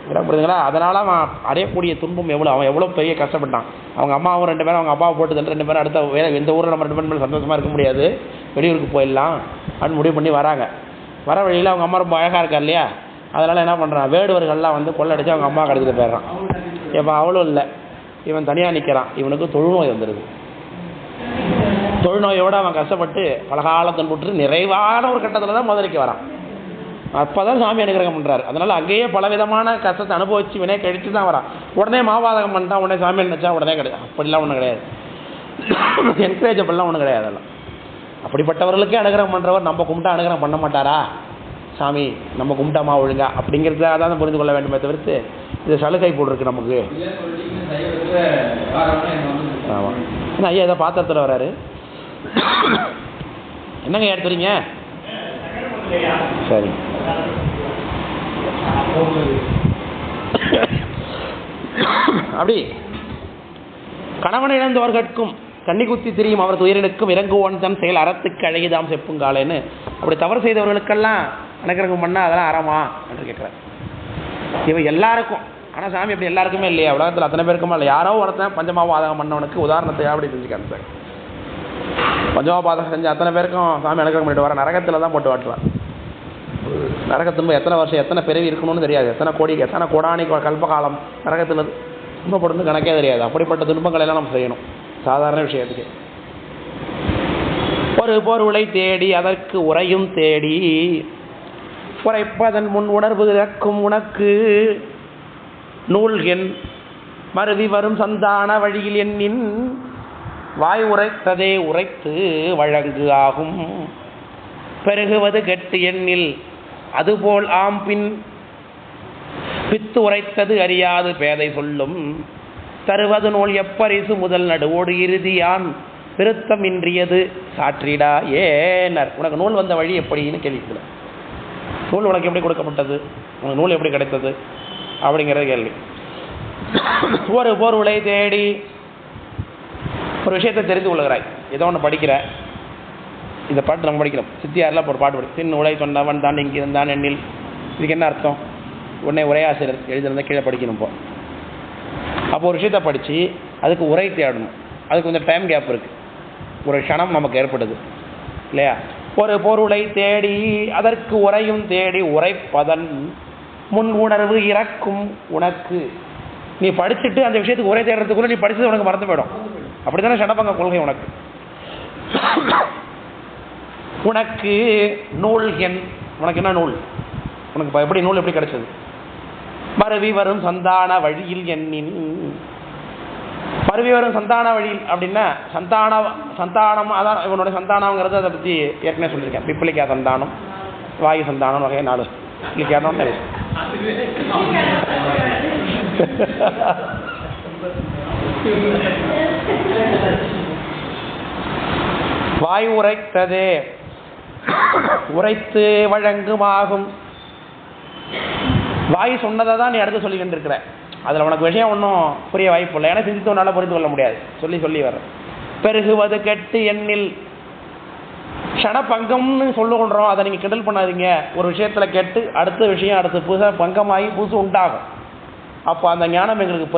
Speaker 1: புரியுதுங்களா? அதனால் அவன் அடையக்கூடிய துன்பம் அவன் எவ்வளோ பெரிய கஷ்டப்பட்டான். அவங்க அம்மாவும் 2 பேரும் அவங்க அப்பாவை போட்டு 2 பேரும் அடுத்த இந்த ஊரில் நம்ம 2 பேரும் சந்தோஷமாக இருக்க முடியாது, வெளியூருக்கு போயிடலாம் அப்படின்னு முடிவு பண்ணி வராங்க. வர வழியில் அவங்க அம்மா ரொம்ப அழகாக இருக்கா இல்லையா, அதனால் என்ன பண்ணுறான், வேடுவர்கள்லாம் வந்து கொள்ளடிச்சு அவங்க அம்மா கடத்திட்டு போயிடுறான். இப்போ அவளும் இல்லை, இவன் தனியாக நிற்கிறான். இவனுக்கு தொழுநோய் வந்துடுது. தொழுநோயோடு அவன் கஷ்டப்பட்டு பலகாலத்தின் போட்டு நிறைவான ஒரு கட்டத்தில் தான் முதலிக்கு வரான். அப்போ தான் சாமி அனுகிரகம் பண்ணுறாரு. அதனால் அங்கேயே பலவிதமான கஷ்டத்தை அனுபவித்து வினை கழித்து தான் வரான். உடனே மாவாதகம் பண்ணிட்டான், உடனே சாமி நினச்சா உடனே கிடையாது. அப்படிலாம் ஒன்றும் கிடையாது. என்கரேஜபிள்லாம் ஒன்றும் கிடையாது. அதெல்லாம் அப்படிப்பட்டவர்களுக்கே அனுகிரகம் பண்ணுறவர் நம்ம கும்பிட்டா அனுகிரகம் பண்ண மாட்டாரா? சாமி நம்ம கும்பிட்டாமா ஒழுங்கா அப்படிங்கிறத அதான் புரிந்து கொள்ள வேண்டுமே தவிர்த்து இது சலுகை போட்டிருக்கு நமக்கு. ஆமாம், ஏன்னா ஐயா ஏதோ பாத்திரத்தில் வராரு. என்னங்க எடுத்துறீங்க? சரி, அப்படி கணவன் இழந்தவர்களுக்கும் கண்ணி குத்தி திரியும் அவர் துயரனுக்கும் இறங்குவோன் தன் செயல் அறத்துக்கு அழகிதாம் செப்புங்காலேன்னு அப்படி தவறு செய்தவர்களுக்கெல்லாம் அனுகிரகம் பண்ணால் அதெல்லாம் அறமா என்று கேட்குறார். இவன் எல்லாருக்கும், ஆனால் சாமி அப்படி எல்லாருக்குமே இல்லையா, உலகத்தில் அத்தனை பேருக்குமா இல்லை, யாரோ ஒருத்தன் பஞ்சமாபாதகம் பண்ணவனுக்கு உதாரணத்தை அப்படி செஞ்சுக்காங்க சார். பஞ்சமாபாதகம் செஞ்சு அத்தனை பேருக்கும் சாமி அனுகிரகம் பண்ணிட்டு வர நரகத்தில் தான் போட்டு வாட்டுவார். நரகத்துன்பு எத்தனை வருஷம் எத்தனை பிறவி இருக்கணும்னு தெரியாது, எத்தனை கோடானி கல்பகாலம் நரகத்தில் துன்பப்பட்டு கணக்கே தெரியாது. அப்படிப்பட்ட துன்பங்கள் எல்லாம் நம்ம செய்யணும் சாதாரண விஷயத்துக்கு. ஒரு பொருளை தேடி அதற்கு உரையும் தேடி உரைப்பதன் முன் உணர்வு இறக்கும் உனக்கு நூல்கென் மருவி வரும் சந்தான வழியில் எண்ணின் வாய் உரைத்ததே உரைத்து வழங்கு ஆகும் பெருகுவது கெட்டு எண்ணில் அதுபோல் ஆம்பின் பித்து உரைத்தது அறியாது பேதை சொல்லும் தருவது நூல் எப்பரிசு முதல் நடுவோடு இறுதியான் விருத்தம் இன்றியது சாற்றிடா ஏனர். உனக்கு நூல் வந்த வழி எப்படின்னு கேள்விக்கல. நூல் உனக்கு எப்படி கொடுக்கப்பட்டது, உனக்கு நூல் எப்படி கிடைத்தது அப்படிங்கிறது கேள்வி. ஒரு பொருளை தேடி ஒரு விஷயத்தை தெரிந்து கொள்கிறாய், ஏதோ ஒன்று படிக்கிற, இந்த பாட்டு நம்ம படிக்கிறோம், சித்தியாரில் ஒரு பாட்டு படி சின்ன உலை சொன்னவன் தான் இங்கே இருந்தான் எண்ணில். இதுக்கு என்ன அர்த்தம்? உடனே உரையாசிரியர் எழுதிருந்தால் கீழே படிக்கணும். அப்போ ஒரு விஷயத்தை படித்து அதுக்கு உரை தேடணும், அதுக்கு கொஞ்சம் டைம் கேப் இருக்குது, ஒரு க்ஷணம் நமக்கு ஏற்படுது இல்லையா. ஒரு பொருளை தேடி அதற்கு உரையும் தேடி உரைப்பதன் முன் உணர்வு இறக்கும் உனக்கு. நீ படிச்சுட்டு அந்த விஷயத்துக்கு உரை தேடுறதுக்குள்ள நீ படித்தது உனக்கு மறந்து போயிடும். அப்படி தானே ஷடபங்க கொள்கை உனக்கு. உனக்கு நூல் உனக்கு என்ன நூல், உனக்கு எப்படி நூல் எப்படி கிடைச்சது? மருவி வரும் சந்தான வழியில் எண்ணின். மருவி வரும் சந்தான வழியில் அப்படின்னா சந்தானம் அதான் இவனுடைய சந்தானங்கிறது. அதை பற்றி ஏற்கனவே சொல்லியிருக்கேன். பிப்பிளிக்கா சந்தானம், வாயு சந்தானம் வகையை 4 பிப்பிளிக்கானோம். வாய் உரைத்ததே உரைத்து வழங்குமாகும். வாய் சொன்னதை தான் நீ அடுத்து சொல்லிக்கிட்டு இருக்கிற. அதில் உனக்கு விஷயம் ஒன்றும் புரிய வாய்ப்பு இல்லை, ஏன்னா சிந்தித்தவனால புரிந்து கொள்ள முடியாது. சொல்லி வர பெருகுவது கெட்டு எண்ணில் க்ஷணபங்கம்னு சொல்லுகின்றோம். அதை நீங்கள் கிண்டல் பண்ணாதீங்க. ஒரு விஷயத்தில் கெட்டு அடுத்த விஷயம் அடுத்து புதுசாக பங்கமாகி புதுசு உண்டாகும். அப்போ அந்த ஞானம் எங்களுக்கு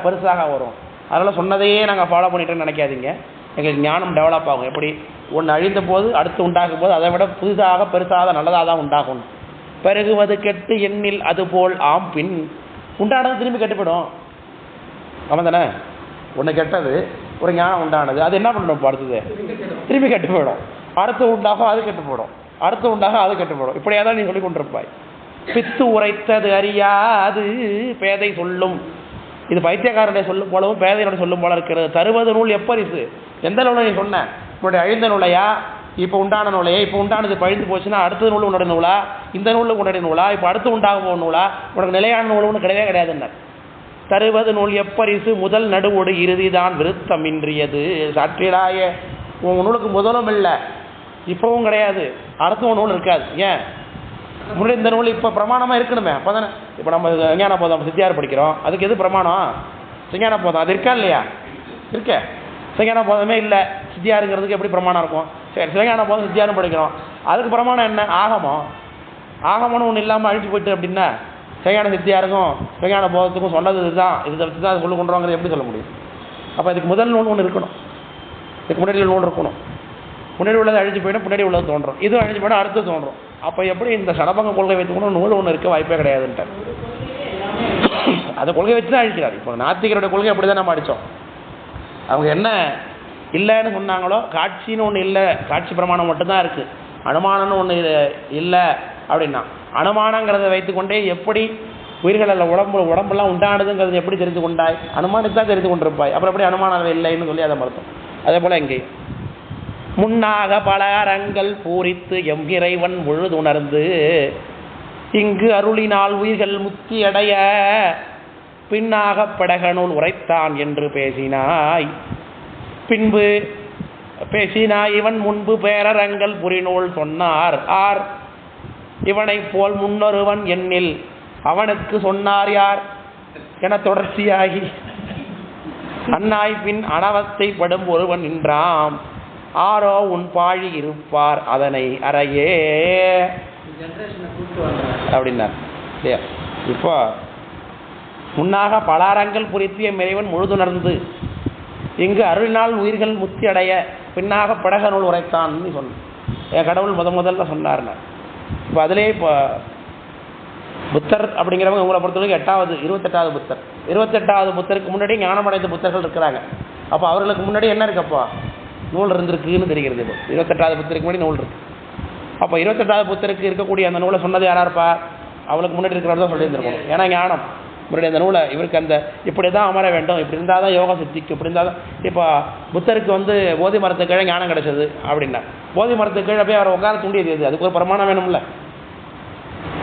Speaker 1: பெருசாக வரும். அதனால் சொன்னதையே நாங்கள் ஃபாலோ பண்ணிட்டோன்னு நினைக்காதீங்க. எங்களுக்கு ஞானம் டெவலப் ஆகும். எப்படி ஒன்று அழிந்த போது அடுத்து உண்டாகும் போது அதை விட புதுசாக பெருசாக நல்லதாக தான் உண்டாகும். பெருகுவது கெட்டு எண்ணில் அதுபோல் ஆம்பின் உண்டானது திரும்பி கெட்டுப்படும். ஆமாம் தானே? ஒன்று கெட்டது ஒரு ஞானம் உண்டானது, அது என்ன பண்ணணும்? அடுத்தது திரும்பி கெட்டு போயிடும். அடுத்து உண்டாகும் அது கெட்டு போயிடும், அடுத்து உண்டாகும் அது கெட்டு போயிடும். இப்படியா தான் நீ சொல்லி கொண்டிருப்பாய். பித்து உரைத்தது அறியாது பேதை சொல்லும். இது பைத்தியக்காரனுடைய சொல்லும் போலவும் பேதையினுடைய சொல்லும் போல இருக்கிறது. தருவது நூல் எப்பரிசு, எந்த நூலை நீ சொன்ன? உன்னுடைய அழிந்த நூலையா, இப்போ உண்டான நூலையா? இப்போ உண்டானது பழிந்து போச்சுன்னா அடுத்த நூல் உன்னுடைய நூலா, இந்த நூலுக்கு உன்னுடைய நூலா, இப்போ அடுத்து உண்டாக போகிற நூலா? உனக்கு நிலையான நூல் ஒன்று கிடையவே கிடையாதுன்னார். தருவது நூல் எப்பரிசு முதல் நடுவோடு இறுதிதான் விருத்தம் இன்றியது சாற்றிடாய. உன் நூலுக்கு முதலும் இல்லை, இப்பவும் கிடையாது, அடுத்த நூல் இருக்காது. ஏன்? முன்னாடி இந்த நூல் இப்போ பிரமாணமாக இருக்கணுமே. அப்போ தானே இப்போ நம்ம விஞ்ஞான போதம் சித்தியார் படிக்கிறோம், அதுக்கு எது பிரமாணம்? விஞ்ஞான போதம். அது இருக்கா இல்லையா? இருக்க. விஞ்ஞான போதமே இல்லை, சித்தியாருங்கிறதுக்கு எப்படி பிரமாணம் இருக்கும்? சரி, விஞ்ஞான போதம் சித்தியாரும் படிக்கிறோம், அதுக்கு பிரமாணம் என்ன? ஆகமம். ஆகமம்னு ஒன்று இல்லாமல் அழிச்சு போயிட்டு அப்படின்னா விஞ்ஞான சித்தியாருக்கும் விஞ்ஞான போதத்துக்கும் சொன்னது இதுதான், இதை வச்சு தான் சொல்லி கொண்டுறோங்கிறது எப்படி சொல்ல முடியும்? அப்போ இதுக்கு முதல் நூல் ஒன்று இருக்கணும், இதுக்கு முன்னாடி நூல் இருக்கணும். முன்னாடி உள்ளது அழிஞ்சு போயிடும், பின்னாடி உள்ளது தோன்றும், இதுவும் அழிஞ்சு போயிடும், அடுத்து தோன்றும். அப்போ எப்படி இந்த சடபங்க கொள்கை வைத்துக்கணும் நூல் ஒன்று இருக்க வாய்ப்பே கிடையாதுன்ட்டு அதை கொள்கை வச்சு தான் அழிக்கிறார். இப்போ நாத்திகருடைய கொள்கை அப்படி தான் நம்ம அடித்தோம். அவங்க என்ன இல்லைன்னு சொன்னாங்களோ, காட்சின்னு ஒன்று இல்லை, காட்சி பிரமாணம் மட்டும்தான் இருக்குது, அனுமானம்னு ஒன்று இல்லை அப்படின்னா, அனுமானங்கிறத வைத்துக்கொண்டே எப்படி உயிர்களில் உடம்பெல்லாம் உண்டானதுங்கிறது எப்படி தெரிந்து கொண்டாய்? அனுமானித்தான் தெரிந்து கொண்டிருப்பாய், அப்புறம் எப்படி அனுமானம் இல்லைன்னு சொல்லி அதை மறுத்தோம். அதே போல் எங்கே முன்னாக பல அறங்கள் பூரித்து எம் இறைவன் முழுதுணர்ந்து இங்கு அருளினால் உயிர்கள் முத்தி அடைய பின்னாக படகனுள் உரைத்தான் என்று பேசினாய். பின்பு பேசினாய் இவன் முன்பு பேரறங்கள் புரிநூல் சொன்னார் ஆர் இவனை போல் முன்னொருவன் எண்ணில் அவனுக்கு சொன்னார் யார் என தொடர்ச்சியாகி அன்னாய் பின் அனவத்தை படும் ஒருவன் நின்றாம் ஆரோ உன் பாழி இருப்பார் அதனை அறையே அப்படின்னார். இப்போ முன்னாக பலாரங்கள் புரித்திய இறைவன் முழுதுணர்ந்து இங்கு அருளினால் உயிர்கள் முத்தி அடைய பின்னாக படகனுள் உரைத்தான் சொன்ன என் கடவுள் முதல்ல சொன்னார்னா. இப்போ அதிலே இப்போ புத்தர் அப்படிங்கிறவங்க உங்களை பொறுத்தவரைக்கும் 28வது புத்தர். 28வது புத்தருக்கு முன்னாடி ஞானமடைந்த புத்தர்கள் இருக்கிறாங்க. அப்போ அவர்களுக்கு முன்னாடி என்ன இருக்குப்பா? நூல் இருந்திருக்குன்னு தெரிகிறது. இப்போ 28வது புத்தருக்கு முன்னாடி நூல் இருக்குது. அப்போ 28வது புத்தருக்கு இருக்கக்கூடிய அந்த நூலை சொன்னது யாரா இருப்பா? அவளுக்கு முன்னாடி இருக்கிறவர் தான் சொல்லியிருந்திருக்கணும். ஏன்னா ஞானம் முன்னாடி அந்த நூலை இவருக்கு அந்த இப்படி தான் அமர வேண்டும், இப்படி இருந்தால் தான் யோகம் சித்திக்கும், இப்படி இருந்தால் தான். இப்போ புத்தருக்கு போதி மரத்துக்கு கீழே ஞானம் கிடைச்சது அப்படின்னா, போதி மரத்துக்கு கீழே போய் அவரை உட்கார தூண்டியது எது? அதுக்கு ஒரு பிரமாணம் வேணும்ல.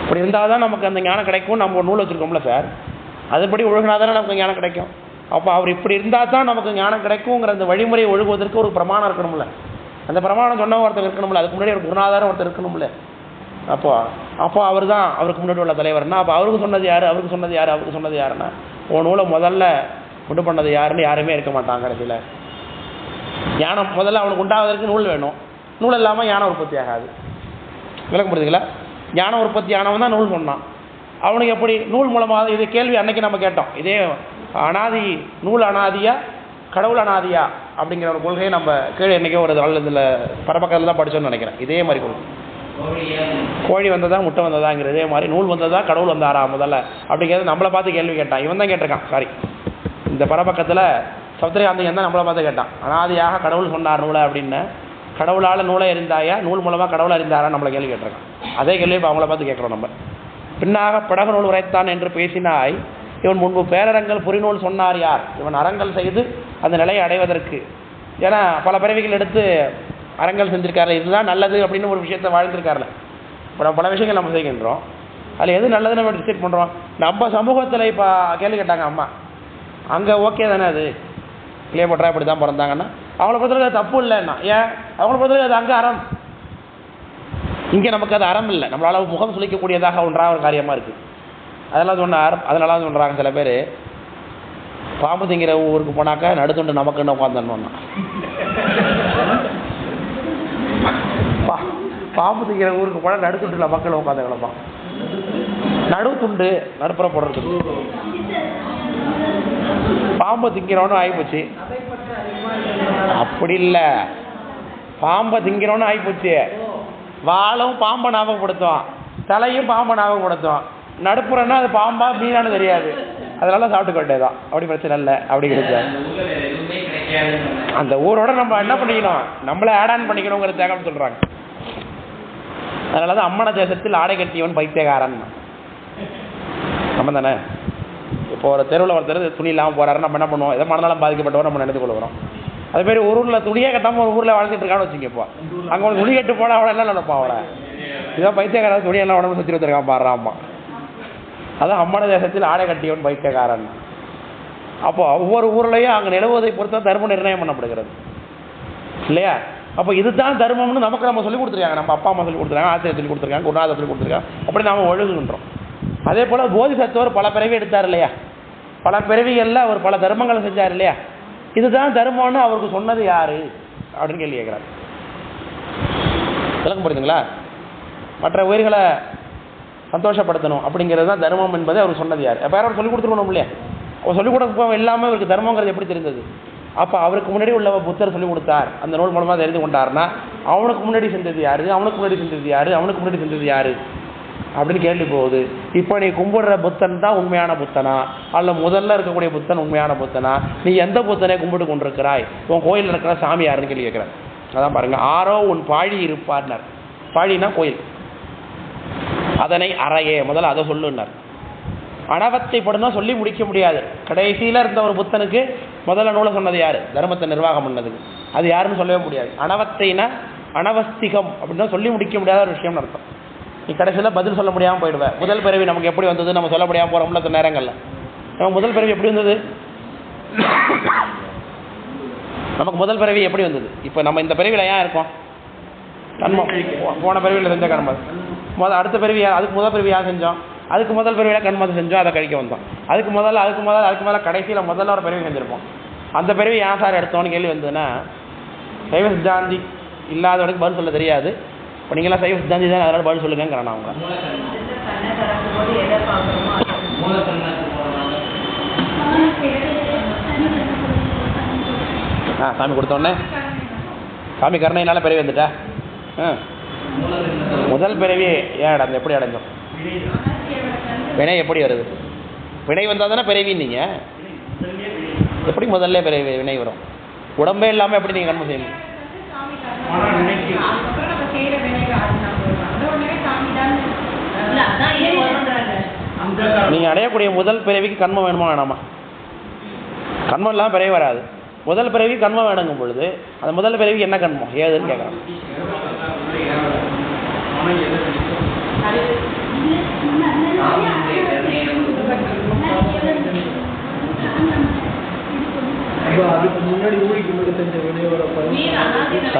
Speaker 1: இப்படி இருந்தால் தான் நமக்கு அந்த ஞானம் கிடைக்கும். நம்ம ஒரு நூல் வச்சுருக்கோம்ல சார், அதுபடி ஒழுகினா தானே நமக்கு ஞானம் கிடைக்கும். அப்போ அவர் இப்படி இருந்தால் தான் நமக்கு ஞானம் கிடைக்குங்கிற அந்த வழிமுறையை ஒழுகுவதற்கு ஒரு பிரமாணம் இருக்கணும்ல. அந்த பிரமாணம் சொன்ன ஒருத்தர் இருக்கணும்ல, அதுக்கு முன்னாடி ஒரு குருநாதாரம் ஒருத்தர் இருக்கணும்ல. அப்போ அவர் தான் அவருக்கு முன்னாடி உள்ள தலைவர்னா, அப்போ அவருக்கு சொன்னது யார்? அவருக்கு சொன்னது யாருன்னா, உன் நூலை முதல்ல உண்டு பண்ணது யாருன்னு யாருமே இருக்க மாட்டாங்க. கடைசியில் ஞானம் முதல்ல அவனுக்கு உண்டாவதற்கு நூல் வேணும். நூல் இல்லாமல் ஞானம் உற்பத்தி ஆகாது. விளக்க முடியுதுங்களா? ஞானம் உற்பத்தி ஆனவன் தான் நூல் சொன்னான். அவனுக்கு எப்படி நூல் மூலமாக? இது கேள்வி அன்னைக்கு நம்ம கேட்டோம். இதே அனாதி நூல் அனாதியா கடவுள் அனாதியா அப்படிங்கிற ஒரு கொள்கையை நம்ம கீழே என்றைக்கோ ஒரு இதில் பரபக்கத்தில் தான் படித்தோன்னு நினைக்கிறேன். இதே மாதிரி கொள்கை, கோழி வந்ததா முட்டை வந்ததாங்கிற இதே மாதிரி நூல் வந்ததா கடவுள் வந்தாரா முதல்ல அப்படிங்கிறது நம்மளை பார்த்து கேள்வி கேட்டான். இவன் தான் கேட்டிருக்கான். சாரி, இந்த பரபக்கத்தில் சௌத்திரகாந்தியன் தான் நம்மளை பார்த்து கேட்டான். அனாதியாக கடவுள் சொன்னார் நூலை அப்படின்னு. கடவுளால் நூலை அறிந்தாயா, நூல் மூலமாக கடவுள் அறிந்தாரா நம்மளை கேள்வி கேட்டிருக்கான். அதே கேள்வி இப்போ அவங்கள பார்த்து கேட்குறோம் நம்ம. பின்னாக படகு நூல் உரைத்தான் என்று பேசினாய் இவன் முன்பு பேரறங்கள் புரிநூல் சொன்னார் யார்? இவன் அறங்கள் செய்து அந்த நிலையை அடைவதற்கு. ஏன்னா பல பிறவிகள் எடுத்து அறங்கள் செஞ்சுருக்காரு, இதுதான் நல்லது அப்படின்னு ஒரு விஷயத்தை வாழ்ந்திருக்காருல. இப்போ நம்ம பல விஷயங்கள் நம்ம செய்கின்றோம், அதில் எது நல்லதுன்னு நம்ம டிசைட் பண்ணுறோம். நம்ம சமூகத்தில் இப்போ கேள்வி கேட்டாங்க அம்மா, அங்கே ஓகே தானே அது கிளியோபாட்ரா இப்படி தான் பிறந்தாங்கன்னா, அவங்கள பொறுத்தவரை அது தப்பு இல்லைன்னா. ஏன்? அவங்கள பொறுத்தவரை அது அங்கே அறம், இங்கே நமக்கு அது அறம் இல்லை. நம்மளால் முகம் சுளிக்கக்கூடியதாக ஒன்றாக ஒரு காரியமாக இருக்குது. அதெல்லாம் சொன்னார். அதனால சொல்கிறாங்க சில பேர், பாம்பு திங்கிற ஊருக்கு போனாக்கா நடுத்துண்டு நமக்குன்னு உட்காந்துன்னு. பாம்பு திங்கிற ஊருக்கு போனால் நடுத்துண்டுல மக்கள் உட்காந்து கிடப்பான். நடுத்துண்டு நடுப்புற போடுறது பாம்பை திங்கிறவனு ஆகிப்போச்சு. அப்படி இல்லை, பாம்பை திங்கிறவனு ஆகிப்போச்சு. வாழும் பாம்பை ஞாபகப்படுத்துவான், தலையும் பாம்பை ஞாபகப்படுத்துவான். நடுப்புறன்னா அது பாம்பா மீனானு தெரியாது, அதனால சாப்பிட்டு கொண்டேதான். அப்படி பிரச்சனை இல்லை. அப்படி கிடையாது. அந்த ஊரோட நம்ம என்ன பண்ணிக்கணும், நம்மளை ஆட் ஆன் பண்ணிக்கணுங்கிறதுக்காக சொல்றாங்க. அதனால தான் அம்மன தேசத்தில் ஆடை கட்டியவன் பைத்தியக்காரன். நம்ம தானே. இப்போ ஒரு தெருவில் ஒருத்தர் துணி இல்லாமல் போறாரு, நம்ம என்ன பண்ணுவோம்? எதை மனநலம் பாதிக்கப்பட்டவோ நம்ம நினைத்து கொள்கிறோம். அதே மாதிரி ஒரு ஊரில் துணியே கட்டாமல் ஒரு ஊரில் வாழ்ந்துட்டு இருக்கான்னு வச்சுக்கப்போ, அங்கே ஒரு துணி கட்டு போனால் அவளை என்ன நினைப்பா? அவளை இதான் பைத்தியக்காரன், துணியெல்லாம் உடம்பு சுற்றி வச்சிருக்கான் பாடுறாம்மா. அதான் அம்மன தேசத்தில் ஆடை கட்டியவன் பைத்தியக்காரன். அப்போ ஒவ்வொரு ஊர்லேயும் அங்கே நிலவுவதை பொறுத்த தர்ம நிர்ணயம் பண்ணப்படுகிறது இல்லையா? அப்போ இதுதான் தர்மம்னு நமக்கு நம்ம சொல்லி கொடுத்துருக்காங்க. நம்ம அப்பா அம்மா சொல்லி கொடுத்துருக்காங்க, ஆசிரியர் சொல்லி கொடுத்துருக்காங்க, குருநாதர் சொல்லி கொடுத்துருக்காங்க. அப்படி நாம் ஒழுகுகின்றோம். அதே போல் போதிசத்துவர் பல பிறவி எடுத்தார் இல்லையா? பல பிறவிகளில் அவர் பல தர்மங்களை செஞ்சார் இல்லையா? இதுதான் தர்மம்னு அவருக்கு சொன்னது யாரு அப்படின்னு கேள்வி கேட்குறாரு. விளக்கம் புரியுதுங்களா? மற்ற உயிர்களை சந்தோஷப்படுத்தணும் அப்படிங்கிறது தான் தர்மம் என்பதை அவர் சொன்னது யார்? அப்போ யாரும் சொல்லிக் கொடுத்துருக்கணும் இல்லையா? அவர் சொல்லிக் கொடுக்க இல்லாமல் அவருக்கு தர்மங்கிறது எப்படி தெரிந்தது? அப்போ அவருக்கு முன்னாடி உள்ள புத்தர் சொல்லிக் கொடுத்தார், அந்த நூல் மூலமாக தெரிந்து கொண்டார்னா அவனுக்கு முன்னாடி செஞ்சது யாரு, அவனுக்கு முன்னாடி செஞ்சது யாரு, அவனுக்கு முன்னாடி செஞ்சது யாரு அப்படின்னு கேள்வி போகுது. இப்போ நீ கும்பிடுற புத்தன் தான் உண்மையான புத்தனா, அல்ல முதல்ல இருக்கக்கூடிய புத்தன் உண்மையான புத்தனா? நீ எந்த புத்தனை கும்பிட்டு கொண்டிருக்கிறாய்? உன் கோயில் இருக்கிற சாமி யாருன்னு கேள்வி கேட்குறேன். அதான் பாருங்க, ஆரோ உன் பாழி இருப்பார்னார். பாழினா கோயில், அதனை அறையே முதல்ல அதை சொல்லுன்னார். அனவத்தை படுனா சொல்லி முடிக்க முடியாது. கடைசியில் இருந்த ஒரு புத்தனுக்கு முதல்ல நூலை சொன்னது யாரு? தர்மத்தை நிர்வாகம் பண்ணதுக்கு. அது யாருன்னு சொல்லவே முடியாது. அனவத்தைனா அனவஸ்திகம் அப்படின்னா சொல்லி முடிக்க முடியாத ஒரு விஷயம்னு அர்த்தம். நீ கடைசியில் பதில் சொல்ல முடியாமல் போயிடுவேன். முதல் பிறவி நமக்கு எப்படி வந்தது நம்ம சொல்ல முடியாமல் போகிறோம்ல சில நேரங்களில். நம்ம முதல் பிறவி எப்படி வந்தது? நமக்கு முதல் பிறவி எப்படி வந்தது? இப்போ நம்ம இந்த பிறவியில் ஏன் இருக்கோம்? கர்மம். போன பிறவியில் செஞ்ச கர்மம். அடுத்த பிறவி அதுக்கு முதல் பிறவி யார் செஞ்சோம்? அதுக்கு முதல் பிறவியில் கர்மத்தை செஞ்சோம், அதை கழிக்க வந்தோம். அதுக்கு மேலே கடைசியில் முதல்ல ஒரு பிறவி செஞ்சுருப்போம். அந்த பிறவி ஏன் சார் எடுத்தோன்னு கேள்வி வந்ததுன்னா, சைவ சித்தாந்தி இல்லாதவனுக்கு பதில் சொல்ல தெரியாது. இப்போ நீங்களாம் சைவ சித்தாந்தி தான், அதனால பதில் சொல்லுங்கிறேன் அவங்க. சாமி கொடுத்தோடனே சாமி கருணையினால பிறவி வந்துட்டா. முதல் பிறவி ஏன் அடைஞ்சோம்? எப்படி அடைஞ்சோம்? வினை எப்படி வருது? வினை வந்தால் தானே பிறவி. நீங்கள் எப்படி முதல்ல பிறவி வினை வரும்? உடம்பே இல்லாமல் எப்படி நீங்கள் கர்மம் செய்யணும்? நீங்கள் அடையக்கூடிய முதல் பிறவிக்கு கர்மம் வேணுமா வேணாமா? கர்மம் இல்லாமல் பிறவி வராது. முதல் பிறவி கர்மம் வேணுங்கும் பொழுது அந்த முதல் பிறவிக்கு என்ன கர்மம் ஏதுன்னு கேட்குறோம்.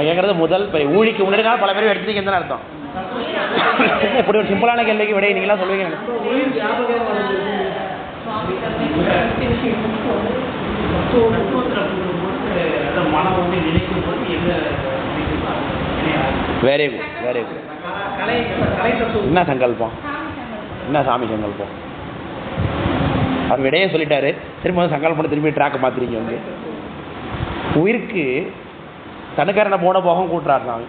Speaker 1: கேட்கறது முதல் பிறவி ஊழிக்கு முன்னாடி பல பேர் எடுத்துட்டீங்கன்னு அர்த்தம். இப்படி ஒரு சிம்பிளான கேள்விக்கு விட நீங்களாம் சொல்லுவீங்க. Very good, very good. என்ன சங்கல்பம்? என்ன சாமி சங்கல்பம்? அவர் விடையே சொல்லிட்டாரு, திரும்ப சங்கல்பம் திரும்பி ட்ராக்கை மாத்திரிங்க. வந்து உயிருக்கு தனுக்கரணை போன போகம் கூட்டுறார் சாமி.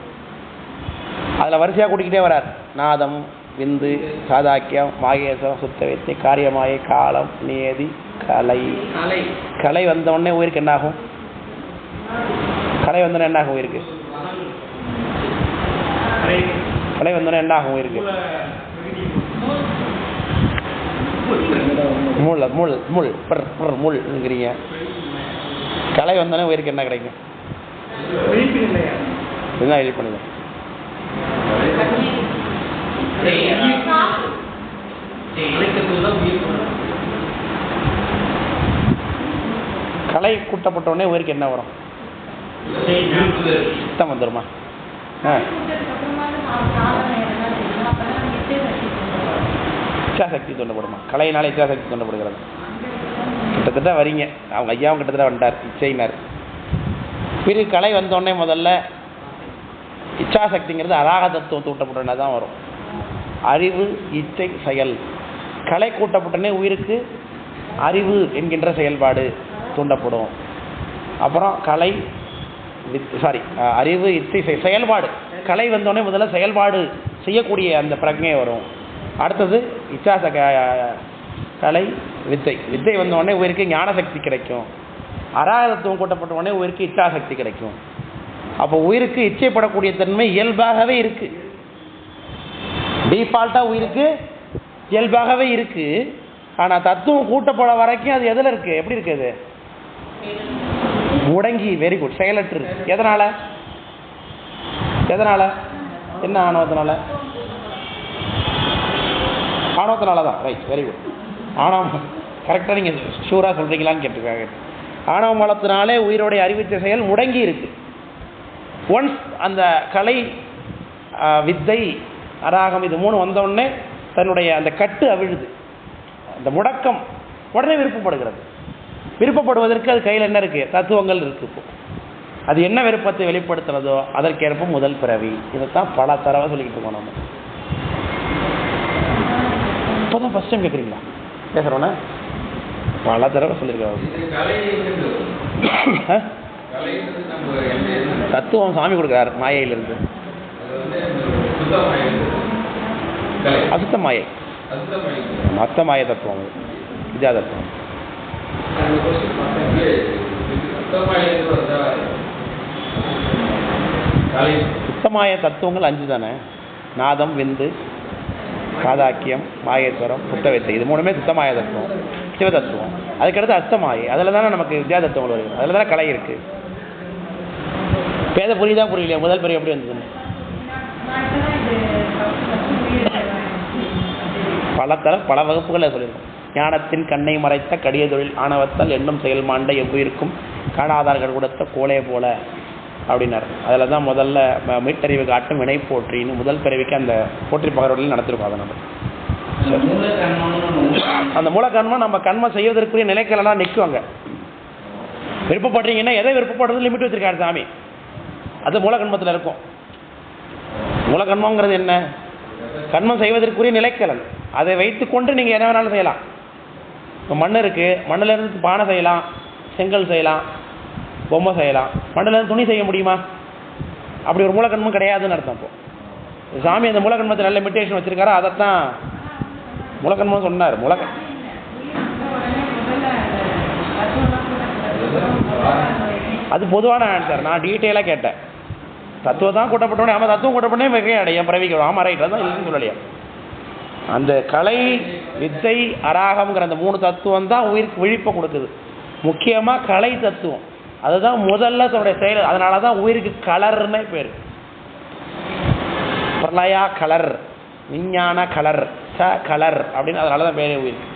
Speaker 1: அதில் வரிசையாக கூட்டிக்கிட்டே வரார். நாதம், விந்து, சாதாக்கியம், மாகேசம், சுத்தவித்தை, காரியமாயை, காலம், நியதி, கலை. கலை வந்தவுடனே உயிருக்கு என்ன ஆகும்? கலை வந்தோடனே என்ன ஆகும் உயிருக்கு? கலை வந்தோடனே என்ன ஆகும் உயிருக்கு? முள் முள் முள் முள்ங்கிறீங்க. கலை வந்தோடனே உயிருக்கு என்ன கிடைக்கும்? இதுதான் எழுதி பண்ணுங்க. கலை கூட்டப்பட்ட உடனே உயிருக்கு என்ன வரும்? சித்தம் வந்துருமா? இச்சாசக்தி தூண்டப்படுமா? கலையினால இச்சாசக்தி தூண்டப்படுகிறது. கிட்டத்தட்ட வரீங்க. அவங்க ஐயாவும் கிட்டத்தட்ட வந்துட்டார். இச்சைனார். பிறகு கலை வந்தோடனே முதல்ல இச்சாசக்திங்கிறது அராக தத்துவம் தூட்டப்பட்டோன்னே தான் வரும். அறிவு, இச்சை, செயல். கலை கூட்டப்பட்டோடனே உயிருக்கு அறிவு என்கின்ற செயல்பாடு தூண்டப்படும். அப்புறம் கலை அறிவு, இச்சை, செயல்பாடு. கலை வந்தோடனே முதல்ல செயல்பாடு செய்யக்கூடிய அந்த பிரஜை வரும். அடுத்தது கலை, வித்தை. வித்தை வந்தோடனே உயிருக்கு ஞானசக்தி கிடைக்கும். அராகதத்துவம் கூட்டப்பட்ட உடனே உயிருக்கு இச்சாசக்தி கிடைக்கும். அப்போ உயிருக்கு இச்சைப்படக்கூடிய தன்மை இயல்பாகவே இருக்கு. டிஃபால்ட்டா உயிருக்கு இயல்பாகவே இருக்கு. ஆனால் தத்துவம் கூட்டப்பட வரைக்கும் அது எதில் இருக்கு? எப்படி இருக்கு? அது முடங்கி, வெரி குட், செயலற்று. எதனால? என்ன ஆணவத்தினால? ஆணவத்தினால தான். Right, very good. ஆணவம் கரெக்டாக நீங்கள் ஷூராக சொல்கிறீங்களான்னு கேட்டிருக்காங்க. ஆணவ மலத்தினாலே உயிரோடைய அறிவித்த செயல் முடங்கி இருக்கு. ஒன்ஸ் அந்த கலை, வித்தை, அராகம் இது 3 வந்தோடனே தன்னுடைய அந்த கட்டு அவிழுது, அந்த முடக்கம் உடனே விருப்பப்படுகிறது. விருப்பப்படுவதற்கு அது கையில் என்ன இருக்குது? தத்துவங்கள் இருக்குது. இப்போ அது என்ன விருப்பத்தை வெளிப்படுத்துறதோ அதற்கேற்ப முதல் பிறவி. இதைத்தான் பல தடவை சொல்லிக்கிட்டு இருக்கோம் நம்ம. இப்போ தான் ஃபஸ்ட் டைம் கேட்குறீங்களா பேசுகிறோன்னா? பல தடவை சொல்லியிருக்கோம். தத்துவம் சாமி கொடுக்குறாரு மாயையிலிருந்து. அசுத்த மாயை, மத்த மாய தத்துவம், வித்யா தத்துவம். சுத்தமாய தத்துவங்கள் 5 தானே. நாதம், விந்து, காதாக்கியம், மாயேஸ்வரம், புத்தவித்தை, இது 3மே சுத்தமாய தத்துவம், சிவ தத்துவம். அதுக்கடுத்து அஸ்தமாயை, அதில் தானே நமக்கு வித்யா தத்துவங்கள் வருது, அதில் தானே கலை இருக்குது. பேத புரியுதா புரியலையா? முதல் பிறவி எப்படி வந்ததுன்னு பல வகுப்புகளில் சொல்லியிருக்கோம். ஞானத்தின் கண்ணை மறைத்த கடிய தொழில் ஆணவத்தால் எண்ணும் செயல் மாண்ட எவ்வுயிருக்கும் காணாதார்கள் கொடுத்த கோலே போல அப்படின்னார். அதில் தான் முதல்ல மீட்டறிவு காட்டும் வினை போற்றின்னு முதல் பிறவிக்கு அந்த போற்றி பகரோடையில் நடத்திருக்கோம். அதை நம்ம அந்த மூலக்கண்மம் நம்ம கண்மம் செய்வதற்குரிய நிலைக்கெல்லாம் நிற்குவாங்க. விருப்பப்படுறீங்கன்னா எதை விருப்பப்படுறது லிமிட் வச்சிருக்காரு சாமி. அது மூலக்கண்மத்தில் இருக்கும். மூலக்கண்மங்கிறது என்ன? கண்மம் செய்வதற்குரிய நிலைக்கலன். அதை வைத்துக்கொண்டு நீங்கள் என்ன வேணாலும் செய்யலாம். இப்போ மண் இருக்குது, மண்ணிலேருந்து பானை செய்யலாம், செங்கல் செய்யலாம், பொம்மை செய்யலாம். மண்ணிலேருந்து துணி செய்ய முடியுமா? அப்படி ஒரு மூலக்கண்மம் கிடையாதுன்னு அர்த்தம். இப்போ சாமி அந்த மூலக்கண்மத்தை நல்ல லிமிட்டேஷன் வச்சுருக்காரா, அதைத்தான் மூலக்கண்மம் சொன்னார். அது பொதுவான ஆன்சர். நான் டீட்டெயிலாக கேட்டேன். தத்துவம் தான் கூட்டப்பட்டோடனே ஆமாம் தத்துவம் கூட்டப்பட்டே மிக அடையும் பிறவிக்கு ஆமாம் ரைட், தான் இல்லைன்னு சொல்லலையா. அந்த கலை, வித்தை, அராகம்ங்கிற அந்த 3 தத்துவம் தான் உயிருக்கு விழிப்பை கொடுக்குது. முக்கியமாக கலை தத்துவம் அதுதான் முதல்ல தன்னுடைய செயல். அதனால தான் உயிருக்கு கலர்னே பேர். பிரளயா கலர், விஞ்ஞான கலர், ச கலர் அப்படின்னு அதனால தான் பேரே உயிருக்கு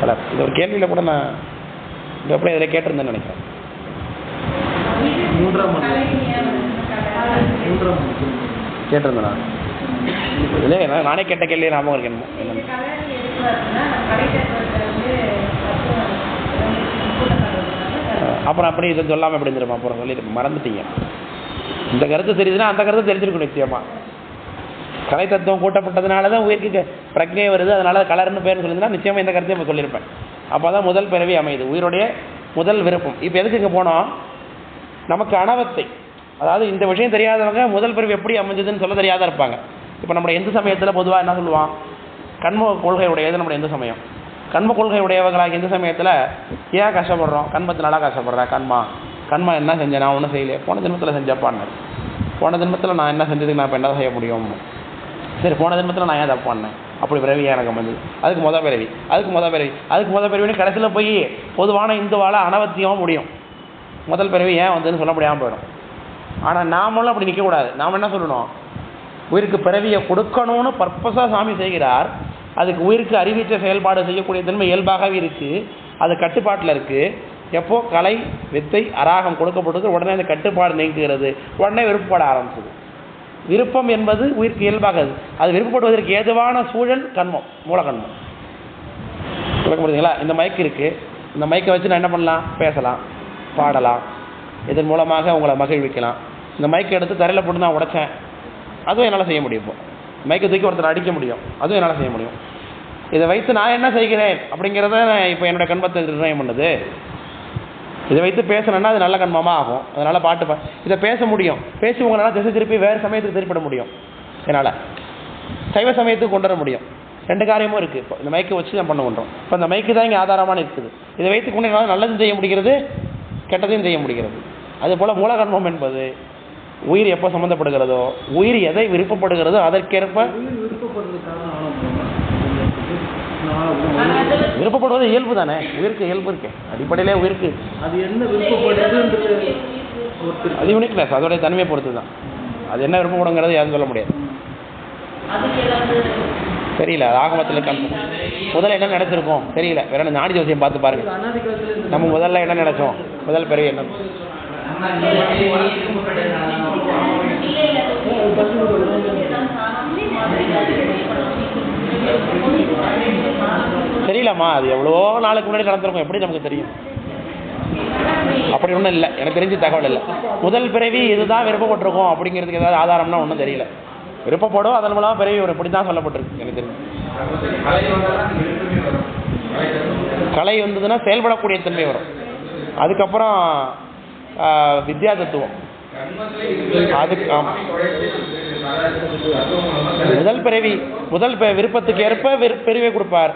Speaker 1: கலர். இது ஒரு கேள்வியில் கூட நான் எப்படி இதில் கேட்டிருந்தேன்னு நினைக்கிறேன். கேட்டிருந்தேனா? இல்லை நானே கேட்ட கேள்வி ஞாபகம் இருக்கணும். அப்புறம் அப்படி இதை சொல்லாமல் எப்படி இருந்துருமா? அப்புறம் சொல்லி மறந்துட்டீங்க. இந்த கருத்து தெரியுதுன்னா அந்த கருத்து தெரிஞ்சிருக்கும் நிச்சயமா. கலை தத்துவம் கூட்டப்பட்டதுனால தான் உயிருக்கு பிரக்ஞை வருது, அதனால கலர்னு பேர்னு சொல்லியிருந்தா நிச்சயமாக இந்த கருத்தையும் இப்போ சொல்லியிருப்பேன். அப்போ தான் முதல் பிறவி அமையுது, உயிருடைய முதல் விருப்பம். இப்போ எதுக்கு இங்கே போனோம்? நமக்கு அனவத்தை, அதாவது இந்த விஷயம் தெரியாதவங்க முதல் பிறவி எப்படி அமைஞ்சதுன்னு சொல்ல தெரியாத இருப்பாங்க. இப்போ நம்முடைய எந்த சமயத்தில் பொதுவாக என்ன சொல்லுவான்? கண்ம கொள்கையுடையது நம்முடைய எந்த சமயம். கண்ம கொள்கை உடையவங்களாக எந்த சமயத்தில் ஏன் கஷ்டப்படுறோம்? கண்மத்தினால கஷ்டப்படுறேன். கண்மா என்ன செஞ்சேன்? நான் ஒன்றும் செய்யலையே, போன ஜென்மத்தில் செஞ்சப்பான்னு. போன ஜென்மத்தில் நான் என்ன செஞ்சதுக்கு நான் இப்போ என்ன செய்ய முடியும்? சரி, போன ஜென்மத்தில் நான் ஏன் தப்பு பண்ணேன்? அப்படி பிறவி எனக்கு அமைஞ்சது. அதுக்கு முத பிறவின்னு கடைசியில் போய் பொதுவான இந்துவால் அனவத்தியமாக முடியும். முதல் பிறவி ஏன் வந்ததுன்னு சொல்ல முடியாமல் போயிடும். ஆனால் நாமளும் அப்படி நிற்கக்கூடாது. நாம் என்ன சொல்லணும்? உயிருக்கு பிறவியை கொடுக்கணும்னு பர்பஸாக சாமி செய்கிறார். அதுக்கு உயிருக்கு அறிவித்த செயல்பாடு செய்யக்கூடிய தன்மை இயல்பாகவே இருக்குது. அது கட்டுப்பாட்டில் இருக்குது. எப்போ கலை, வித்தை, அராகம் கொடுக்கப்பட்டது உடனே அந்த கட்டுப்பாடு நீங்குகிறது. உடனே விருப்பப்பட ஆரம்பிச்சது. விருப்பம் என்பது உயிருக்கு இயல்பாகாது. அது விருப்பப்படுவதற்கு ஏதுவான சூழல் கண்மம், மூலக்கண்மம். விளக்க முடியுங்களா? இந்த மைக் இருக்குது. இந்த மைக்கை வச்சு நான் என்ன பண்ணலாம்? பேசலாம், பாடலாம், இதன் மூலமாக உங்களை மகிழ்விக்கலாம். இந்த மைக்கை எடுத்து தரையில் போட்டு நான் உடைச்சேன், அதுவும் என்னால் செய்ய முடியும். இப்போ மைக்கை தூக்கி ஒருத்தர் அடிக்க முடியும், அதுவும் என்னால் செய்ய முடியும். இதை வைத்து நான் என்ன செய்கிறேன் அப்படிங்கிறத இப்போ என்னோடய கண்மத்தை நிர்ணயம் பண்ணுது. இதை வைத்து பேசணுன்னா அது நல்ல கண்மமாக ஆகும். அதனால் இதை பேச முடியும். பேசி உங்களால் திசை திருப்பி வேறு சமயத்துக்கு திருப்பிட முடியும். என்னால் சைவ சமயத்துக்கு கொண்டு வர முடியும். 2 காரியமும் இருக்குது. இப்போ இந்த மைக்கை வச்சு நான் பண்ண கொண்டோம். இப்போ இந்த மைக்கு தான் இங்கே ஆதாரமான இருக்குது. இதை வைத்து கொண்டு என்னால் நல்லதும் செய்ய முடிகிறது, கெட்டதையும் செய்ய முடிகிறது. அதுபோல் மூலகர்மம் என்பது உயிர் எப்போ சம்மந்தப்படுகிறதோ, உயிர் எதை விருப்பப்படுகிறதோ அதற்கேற்ப விருப்பப்படுவது இயல்பு தானே. உயிருக்கு இயல்பு இருக்கு, அடிப்படையிலே உயிருக்கு அது என்ன விருப்பப்படுது, அது யூனிக்னஸ், அதோடைய தன்மையை பொறுத்து தான். அது என்ன விருப்பப்படுங்கிறது யாரும் சொல்ல முடியாது. தெரியல, ஆகமத்தில் முதல்ல என்ன நினைச்சிருக்கோம் தெரியல. வேற ஞானி ஜோசியம் பார்த்து பாருங்க. நம்ம முதல்ல என்ன நினைச்சோம்? முதல் பிறகு என்ன தெரியலம்மா, அது எவ்வளோ நாளுக்கு முன்னாடி நடந்திருக்கும், எப்படி நமக்கு தெரியும்? அப்படி ஒன்றும் இல்லை, எனக்கு தெரிஞ்ச தகவல் இல்லை. முதல் பிறவி இதுதான் விருப்பப்பட்டிருக்கோம் அப்படிங்கிறதுக்கு ஏதாவது ஆதாரம்னா ஒன்றும் தெரியல. விருப்பப்படும், அதன் மூலமாக பிறவி ஒரு இப்படி தான் சொல்லப்பட்டிருக்கு எனக்கு தெரிஞ்சு. கலை வந்ததுன்னா செயல்படக்கூடிய தன்மை வரும். அதுக்கப்புறம் வித்யா தத்துவம், அதுக்கு முதல் விருப்பத்துக்கு ஏற்ப பிரிவை கொடுப்பார்.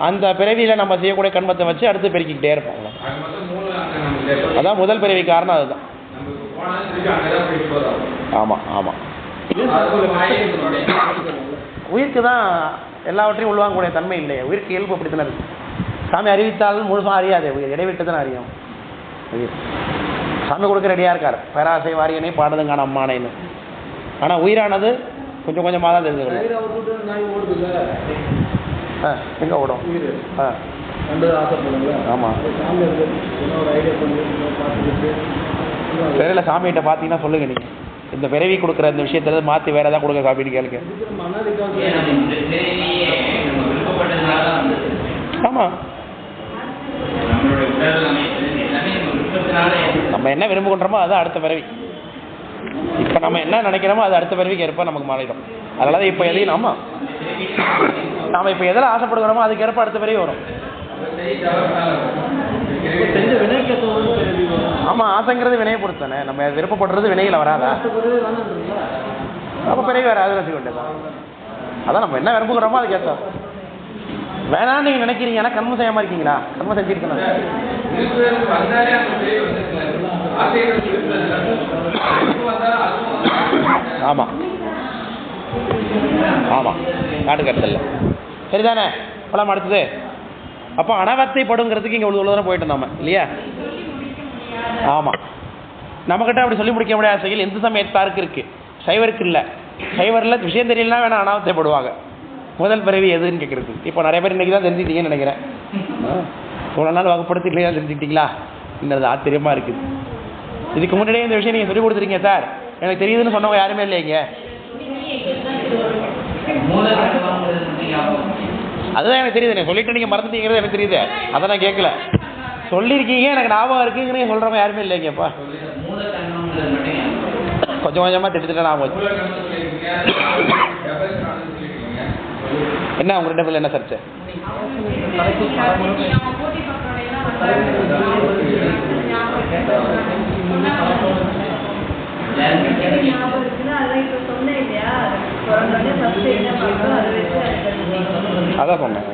Speaker 1: அந்த பிறவியில் நம்ம செய்யக்கூடிய கண்மத்தை வச்சு அடுத்து பெருக்கிக்கிட்டே இருப்போம். அதான் முதல் பிறவி காரணம், அதுதான். ஆமாம் ஆமாம், உயிருக்கு தான் எல்லாவற்றையும் உள்வாங்கக்கூடிய தன்மை இல்லையா? உயிருக்கு இயல்பு அப்படி தானே இருக்கு. சாமி அறிவித்தாலும் முழுசாக அறியாதே, உயிர் இடைவிட்டு தானே அறியும். உயிர் சாமி கொடுக்க ரெடியாக இருக்கார், பேராசை வாரியனை பாடுதுங்கான அம்மானைன்னு. ஆனால் உயிரானது கொஞ்சம் கொஞ்சமாக தான் தெரிஞ்சுக்கணும். எங்கே ஓடும்? ஆமாம், தெரியல. சாமிகிட்ட பார்த்தீங்கன்னா சொல்லுங்கள், நீங்கள் இந்த பிறவி கொடுக்குற இந்த விஷயத்துல மாற்றி வேறு ஏதாவது கொடுக்க சாமின்னு கேளுங்க. ஆமாம், நம்ம என்ன விரும்புகின்றோமோ அது அடுத்த பிறவி. இப்போ நம்ம என்ன நினைக்கிறோமோ அது அடுத்த பிறவிக்கு ஏற்ப நமக்கு மாறிடும். அதனால இப்போ எதையும் நாம் இப்போ எதில் ஆசைப்படுகிறோமோ அதுக்கு ஏற்ப அடுத்த பிறவி வரும். ஆமாம், ஆசைங்கிறது வினையை பொறுத்தானே. நம்ம விருப்பப்படுறது வினையில் வராதா? அப்போ பிறவி வராது வச்சுக்க வேண்டியதான். அதான் நம்ம என்ன விரும்புகிறோமோ அதுக்கு ஏற்ற. வேணான்னு நீங்கள் நினைக்கிறீங்கன்னா கர்மம் செய்யாமல் இருக்கீங்களா? கர்மம் செஞ்சுருக்கணும். ஆமாம் ஆமாம், காட்டு கருத்தல்ல. சரிதானே? பழம் அடுத்தது. அப்போ அனவத்தைப்படுங்கிறதுக்கு இங்கே இவ்வளோ தூரம் போயிட்டோம் நம்ம, இல்லையா? ஆமாம், நம்மக்கிட்ட அப்படி சொல்லி முடிக்க முடியாத செயல் எந்த சமயத்தாருக்கு இருக்குது, சைவருக்கு இல்லை. சைவரில் விஷயம் தெரியலனா வேணால் அனாவத்தைப்படுவாங்க. முதல் பிறவி எதுன்னு கேட்குறது. இப்போ நிறைய பேர் இன்றைக்கி தான் தெரிஞ்சுக்கிட்டீங்கன்னு நினைக்கிறேன். இவ்வளோ நாள் வகுப்படுத்தி இல்லையா தெரிஞ்சுக்கிட்டீங்களா? இன்னது ஆச்சரியமாக இருக்குது. இதுக்கு முன்னாடியே இந்த விஷயம் நீங்கள் சொல்லிக் கொடுத்துருக்கீங்க சார், எனக்கு தெரியுதுன்னு சொன்னவங்க யாருமே இல்லைங்க. அதுதான் எனக்கு தெரியுது. நீங்கள் சொல்லிட்டு நீங்கள் மறந்துட்டீங்கிறது எனக்கு தெரியுது. அதை நான் கேட்கல. சொல்லியிருக்கீங்க, எனக்கு ஞாபகம் இருக்குங்கிறீங்க, சொல்கிறவங்க யாருமே இல்லைங்கப்பா. கொஞ்சம் கொஞ்சமாக திட்டு ஞாபகம். என்ன உங்க ரெண்டு பேர்ல என்ன சர்ச்சை? அதான் சொன்னேன்.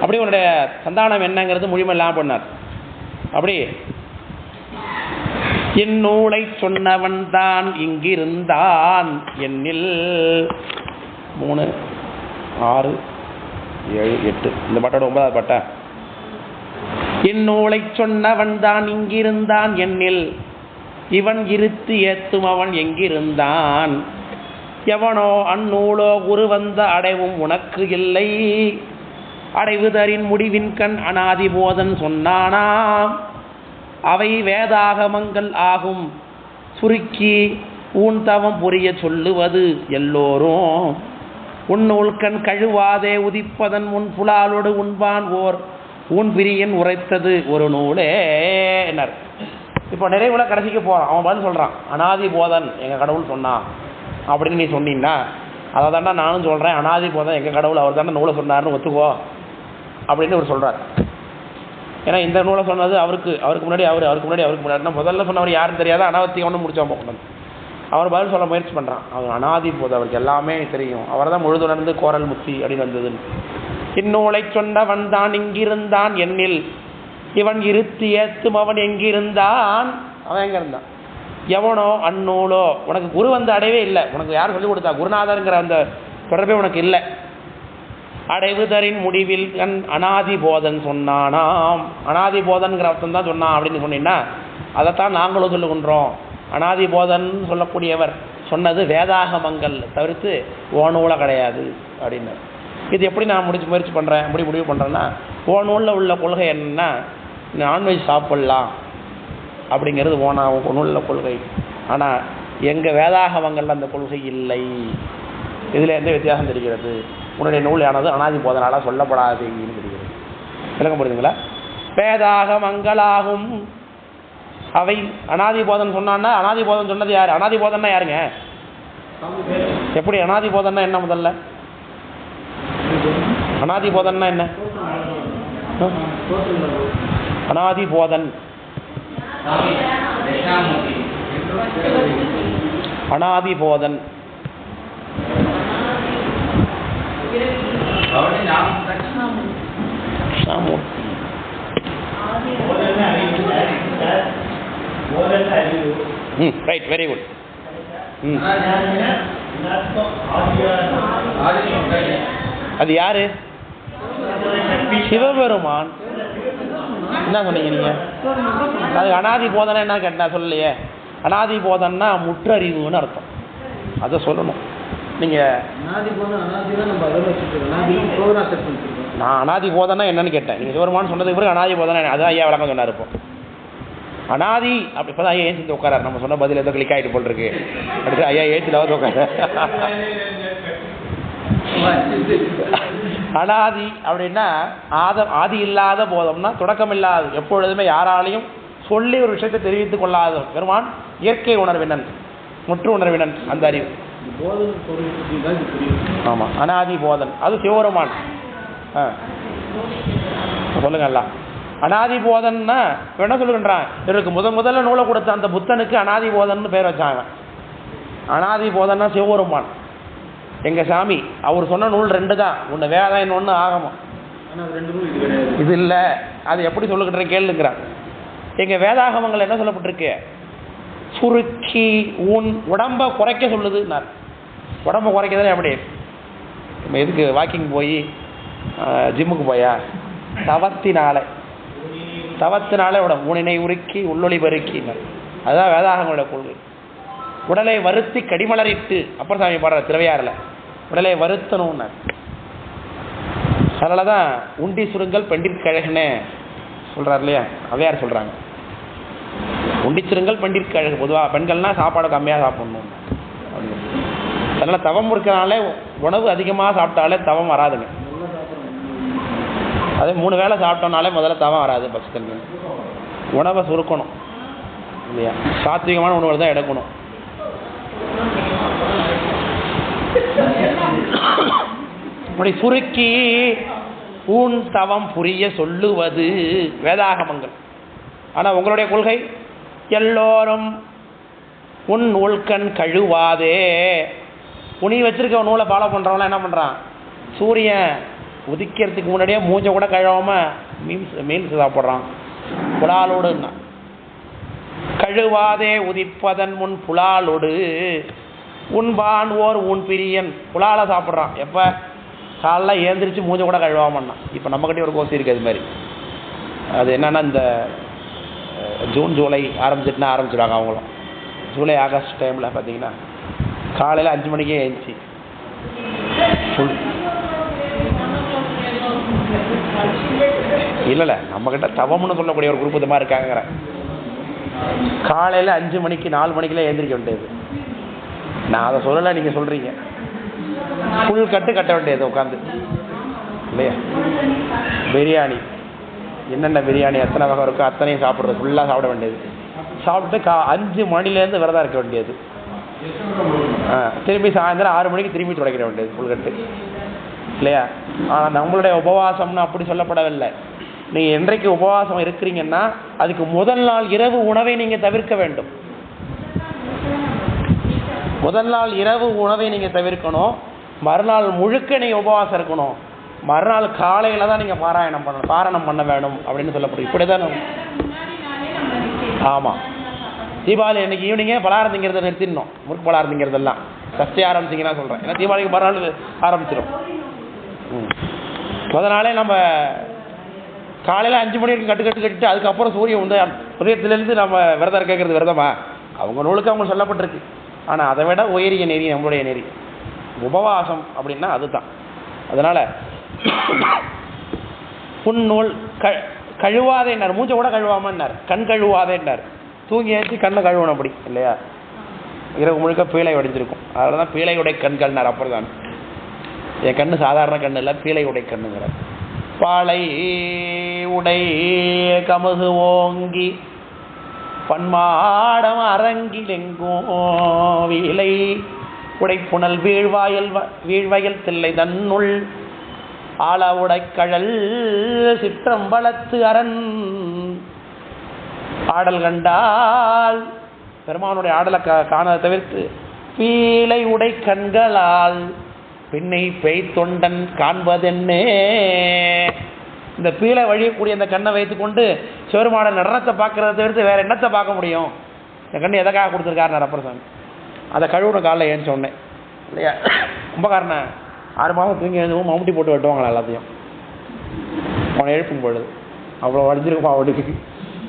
Speaker 1: அப்படி உன்னுடைய சந்தானம் என்னங்கிறது முழுமையெல்லாம் பண்ணார். அப்படி இந்நூலை சொன்னவன் தான் இங்கிருந்தான் என்னில் 3, 6, 7, 8 இந்த பாட்டோட 9வது பாட்டா. இந்நூலை சொன்னவன் தான் இங்கிருந்தான் என்னில் இவன் இருத்து ஏத்தும் அவன் எங்கிருந்தான் எவனோ அந்நூலோ குரு வந்த அடைவும் உனக்கு இல்லை அடைவுதரின் முடிவின் கண் அனாதி போதன் சொன்னானாம் அவை வேதாகமங்கள் ஆகும் சுருக்கி ஊன் தவம் புரிய சொல்லுவது எல்லோரும் உன்னூல் கண் கழுவாதே உதிப்பதன் முன் புலாலோடு உண்பான் ஓர் ஊன் பிரியன் உரைத்தது ஒரு நூலே என்னார். இப்போ நிறைவுல கடைசிக்கு போகிறான். அவன் பதில் சொல்கிறான், அனாதி போதன் எங்கள் கடவுள் சொன்னான் அப்படின்னு நீ சொன்னீங்கன்னா அதை தாண்டா நானும் சொல்கிறேன், அனாதி போதன் எங்கள் கடவுள் அவர் தாண்டா நூலை சொன்னார்னு ஒத்துக்கோ அப்படின்னு அவர் சொல்கிறார். ஏன்னா இந்த நூலை சொன்னது அவருக்கு முன்னாடினா முதல்ல சொன்னவர் யாருன்னு தெரியாத அனாவத்தி ஒன்று முடிச்சோம் போகணும். அவர் பதில் சொல்ல முயற்சி பண்ணுறான். அவர் அனாதி போது அவருக்கு எல்லாமே தெரியும், அவர் தான் முழுதுணர்ந்து கோரல் முத்தி அப்படின்னு வந்ததுன்னு. இந்நூலை சொன்னவன் தான் இங்கிருந்தான் என்னில் இவன் இருத்தி ஏத்தும் அவன் எங்கிருந்தான் அவன் எங்கே இருந்தான் எவனோ அந்நூலோ உனக்கு குரு வந்த அடைவே இல்லை, உனக்கு யார் சொல்லிக் கொடுத்தா குருநாதருங்கிற அந்த தொடர்பே உனக்கு இல்லை. அடைவுதரின் முடிவில் அனாதி போதன் சொன்னானாம். அனாதி போதன்கிற அர்த்தம் தான் சொன்னான் அப்படின்னு சொன்னீங்கன்னா அதைத்தான் நாங்களும் சொல்லுகின்றோம். அனாதி போதன் சொல்லக்கூடியவர் சொன்னது வேதாகமங்கள் தவிர்த்து ஓநூலை கிடையாது அப்படின்னு. இது எப்படி நான் முடிவு பண்ணுறேன் முடிவு பண்ணுறேன்னா ஓநூலில் உள்ள கொள்கை என்னன்னா நான்வெஜ் சாப்பிட்லாம் அப்படிங்கிறது ஒன்றும் உள்ள கொள்கை. ஆனால் எங்கள் வேதாகமங்களில் அந்த கொள்கை இல்லை. இதில் எந்த வித்தியாசம் தெரிகிறது? உன்னுடைய நூல் ஆனது அனாதி போதனால சொல்லப்படாதுன்னு தெரிகிறது. விளங்க முடியுதுங்களா? வேதாகமங்களாகும் அவை அனாதி போதன் சொன்னான்னா, அனாதி போதன் சொன்னது யார்? அனாதி போதன்னா யாருங்க? எப்படி அனாதி போதன்னா என்ன? முதல்ல அனாதி போதன்னா என்ன? அனாதி போதன் அனாதி போதன் ரைட், வெரி குட். அது யாரு? சிவபெருமான். என்ன சொன்னீங்க நீங்க? அது அனாதி போதனை என்ன கேட்டா சொல்லலையே. அனாதி போதன்னா முற்றறிவுன்னு அர்த்தம். அதை சொல்லணும் நீங்க. நான் அனாதி போதனா என்னன்னு கேட்டேன். நீங்க சிவபெருமான் சொன்னதுக்கு பிறகு அனாதி போதனா அதான் ஐயா விளக்கம் சொன்னார். இப்போ அனாதி அப்படி இப்போதான் ஐயா ஏற்றி உட்காராரு. நம்ம சொன்ன பதில் ஏதோ கிளிக் ஆகிட்டு போல் இருக்கு. அடுத்து ஐயா ஏற்றிலாவது உட்கார. அனாதி அப்படின்னா ஆதி இல்லாத போதம்னா தொடக்கம் இல்லாது, எப்பொழுதுமே யாராலையும் சொல்லி ஒரு விஷயத்தை தெரிவித்துக் கொள்ளாத பெருமான் இயற்கை உணர்வினன், முற்று உணர்வினன், அந்த அறிவு. ஆமாம், அனாதி போதன் அது சிவபெருமான். சொல்லுங்கல்ல. அனாதி போதன்னா என்ன சொல்லுகின்றான்? இவருக்கு முதல்ல நூலை கொடுத்த அந்த புத்தனுக்கு அனாதி போதன்னு பேர் வச்சாங்க. அனாதி போதன்னா சிவபெருமான் எங்க சாமி. அவர் சொன்ன நூல் 2 தான், ஒன்று வேதம், இன்னொன்று ஆகமம். இது இல்லை. அது எப்படி சொல்லுகின்ற கேளுங்கிறான். எங்க வேதாகமங்கள் என்ன சொல்லப்பட்டிருக்கு? சுருக்கி உன் உடம்பை குறைக்க சொல்லுது. உடம்பை குறைக்கதானே? எப்படி நம்ம எதுக்கு வாக்கிங் போய் ஜிம்முக்கு போயா? தவத்தினாலே உடம்பு ஊனினை உருக்கி உள்ளொளி பருக்கி. அதுதான் வேதாகங்களோட கொள்கை. உடலை வருத்தி கடிமலரிட்டு அப்புறம் சாமி பாடுற திருவையாறில் உடலை வருத்தணும்னு. அதனால தான் உண்டி சுருங்கல் பெண்டிற்கழகுன்னு சொல்கிறார் இல்லையா? அவையார் சொல்கிறாங்க. உண்டி சுருங்கல் பெண்டிற்கழகு. பொதுவாக பெண்கள்னா சாப்பாடு கம்மியாக சாப்பிடணும். அதனால் தவம் இருக்கிறனாலே உணவு அதிகமாக சாப்பிட்டாலே தவம் வராதுங்க. அதே 3 வேளை சாப்பிட்டோம்னாலே முதல்ல தவம் வராது. பட்சத்தில் உணவை சுருக்கணும் இல்லையா? சாத்விகமான உணவு தான் எடுக்கணும். அப்படி சுருக்கி ஊன் தவம் புரிய சொல்லுவது வேதாகமங்கள். ஆனால் உங்களுடைய கொள்கை எல்லோரும் உன் நூல்கண் கழுவாதே. உனி வச்சிருக்க நூலை ஃபாலோ பண்ணுறவங்களாம் என்ன பண்ணுறான்? சூரியன் உதிக்கிறதுக்கு முன்னாடியே மூஞ்சை கூட கழுவாமல் மீன்ஸ் சாப்பிட்றான் புலாலோடுன்னா. கழுவாதே உதிப்பதன் முன் புலாலோடு உண்பான் ஓர் உன் பிரியன். புலால சாப்பிட்றான் எப்போ? காலைல ஏந்திரிச்சு மூஞ்சை கூட கழுவாமன்னா. இப்போ நம்மக்கிட்டே ஒரு கோசி இருக்குது அது மாதிரி. அது என்னென்னா இந்த ஜூன் ஜூலை ஆரம்பிச்சிடுவாங்க அவங்களும். ஜூலை ஆகஸ்ட் டைமில் பார்த்தீங்கன்னா காலையில் 5 மணிக்கே எழுந்துச்சி இல்லை நம்மக்கிட்ட தவம்னு சொல்லக்கூடிய ஒரு குரூப் இது மாதிரி இருக்காங்கிற. காலையில் 5 மணிக்கு 4 மணிக்கெல்லாம் எழுந்திரிக்க வேண்டியது. நான் அதை சொல்லலை, நீங்கள் சொல்கிறீங்க. ஃபுல் கட்ட வேண்டியது உட்காந்து இல்லையா? பிரியாணி என்னென்ன பிரியாணி எத்தனை வகை இருக்கோ அத்தனையும் சாப்பிட்றது, ஃபுல்லாக சாப்பிட வேண்டியது. சாப்பிட்டு 5 மணிலேருந்து விரதம் இருக்க வேண்டியது. திரும்பி சாயந்தரம் 6 மணிக்கு திரும்பி துடைக்கிற வேண்டியது ஃபுல் கட்டு இல்லையா? ஆனால் நம்மளுடைய உபவாசம்னு அப்படி சொல்லப்படவில்லை. நீங்கள் என்றைக்கு உபவாசம் இருக்கிறீங்கன்னா அதுக்கு முதல் நாள் இரவு உணவை நீங்கள் தவிர்க்க வேண்டும். முதல் நாள் இரவு உணவை நீங்கள் தவிர்க்கணும். மறுநாள் முழுக்க நீங்கள் உபவாசம் இருக்கணும். மறுநாள் காலையில் தான் நீங்கள் பாராயணம் பண்ண வேணும் அப்படின்னு சொல்லப்படும். இப்படி தான். ஆமாம், தீபாவளி அன்றைக்கி ஈவினிங்கே பலகாரம் திங்கிறத நிறுத்திடணும். முறுக்கு பலகாரம் திங்கிறதெல்லாம் சஷ்டி ஆரம்பிச்சிங்கன்னா சொல்கிறேன். ஏன்னா தீபாவளிக்கு மறுநாள் ஆரம்பிச்சிடும். முதல் நாளே நம்ம காலையில் 5 மணி வரைக்கும் கட்டிட்டு அதுக்கப்புறம் சூரியன் உதயத்திலேருந்து நம்ம விரதம் கேட்குறது விரதமா? அவங்க நூலுக்கு அவங்க சொல்லப்பட்டிருக்கு. ஆனால் அதை விட உயரிய நெறி நம்மளுடைய நெறி உபவாசம் அப்படின்னா அதுதான். அதனால் புன்னூல் கழுவாதேன்னார், மூஞ்ச கூட கழுவாமன்னார், கண் கழுவாதேன்னார். தூங்கி ஏற்றி கண்ணை கழுவணும் அப்படி இல்லையா, இரவு முழுக்க பீழை உடைஞ்சிருக்கும். அதனால தான் பீழை உடை கண்கள்னார். அப்புறம் தான் என் கண்ணு சாதாரண கண்ணு இல்லை, பீழை உடை கண்ணுங்கிறார். பாலை உடை கமுகு ஓங்கி பன்மாடம் அரங்கில் எங்கும் வீலை உடைப்புணல் வீழ்வயல் தில்லை தன்னுள் ஆள உடைக்கழல் சிற்றம்பலத்து அரண் ஆடல் கண்டால் பெருமானுடைய ஆடலை காண தவிர்த்து பீலை உடை கண்களால் பின்னை பெய் தொண்டன் காண்பதென்னே. இந்த பீலை வழியக்கூடிய இந்த கண்ணை வைத்துக்கொண்டு சிவருமான நடனத்தை பார்க்கறத தவிர்த்து வேற என்னத்தை பார்க்க முடியும்? இந்த கண்ணு எதற்காக கொடுத்துருக்காரு ரப்பரசாமி? அதை கழுவுன காலைல ஏன்னு சொன்னேன் இல்லையா. கும்பகாரனை 6 மாதம் தூங்கி எழுதுவோம், மம்முட்டி போட்டு வெட்டுவாங்களா எல்லாத்தையும் அவனை எழுப்பும் பொழுது. அவ்வளோ வடிஞ்சிருக்கும் அவனுக்கு,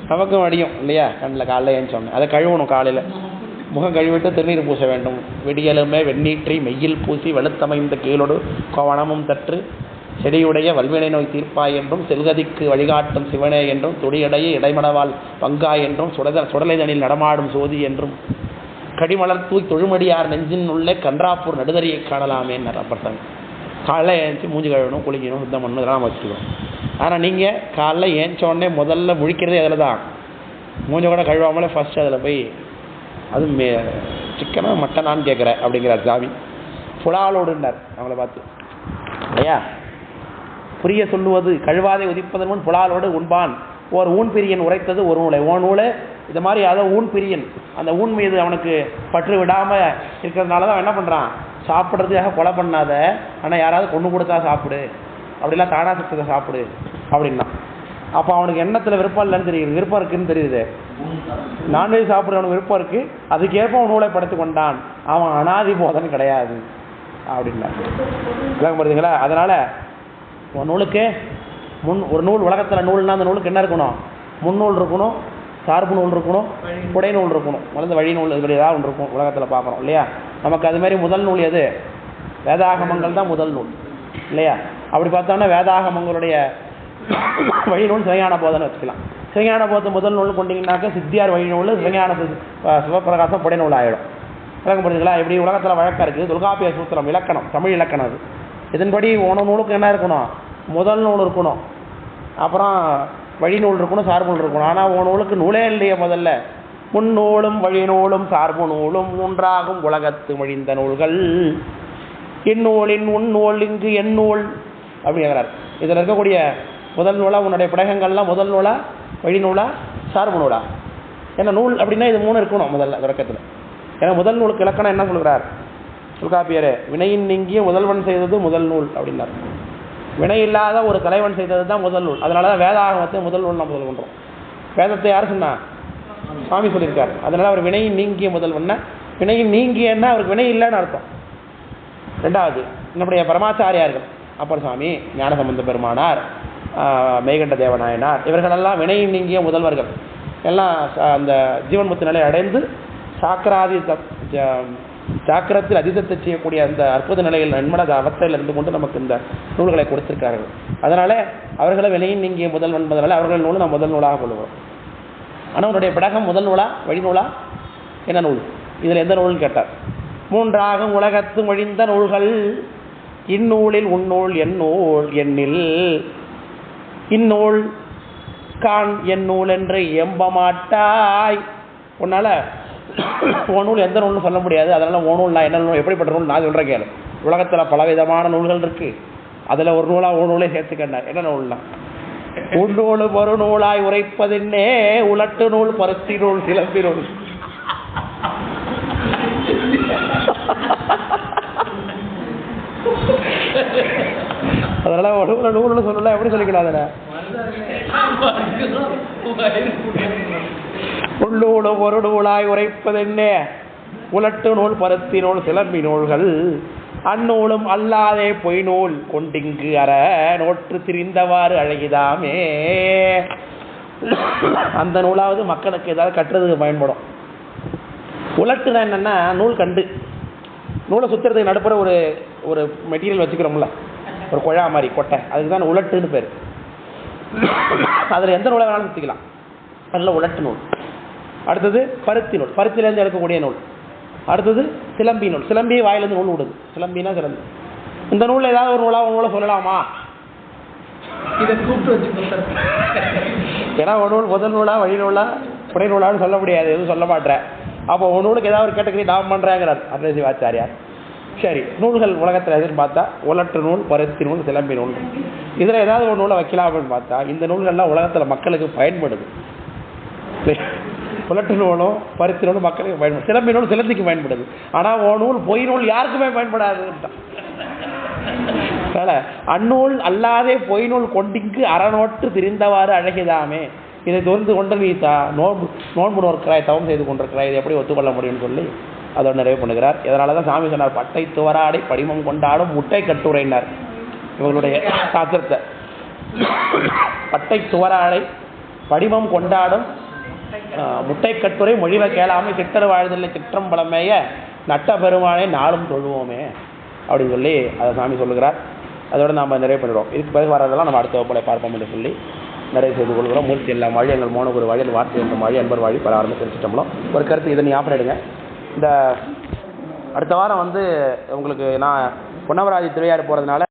Speaker 1: நமக்கும் வடியும் இல்லையா. கண்ணில் காலைல ஏன்னு சொன்னேன். அதை கழுவணும் காலையில். முகம் கழுவிட்டு திருநீர் பூச வேண்டும். விடியலுமே வெண்ணீற்றி மெய்யில் பூசி வெளுத்தமைந்த கீழோடு கோவணமும் தற்று செடியுடைய வல்வினை நோய் தீர்ப்பாய் என்றும் செல்கதிக்கு வழிகாட்டும் சிவனே என்றும் துடியடைய இடைமடவால் பங்காய் என்றும் சுடலைதனில் நடமாடும் சோதி என்றும் கடிமலர் தூய் தொழுமடியார் நெஞ்சின் உள்ளே கன்றாப்பூர் நடுதறியை காணலாமே அப்பட்டாங்க. காலைல ஏஞ்சி மூஞ்சி கழுவணும், குளிக்கணும், சுத்தம் பண்ணணும், இதெல்லாம் வச்சுக்கணும். ஆனால் நீங்கள் காலைல ஏஞ்ச உடனே முதல்ல முழிக்கிறதே அதில் தான். மூஞ்ச கூட கழுவாமலே ஃபஸ்ட்டு அதில் போய் அது சிக்கனா மட்டனான்னு கேட்குற அப்படிங்கிறார் சாமி. புலாலோடுன்னார் அவங்கள பார்த்து இல்லையா. புரிய சொல்லுவது கழுவாதை உதிப்பதன் முன் புலாலோடு உண்பான் ஓர் ஊன் பிரியன் உரைத்தது ஒரு நூலை. ஓ நூலை இது மாதிரி அதை ஊன் பிரியன், அந்த ஊன் மீது அவனுக்கு பற்று விடாமல் இருக்கிறதுனால தான் என்ன பண்ணுறான், சாப்பிட்றதுக்காக கொலை பண்ணாத, ஆனால் யாராவது கொண்டு கொடுத்தா சாப்பிடு, அப்படிலாம் தானா சத்தத்தை சாப்பிடு அப்படின்னா. அப்போ அவனுக்கு எண்ணத்தில் விருப்பம் இல்லைன்னு தெரியுது, விருப்பம் இருக்குன்னு தெரியுது. நான்வெஜ் சாப்பிட்றவனுக்கு விருப்பம் இருக்குது, அதுக்கேற்ப அவன் நூலை படுத்து கொண்டான், அவன் அனாதி போதன் கிடையாது அப்படின்னா விளக்கம் வருதுங்களா. அதனால் ஒரு நூலுக்கு ஒரு நூல் உலகத்தில் நூல்னா அந்த நூலுக்கு என்ன இருக்கணும், முன்னூல் இருக்கணும், சார்பு நூல் இருக்கணும், புடை நூல் இருக்கணும், மறந்து வழி நூல் இப்படி ஏதாவது ஒன்று இருக்கும் உலகத்தில் பார்க்குறோம் இல்லையா. நமக்கு அதுமாரி முதல் நூல் எது? வேதாகமங்கள் தான் முதல் நூல் இல்லையா. அப்படி பார்த்தோம்னா வேதாகமங்களுடைய வழி நூல் சிவஞான போதனை வச்சுக்கலாம். சிவஞான போதத்தை முதல் நூல் கொண்டீங்கன்னாக்க சித்தியார் வழி நூல் சிவஞான சிவபிரகாசம் புடை நூல் ஆகிடும். விளக்கம் புரிஞ்சுங்களா. இப்படி உலகத்தில் வழக்கம் இருக்குது. தொல்காப்பிய சூத்திரம் இலக்கணம், தமிழ் இலக்கணம் அது. இதன்படி உணவு நூலுக்கு என்ன இருக்கணும், முதல் நூல் இருக்கணும், அப்புறம் வழி நூல் இருக்கணும், சார்பு நூல் இருக்கணும். ஆனால் நூலுக்கு நூலே இல்லையே. முதல்ல முன்னூலும் வழி நூலும் சார்பு நூலும் மூன்றாகும் உலகத்து மொழிந்த நூல்கள் இந்நூலின் உன்னூல் இங்கு எந்நூல் அப்படிங்கிறார். இதில் இருக்கக்கூடிய முதல் நூலாக உன்னுடைய பிடகங்கள்லாம் முதல் நூலா வழி நூலா சார்பு நூலா? ஏன்னா நூல் அப்படின்னா இது 3 இருக்கணும் முதல்ல தொடக்கத்தில். ஏன்னா முதல் நூலுக்கு இலக்கணம் என்ன சொல்கிறார் தொல்காப்பியரே? வினையின் நீங்கிய முதல்வன் செய்தது முதல் நூல் அப்படின்னார். வினை இல்லாத ஒரு தலைவன் செய்தது தான் முதல் நூல். அதனால தான் வேதாகமத்தை முதல் நூல் நம்ம முதல் பண்ணுறோம். வேதத்தை யார் சொன்னா? சுவாமி சொல்லியிருக்காரு. அதனால அவர் வினையின் நீங்கிய முதல்வன்னா, வினையின் நீங்கியன்னா அவருக்கு வினை இல்லைன்னு அர்த்தம். ரெண்டாவது நம்முடைய பரமாச்சாரியார்கள் அப்பர் சுவாமி, ஞானசம்பந்த பெருமானார், மெய்கண்ட தேவநாயனார், இவர்களெல்லாம் வினையின் நீங்கிய முதல்வர்கள். எல்லாம் அந்த ஜீவன்முக்தி நிலை அடைந்து சாக்கரத்தில் அதிசத்தை செய்யக்கூடிய அந்த அற்புத நிலையில் நன்மன அவஸ்தையில் இருந்து கொண்டு நமக்கு இந்த நூல்களை கொடுத்திருக்கிறார்கள். அதனால அவர்களை வினையின் நீங்கிய முதல்வன் என்பதனால அவர்கள் நூல் நாம் முதல் நூலாக கொள்ளுவோம். ஆனால் அவருடைய பிடகம் முதல் நூலா வழி நூலா என்ன நூல்? இதில் எந்த நூல்னு கேட்டார். மூன்றாகும் உலகத்து மொழிந்த நூல்கள் இந்நூலில் உன்னூல் எந்நூல் எண்ணில் இந்நூல் கான் என் நூல் என்று எம்ப மாட்டாய். உன்னால உன் நூல் எந்த நூல்னு சொல்ல முடியாது. அதனால உன் நூல் நான் என்ன நூல் எப்படிப்பட்ட நூல் நான் சொல்கிறேன் கேளு. உலகத்தில் பலவிதமான நூல்கள் இருக்கு, அதில் ஒரு நூலாக ஒரு நூலே சேர்த்துக்கண்டார். என்ன நூல்னா உன்னூல் ஒரு நூலாய் உரைப்பதென்னே உலட்டு நூல் பருத்தி நூல் சிலம்பி நூல். அதனால ஒரு நூல்னு சொல்லலாம். எப்படி சொல்லிக்கலாம்? அதில் உள்ளூலும் ஒரு நூலாய் உரைப்பதென்னே உலட்டு நூல் பருத்தி நூல் சிலம்பி நூல்கள் அந்நூலும் அல்லாதே பொய் நூல் கொண்டிங்கு அற நோற்று திரிந்தவாறு அழகிதாமே. அந்த நூலாவது மக்களுக்கு ஏதாவது கட்டுறதுக்கு பயன்படும். உலட்டுனா என்னன்னா நூல் கண்டு நூலை சுற்றுறதுக்கு நடுப்புற ஒரு மெட்டீரியல் வச்சுக்கிறோம்ல, ஒரு குழா மாதிரி கொட்டை, அதுக்கு தான் உலட்டுன்னு பேர். அதில் எந்த நூலை வேணாலும் சுற்றிக்கலாம். அதில் உலட்டு நூல். அடுத்தது பருத்தி நூல், பருத்திலேருந்து எடுக்கக்கூடிய நூல். அடுத்தது சிலம்பி நூல், சிலம்பி வாயிலேருந்து நூல் விடுது, சிலம்பினா சிலம்பி. இந்த நூலில் ஏதாவது ஒரு நூலை சொல்லலாமா?
Speaker 2: இதை கூப்பிட்டு வச்சு
Speaker 1: ஏன்னா ஒரு நூல் முதல் நூலா வழி நூலா புடை நூலான்னு சொல்ல முடியாது, எதுவும் சொல்ல மாட்டேன். அப்போ ஒரு நூலுக்கு ஏதாவது ஒரு கேட்டகரி நான் பண்ணுறேங்கிறார் அருணசிவாச்சாரியார். சரி, நூல்கள் உலகத்தில் எதுன்னு பார்த்தா உலட்டு நூல், பருத்தி நூல், சிலம்பி நூல். இதில் ஏதாவது ஒரு நூலை வைக்கலாம் அப்படின்னு பார்த்தா இந்த நூல்கள்லாம் உலகத்தில் மக்களுக்கு பயன்படுது. உலட்டு நூலும் பருத்தி நூலும் மக்களுக்கு பயன்படுது, சிலம்பி நூல் சிலந்திக்கு பயன்படுது. ஆனால் ஓ நூல் பொய் நூல் யாருக்குமே பயன்படாதுன்ட்டான். அந்நூல் அல்லாதே பொய் நூல் கொண்டிங்கு அறநோட்டு திரிந்தவாறு அழகிதாமே, இதை தொந்து கொண்டு நீ நோன்பு நோக்கிறாய், தவம் செய்து கொண்டிருக்கிறாய், இதை எப்படி ஒத்துக்கொள்ள முடியும்னு சொல்லி அதோட நிறைவு பண்ணுகிறார். இதனால தான் சாமி சொன்னார், பட்டை துவராடை படிமம் கொண்டாடும் முட்டை கட்டுரைனார் இவங்களுடைய சாத்திரத்தை. பட்டை துவராடை படிமம் கொண்டாடும் முட்டை கட்டுரை மொழிவை கேளாமை சித்தர் வாழ்தலை சிற்றம் பழமைய நட்ட பெருமானை நாளும் தொழுவோமே அப்படின்னு சொல்லி அதை சாமி சொல்லுகிறார். அதோடு நாம் நிறைவு பண்ணிடுவோம். இதுக்கு பிறகு வரதெல்லாம் நம்ம அடுத்த வகுப்பில் பார்ப்போம் என்று சொல்லி நிறைவு செய்து கொள்கிறோம். மூர்த்தி எல்லாம் வாழி, எங்கள் மோனகுரு வாழி, அந்த வார்த்தை என்ற வாழி, அன்பர் வாழி, பல ஆரம்பி தெரிஞ்சிட்டோம்லாம். ஒரு கருத்து இதை ஞாபகம் எடுங்க. இந்த அடுத்த வாரம் உங்களுக்கு நான் பொன்னவராஜி திருவையாறு போகிறதுனால